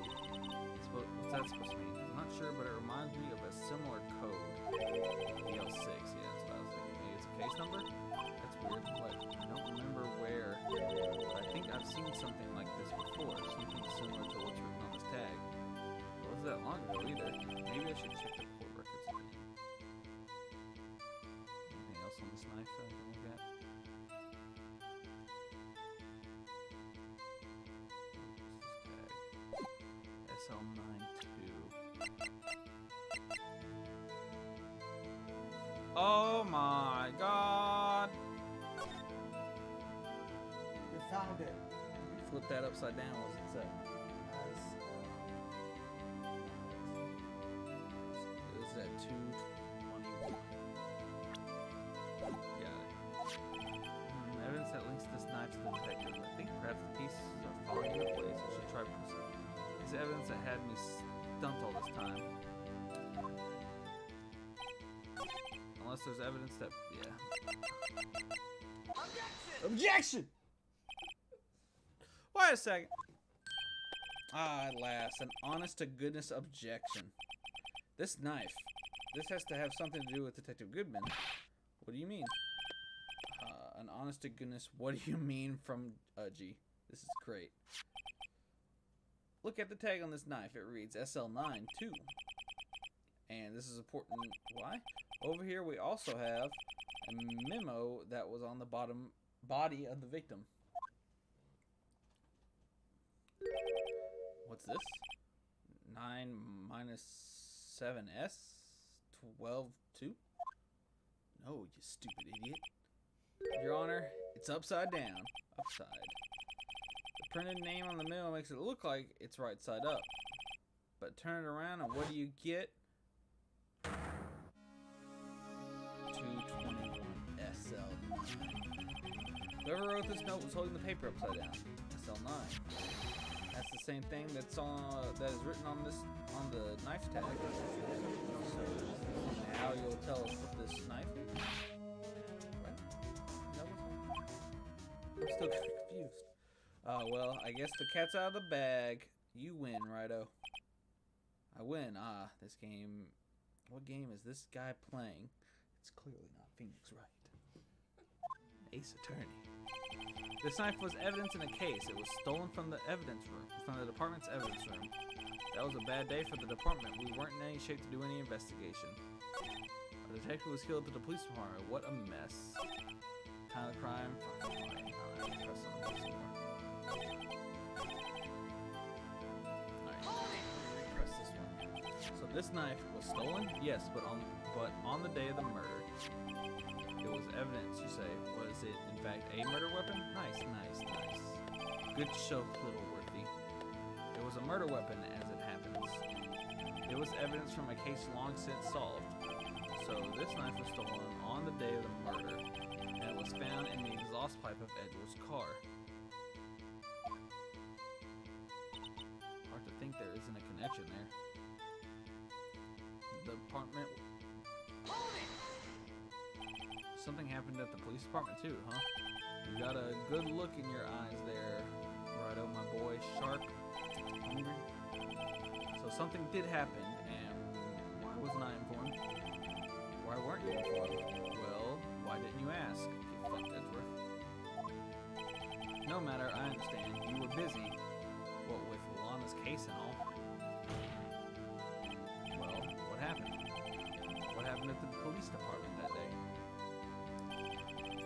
What's that supposed to mean? I'm not sure, but it reminds me of a similar code. BL6, yeah, that's what I was thinking. Maybe it's a case number? That's weird. What? I don't remember where, but I think I've seen something like this before. Something similar to what's written on this tag. It wasn't that long ago either. Maybe I should check the court records again. Anything else on this knife that I can look at? SL92. Oh my god! You found it. Flip that upside down, what's it say? It was at 221. Got it. Evidence that links this knife to the detective. I think perhaps the pieces are falling into place. I should try pressing. This evidence that had me stumped all this time. Unless there's evidence that, yeah. Objection! Wait a second. Ah, at last, an honest-to-goodness objection. This knife. This has to have something to do with Detective Goodman. What do you mean? An honest-to-goodness, what do you mean from G? This is great. Look at the tag on this knife. It reads SL92. And this is important. Why? Over here we also have a memo that was on the body of the victim. What's this? 9 minus 7S? 12 2? No, you stupid idiot. Your Honor, it's upside down. Upside. The printed name on the memo makes it look like it's right side up. But turn it around and what do you get? 221 SL9. Whoever wrote this note was holding the paper upside down. SL9. That's the same thing that's that is written on the knife tag. So now you'll tell us what this knife is. Right? I'm still confused. Well, I guess the cat's out of the bag. You win, Righto. I win. Ah, this game. What game is this guy playing? It's clearly not Phoenix Wright. Ace Attorney. This knife was evidence in a case. It was stolen from the evidence room, from the department's evidence room. That was a bad day for the department. We weren't in any shape to do any investigation. A detective was killed at the police department. What a mess. Time of crime. Press this one. So this knife was stolen? Yes, but on the day of the murder. It was evidence, you say. Was it, in fact, a murder weapon? Nice, nice, nice. Good show, little Worthy. It was a murder weapon, as it happens. It was evidence from a case long since solved. So this knife was stolen on the day of the murder, and it was found in the exhaust pipe of Edward's car. Hard to think there isn't a connection there. The department... Something happened at the police department too, huh? You got a good look in your eyes there, Righto, my boy. Sharp, hungry. So something did happen, and why wasn't I informed? Why weren't you informed? Well, why didn't you ask? You fucked Edgeworth. No matter, I understand. You were busy. What with Lana's case and all. Well, what happened? police department that day.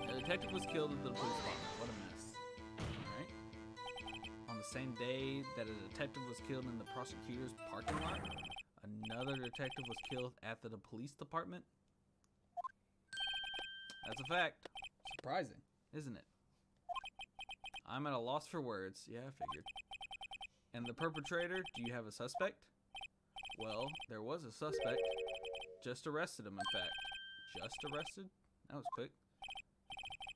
The detective was killed at the police department. What a mess. Alright. On the same day that a detective was killed in the prosecutor's parking lot, another detective was killed at the police department. That's a fact. Surprising, isn't it? I'm at a loss for words. Yeah, I figured. And the perpetrator, do you have a suspect? Well, there was a suspect. Just arrested him, in fact. Just arrested? That was quick.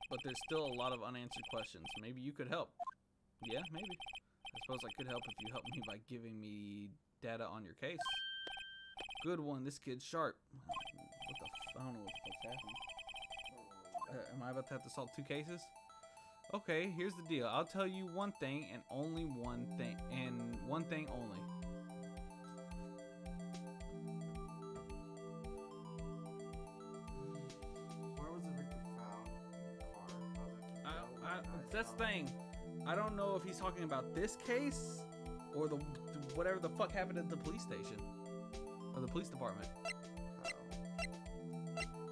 But there's still a lot of unanswered questions. Maybe you could help. Yeah, maybe. I suppose I could help if you help me by giving me data on your case. Good one, this kid's sharp. I don't know what the fuck's happening. Am I about to have to solve 2 cases? Okay, here's the deal. I'll tell you one thing and only one thing, and one thing only. Where was the victim found? Car. That's the thing. I don't know if he's talking about this case or the whatever the fuck happened at the police station or the police department.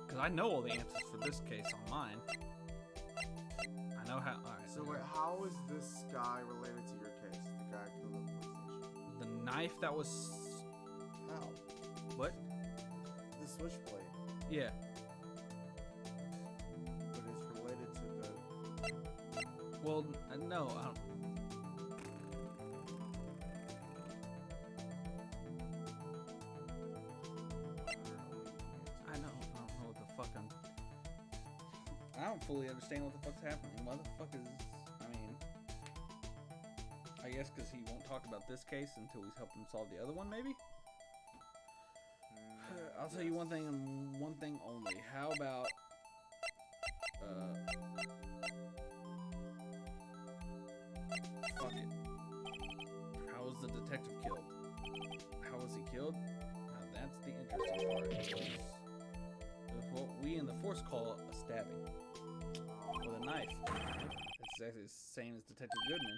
Because I know all the answers for this case on mine. I know how. All right. So wait, how is this guy related to your case? The guy killed at the police station. The knife that was. How? What? The switchblade. Yeah. But it's related to the. Well, no. I don't. I don't know what the fuck I don't fully understand what the fuck's happening. Why the fuck is... I mean... I guess because he won't talk about this case until he's helped him solve the other one, maybe? I'll tell you one thing and one thing only. How about... fuck it. How was the detective killed? How was he killed? Now that's the interesting part. It's what we in the force call a stabbing. With a knife. It's exactly the same as Detective Goodman.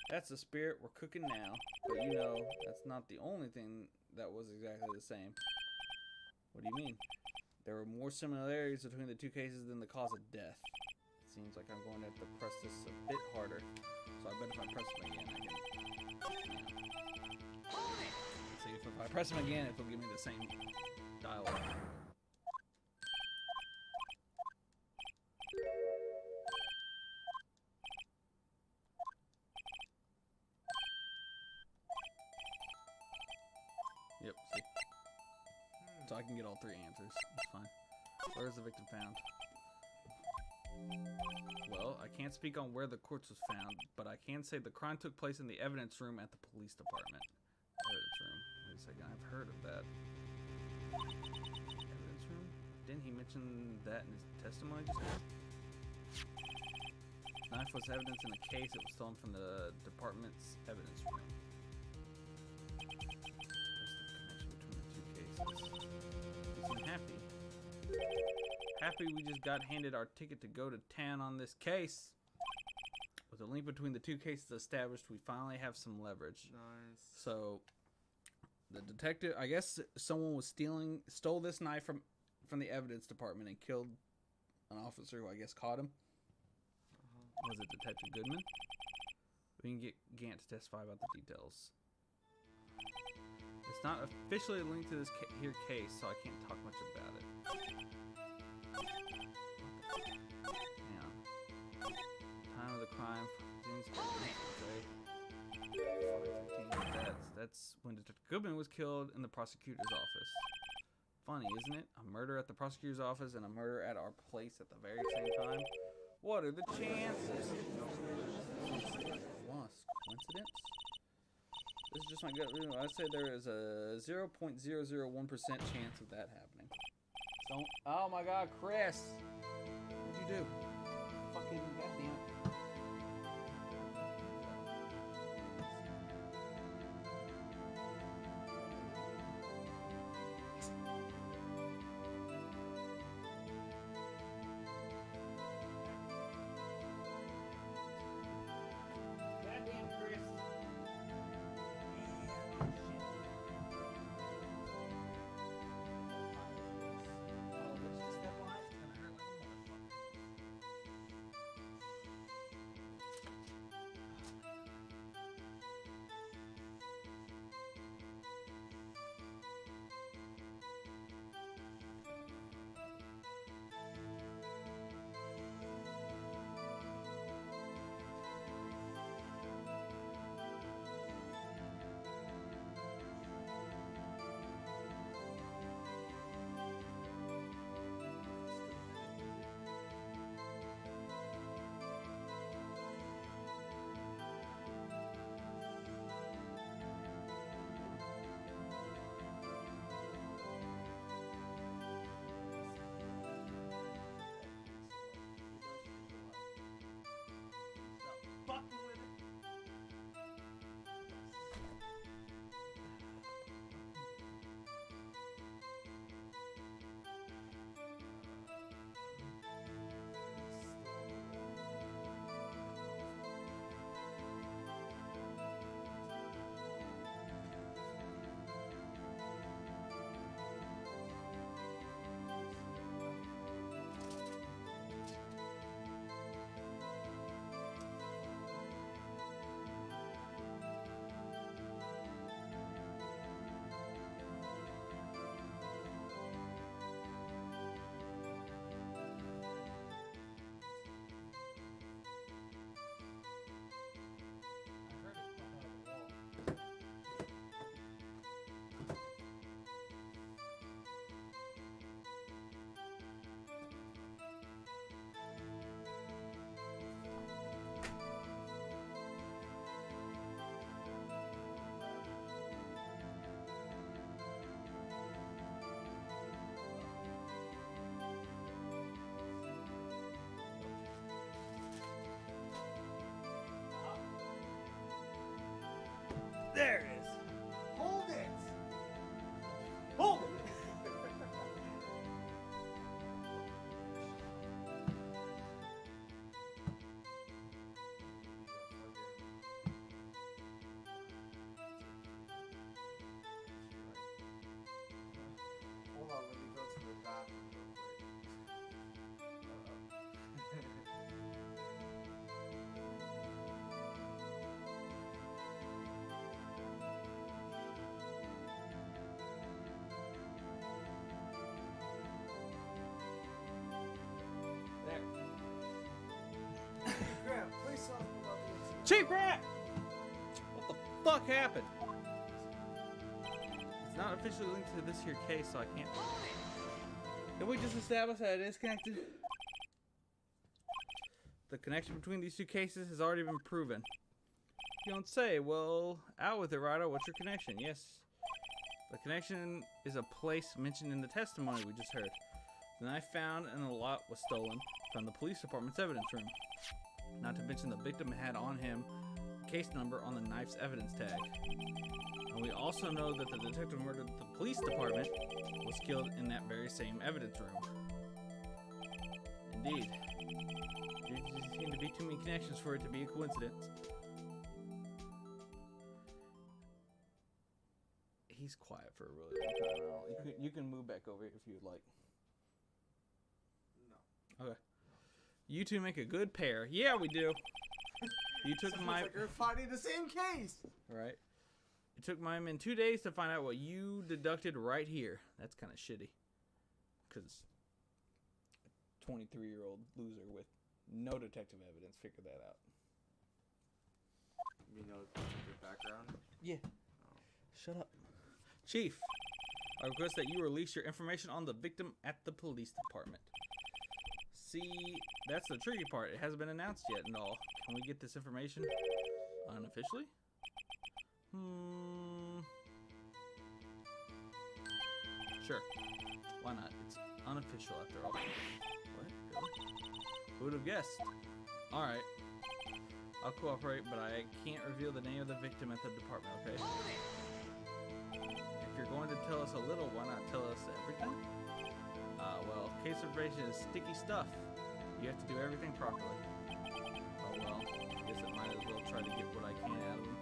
That's the spirit we're cooking now. But you know, that's not the only thing that was exactly the same. What do you mean? There were more similarities between the 2 cases than the cause of death. It seems like I'm going to have to press this a bit harder. So I bet if I press him again, I can... Let's see, if I press him again, it'll give me the same dialogue. Yep, see? So I can get all 3 answers. That's fine. Where is the victim found? Well, I can't speak on where the corpse was found, but I can say the crime took place in the evidence room at the police department. Evidence room. Wait a second, I've heard of that. Evidence room? Didn't he mention that in his testimony just now? Knife was evidence in a case that was stolen from the department's evidence room. Happy. Happy we just got handed our ticket to go to town on this case. With a link between the 2 cases established, we finally have some leverage. Nice. So, the detective, I guess someone was stole this knife from the evidence department and killed an officer who I guess caught him. Was it Detective Goodman? We can get Gant to testify about the details. It's not officially linked to this here case, so I can't talk much about it. Hang on. Time of the crime. That's when Detective Goodman was killed in the prosecutor's office. Funny, isn't it? A murder at the prosecutor's office and a murder at our place at the very same time. What are the chances? Lost. Coincidence? This is just my gut. I say there is a 0.001% chance of that happening. Don't. Oh my God, Chris! What'd you do? Fucking goddamn. Chief Grant! What the fuck happened? It's not officially linked to this here case, so I can't. Did we just establish that it is connected? The connection between these two cases has already been proven. You don't say. Well, out with it, Ryder. What's your connection? Yes. The connection is a place mentioned in the testimony we just heard. The knife found in the lot was stolen from the police department's evidence room. Not to mention the victim had on him a case number on the knife's evidence tag. And we also know that the detective who murdered the police department was killed in that very same evidence room. Indeed. There seem to be too many connections for it to be a coincidence. He's quiet for a really long time. You can move back over if you'd like. No. Okay. You two make a good pair. Yeah, we do. You took Sounds my... like you're fighting the same case. Right. It took my men 2 days to find out what you deducted right here. That's kind of shitty. Because a 23-year-old loser with no detective evidence figured that out. You know your background? Yeah. Shut up. Chief, I request that you release your information on the victim at the police department. See, that's the tricky part. It hasn't been announced yet and all. Can we get this information unofficially? Sure. Why not? It's unofficial after all. What? Really? Who would have guessed? Alright. I'll cooperate, but I can't reveal the name of the victim at the department, okay? If you're going to tell us a little, why not tell us everything? Well, case information is sticky stuff. You have to do everything properly. Oh well, I guess I might as well try to get what I can out of him.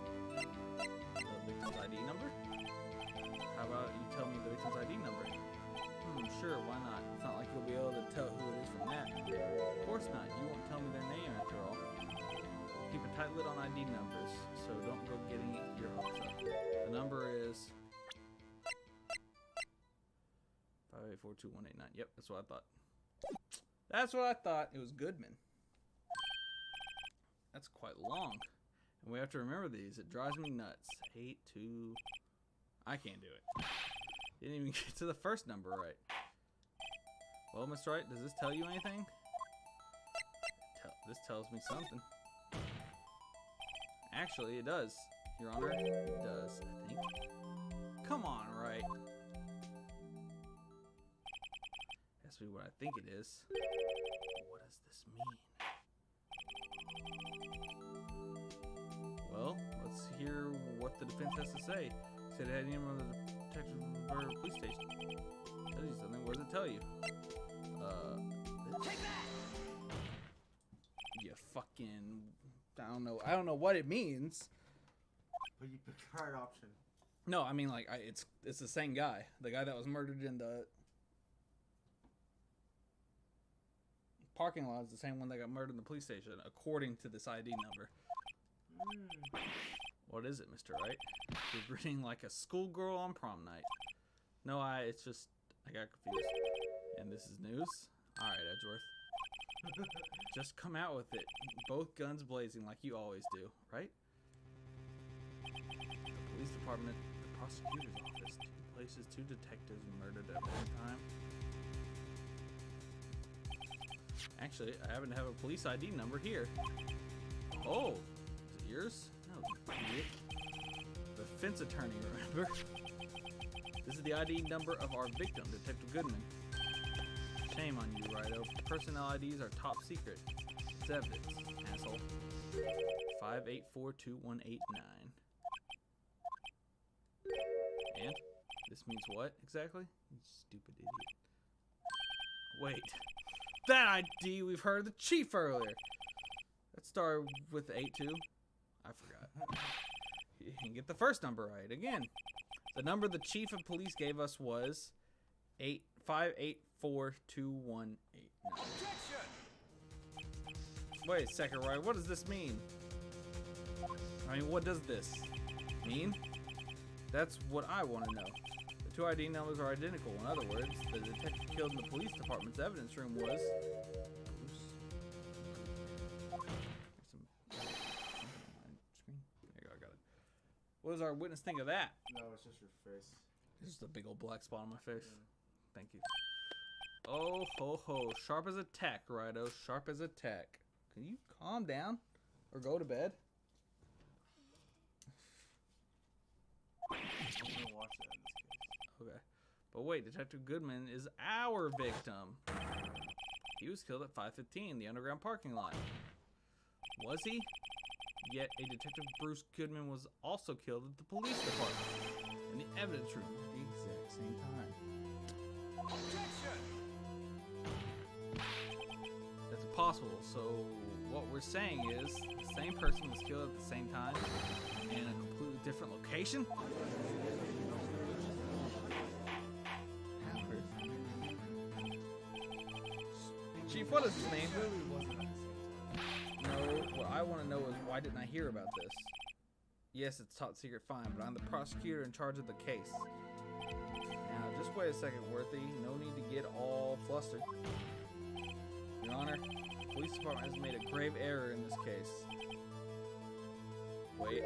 The victim's ID number? How about you tell me the victim's ID number? Sure, why not? It's not like you'll be able to tell who it is from that. Of course not. You won't tell me their name after all. Keep a tight lid on ID numbers, so don't go getting your hopes up. The number is 5842189. Yep, that's what I thought. That's what I thought. It was Goodman. That's quite long. And we have to remember these. It drives me nuts. 82. I can't do it. Didn't even get to the first number right. Well, Mr. Wright, does this tell you anything? This tells me something. Actually, it does, Your Honor. It does, I think. Come on, Wright. Has to be what I think it is. What does this mean? Well, let's hear what the defense has to say. Said it had name of the detective or police station. Tells you something. What does it tell you? Take that! You fucking... I don't know what it means. But you picked the right option. No, I mean, like, it's the same guy. The guy that was murdered in the parking lot is the same one that got murdered in the police station, according to this ID number. What is it, Mr. Wright? You're grinning like a schoolgirl on prom night. No, it's just, I got confused. And this is news? Alright, Edgeworth. Just come out with it. Both guns blazing like you always do, right? The police department, the prosecutor's office, 2 places, 2 detectives murdered at one time. Actually, I happen to have a police ID number here. Oh, is it yours? No, idiot. The defense attorney, remember? This is the ID number of our victim, Detective Goodman. Shame on you, Righto. Personnel IDs are top secret. It's evidence, asshole. 5842189. And? This means what, exactly? You stupid idiot. Wait. That ID we've heard of the chief earlier. That started with 82. I forgot. You didn't get the first number right. Again. The number the chief of police gave us was 5842189. Objection! Wait a second, Wright. What does this mean? I mean, what does this mean? That's what I want to know. The 2 ID numbers are identical. In other words, the detective killed in the police department's evidence room was... What does our witness think of that? No, it's just your face. It's just a big old black spot on my face. Thank you. Oh ho ho! Sharp as a tack, Righto. Sharp as a tack. Can you calm down, or go to bed? I'm gonna watch that in this case. Okay. But wait, Detective Goodman is our victim. He was killed at 5:15, the underground parking lot. Was he? Yet a Detective Bruce Goodman was also killed at the police department in the evidence room at the exact same time. Objection! That's impossible. So what we're saying is the same person was killed at the same time in a completely different location? Chief, what is his name? Really wasn't at the same time. No, what I want to know is why didn't I hear about this? Yes, it's top secret, fine, but I'm the prosecutor in charge of the case. Now, just wait a second, Worthy. No need to get all flustered. Your Honor, the police department has made a grave error in this case. Wait.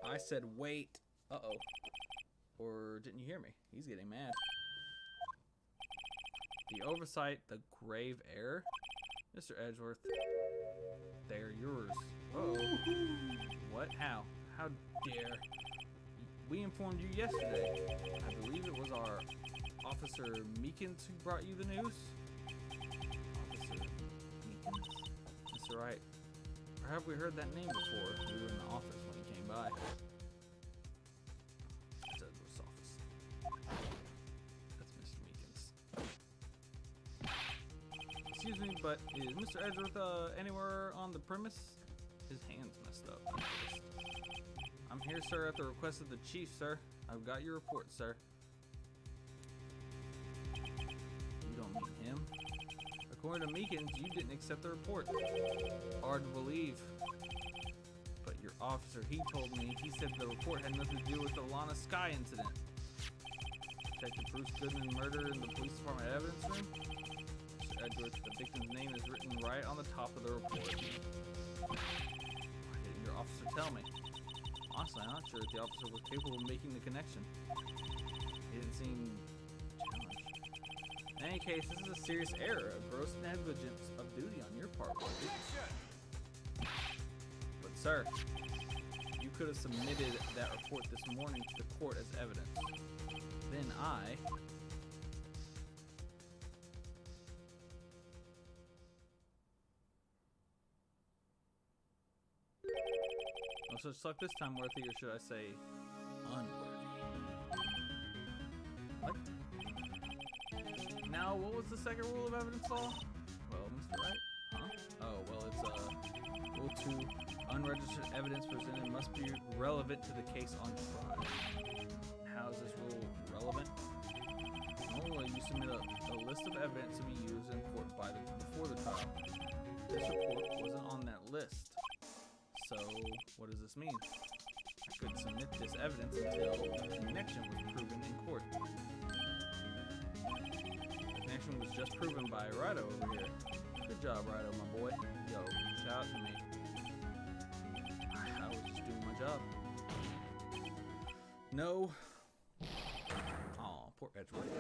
I said wait. Uh-oh. Or didn't you hear me? He's getting mad. The oversight, the grave error? Mr. Edgeworth, they're yours. Uh-oh. What? How? How dare? We informed you yesterday. I believe it was our Officer Meekins who brought you the news? Officer Meekins? Mr. Wright, or have we heard that name before? We were in the office when he came by. That's Edgeworth's office. That's Mr. Meekins. Excuse me, but is Mr. Edgeworth anywhere on the premise? His hand's messed up. I'm here, sir, at the request of the chief, sir. I've got your report, sir. You don't mean him. According to Meekins, you didn't accept the report. Hard to believe. But your officer, he told me, he said the report had nothing to do with the Lana Sky incident. Detective Bruce Goodman murder in the police department evidence room? Mr. Edgeworth, the victim's name is written right on the top of the report. Why didn't your officer tell me? Honestly, I'm not sure if the officer was capable of making the connection. He didn't seem challenged. In any case, this is a serious error, a gross negligence of duty on your part. But sir, you could have submitted that report this morning to the court as evidence. Then I... No such luck this time, Worthy, or should I say, unworthy? What? Now, what was the second rule of evidence law? Well, Mr. Wright? Huh? Oh, well, it's, Rule 2, unregistered evidence presented must be relevant to the case on trial. How is this rule relevant? Normally, you submit a list of evidence to be used in court before the trial. This report wasn't on that list. So, what does this mean? I could submit this evidence until the connection was proven in court. The connection was just proven by Righto over here. Good job, Righto, my boy. Yo, shout out to me. I was just doing my job. No. Aw, poor Edgeworth.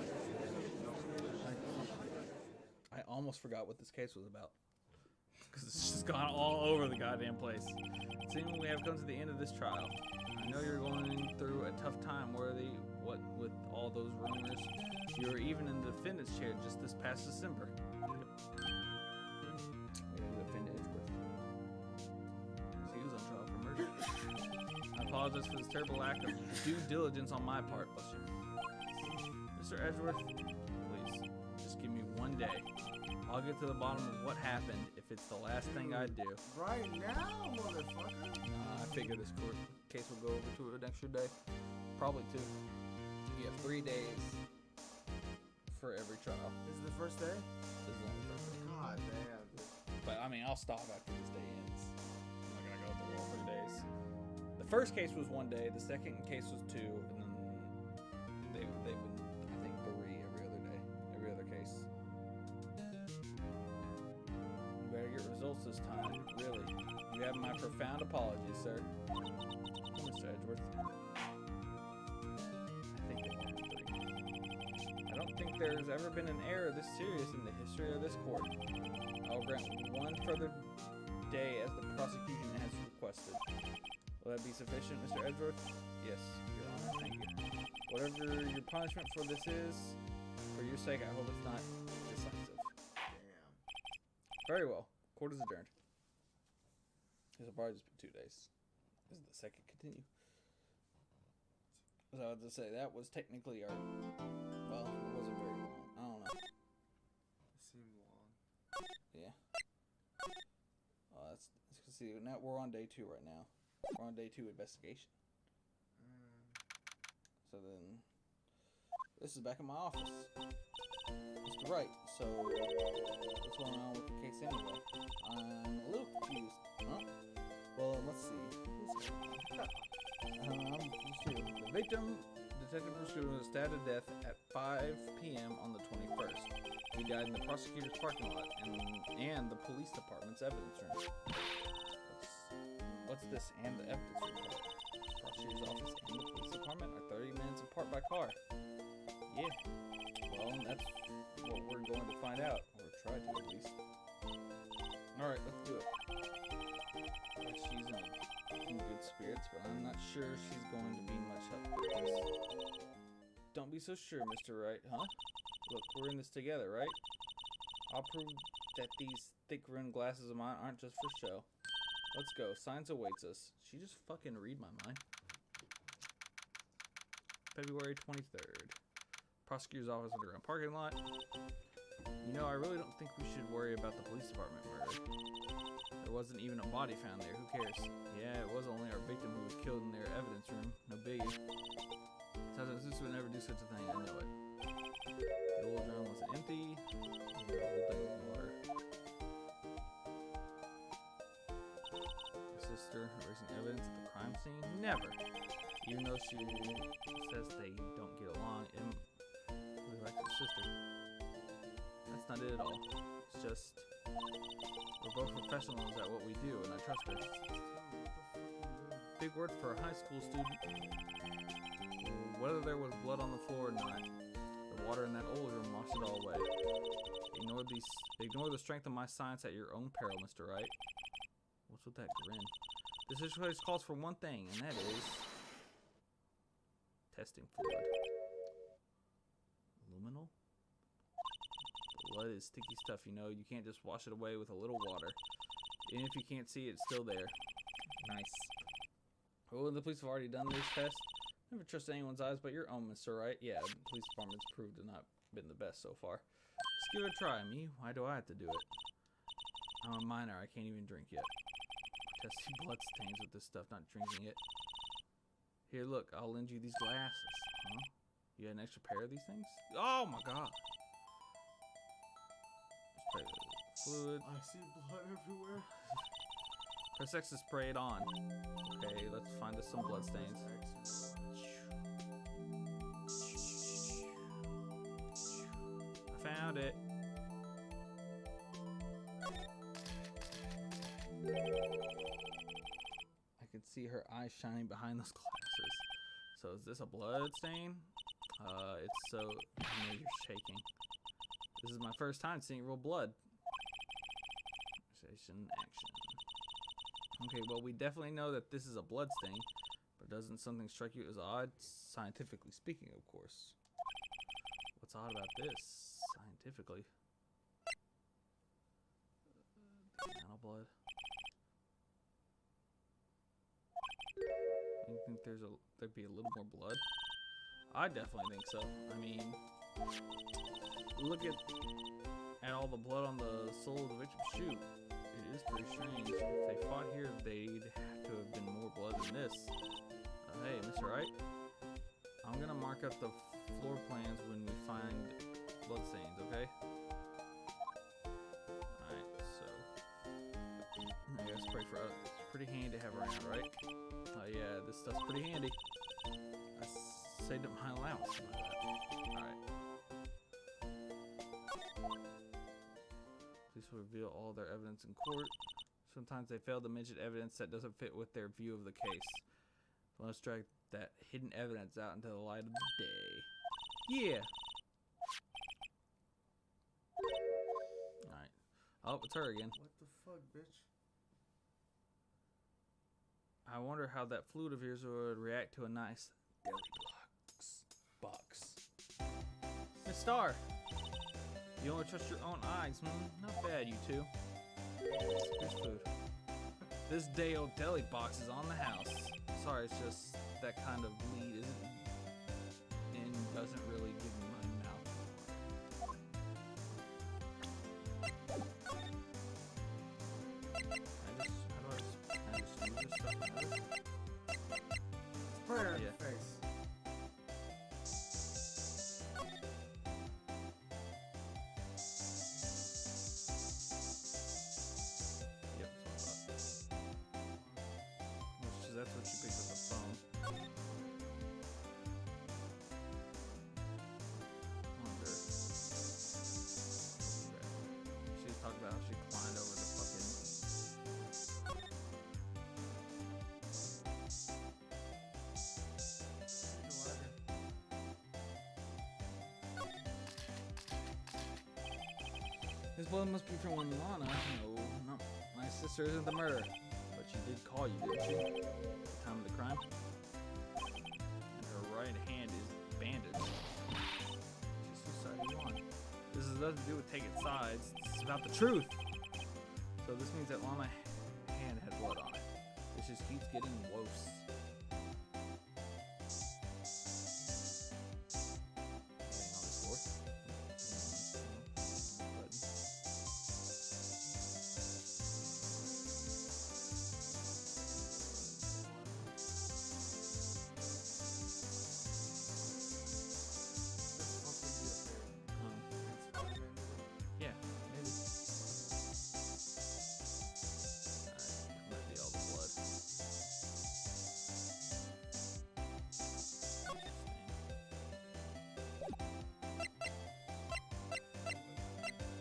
I almost forgot what this case was about. Because it's just gone all over the goddamn place. Seemingly we have come to the end of this trial. I know you're going through a tough time, Worthy, what with all those rumors. You were even in the defendant's chair just this past December. He was on trial for murder. I apologize for this terrible lack of due diligence on my part, bless you. Mr. Edgeworth, please, just give me one day. I'll get to the bottom of what happened if it's the last thing I do. Right now, motherfucker. I figure this court case will go over to an extra day. Probably 2. You have 3 days for every trial. This is the first day? This is only the first day. God damn, dude. But I mean, I'll stop after this day ends. I'm not gonna go through all 3 days. The first case was 1 day. The second case was 2, and then they've been, I think, 3 every other day, every other case. You better get results this time, really. You have my profound apologies, sir. Mr. Edgeworth. think there's ever been an error this serious in the history of this court. I will grant one further day as the prosecution has requested. Will that be sufficient, Mr. Edgeworth? Yes, Your Honor, thank you. Whatever your punishment for this is, for your sake, I hope it's not decisive. Damn. Very well. Court is adjourned. It'll probably just be 2 days. This is the second continue. So I was to say, that was technically our... Well, it wasn't very long. I don't know. It seemed long. Yeah. Let's see. Now we're on day 2 right now. We're on day 2 investigation. So then, this is back in my office. Mr. Wright. So what's going on with the case anyway? I'm a little confused. Huh? Well, let's see. The victim, Detective Pursuit, was stabbed to death at 5 p.m. on the 21st. He died in the prosecutor's parking lot and the police department's evidence room. What's this and the evidence room part? Prosecutor's office and the police department are 30 minutes apart by car. Yeah. Well, that's what we're going to find out, or try to at least. Alright, let's do it. She's in good spirits, but I'm not sure she's going to be much help with this. Don't be so sure, Mr. Wright, huh? Look, we're in this together, right? I'll prove that these thick-rimmed glasses of mine aren't just for show. Let's go. Science awaits us. She just fucking read my mind. February 23rd. Prosecutor's office underground parking lot. You know, I really don't think we should worry about the police department murder. There wasn't even a body found there. Who cares? Yeah, it was only our victim who was killed in their evidence room. No biggie. This would never do such a thing. I know it. The old drum wasn't empty. The whole thing was water. Her sister erasing evidence at the crime scene? Never. Even though she says they don't get along, and really likes her sister. That's not it at all. It's just we're both professionals at what we do, and I trust her. Big word for a high school student. Whether there was blood on the floor or not, the water in that old room washed it all away. Ignore the strength of my science at your own peril, Mr. Wright. What's with that grin? This situation calls for one thing, and that is testing fluid. Luminal? Blood is sticky stuff, you know. You can't just wash it away with a little water. Even if you can't see it, it's still there. Nice. Oh, the police have already done this test. Never trust anyone's eyes but your own, Mr. Wright. Yeah, the police department's proved to not been the best so far. Just give it a try, me. Why do I have to do it? I'm a minor. I can't even drink yet. Testing blood stains with this stuff, not drinking it. Here, look. I'll lend you these glasses. Huh? You got an extra pair of these things? Oh my god. Spray the fluid. I see blood everywhere. Press X to spray it on. Okay, let's find us some blood stains. I found it. I can see her eyes shining behind those glasses. So is this a blood stain? It's so... I know you're shaking. This is my first time seeing real blood. Conversation action. Okay, well, we definitely know that this is a blood stain, but doesn't something strike you as odd? Scientifically speaking, of course. What's odd about this, scientifically? Nano blood. You think there'd be a little more blood? I definitely think so. I mean, look at all the blood on the sole of the victim's shoe. It is pretty strange. If they fought here, they'd have to have been more blood than this. Hey, Mr. Wright, I'm gonna mark up the floor plans when we find blood stains, okay? Alright, so I gotta spray for us. It's pretty handy to have around, right? Oh yeah, this stuff's pretty handy. I saved up my allowance for that. Alright. Police will reveal all their evidence in court. Sometimes they fail to mention evidence that doesn't fit with their view of the case. So let's drag that hidden evidence out into the light of the day. Yeah! Oh, it's her again. What the fuck, bitch? I wonder how that flute of yours would react to a nice deli box. Miss Star, you only trust your own eyes. Not bad, you two. Here's food. This day-old deli box is on the house. Sorry, it's just that kind of lead isn't and doesn't really give me my mouth. Can I just use this stuff and have it? Spray her in Yeah. the face. Yep, that's what I thought. That's what she picked up the phone. Wonder. She was talking about how she climbed over the fucking. His blood must be from one Lana. No, my sister isn't the murderer. But she did call you, didn't she? At the time of the crime? And her right hand is bandaged. Just whose side do you want? This has nothing to do with taking sides. This is about the truth. So this means that Lana hand had blood on it. This just keeps getting worse. Anything on this board? Yeah, maybe. Alright, might be all the blood.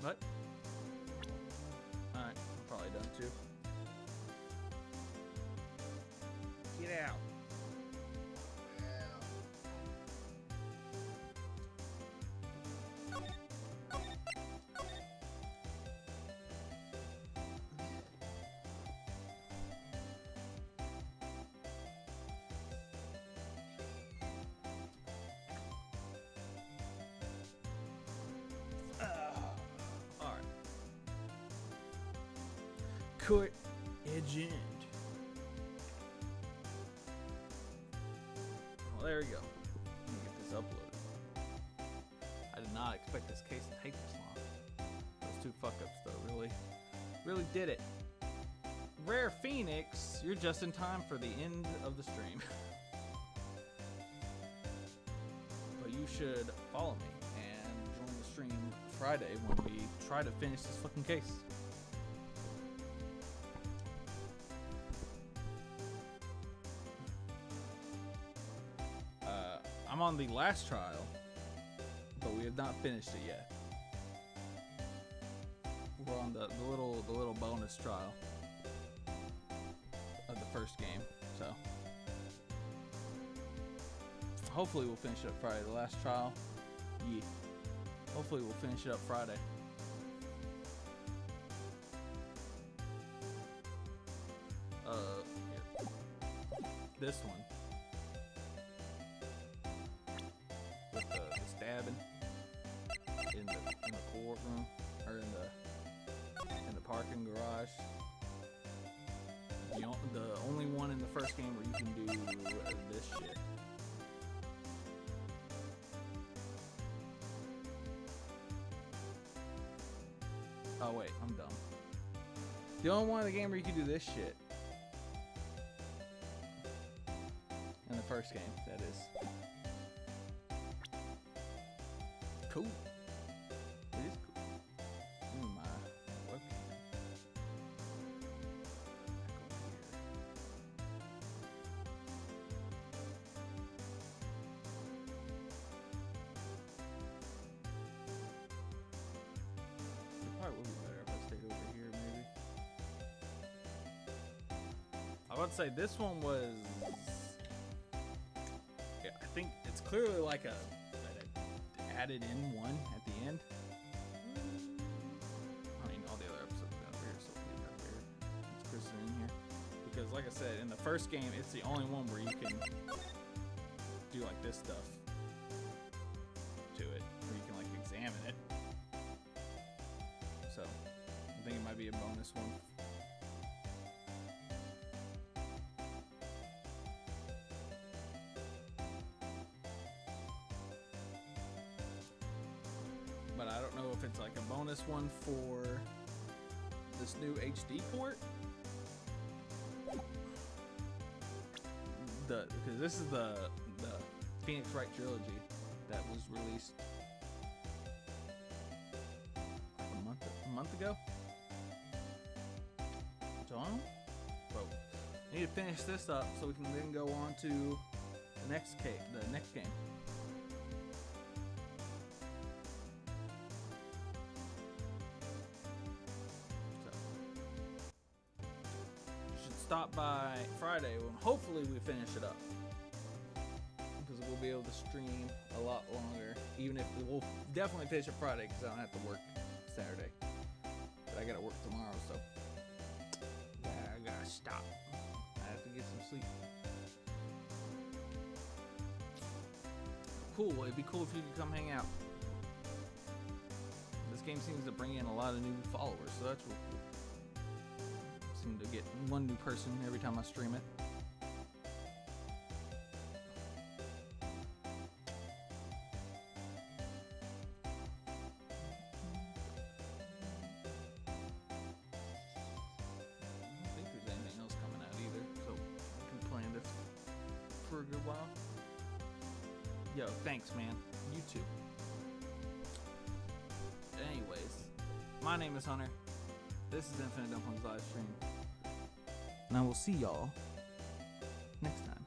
What? Alright, I'm probably done too. Get out. Alright. Court adjourned. Well, there we go. Let me get this uploaded. I did not expect this case to take this long. Those two fuck-ups, though, really did it. Rare Phoenix, you're just in time for the end of the stream. But you should follow me and join the stream Friday when we try to finish this fucking case. I'm on the last trial, but we have not finished it yet. We're on the little bonus trial of the first game, so hopefully we'll finish it up Friday. The last trial, yeah. Hopefully we'll finish it up Friday. Here. This one. With the stabbing in the courtroom or in the parking garage. The only one in the first game where you can do this shit. Oh wait, I'm dumb. The only one in the game where you can do this shit. In the first game, that is. Cool. It is cool. My webcam. Back over here. It probably would be better if I stayed over here, maybe. I would say this one was. Yeah, I think it's clearly like a added in one at the end. I mean, all the other episodes because like I said, in the first game, it's the only one where you can do like this stuff to it, where you can like examine it. So I think it might be a bonus one. But I don't know if it's like a bonus one for this new HD port. Because this is the Phoenix Wright trilogy that was released like a month ago. So but I need to finish this up so we can then go on to the next game. Stop by Friday when hopefully we finish it up, because we'll be able to stream a lot longer, even if we'll definitely finish it Friday because I don't have to work Saturday, but I gotta work tomorrow, so yeah, I gotta stop. I have to get some sleep. Cool, it'd be cool if you could come hang out. This game seems to bring in a lot of new followers, so that's really cool. To get one new person every time I stream it. I don't think there's anything else coming out either, so I can plan this for a good while. Yo, thanks, man. You too. Anyways, my name is Hunter. This is Infinite Dumplings Livestream. And I will see y'all next time.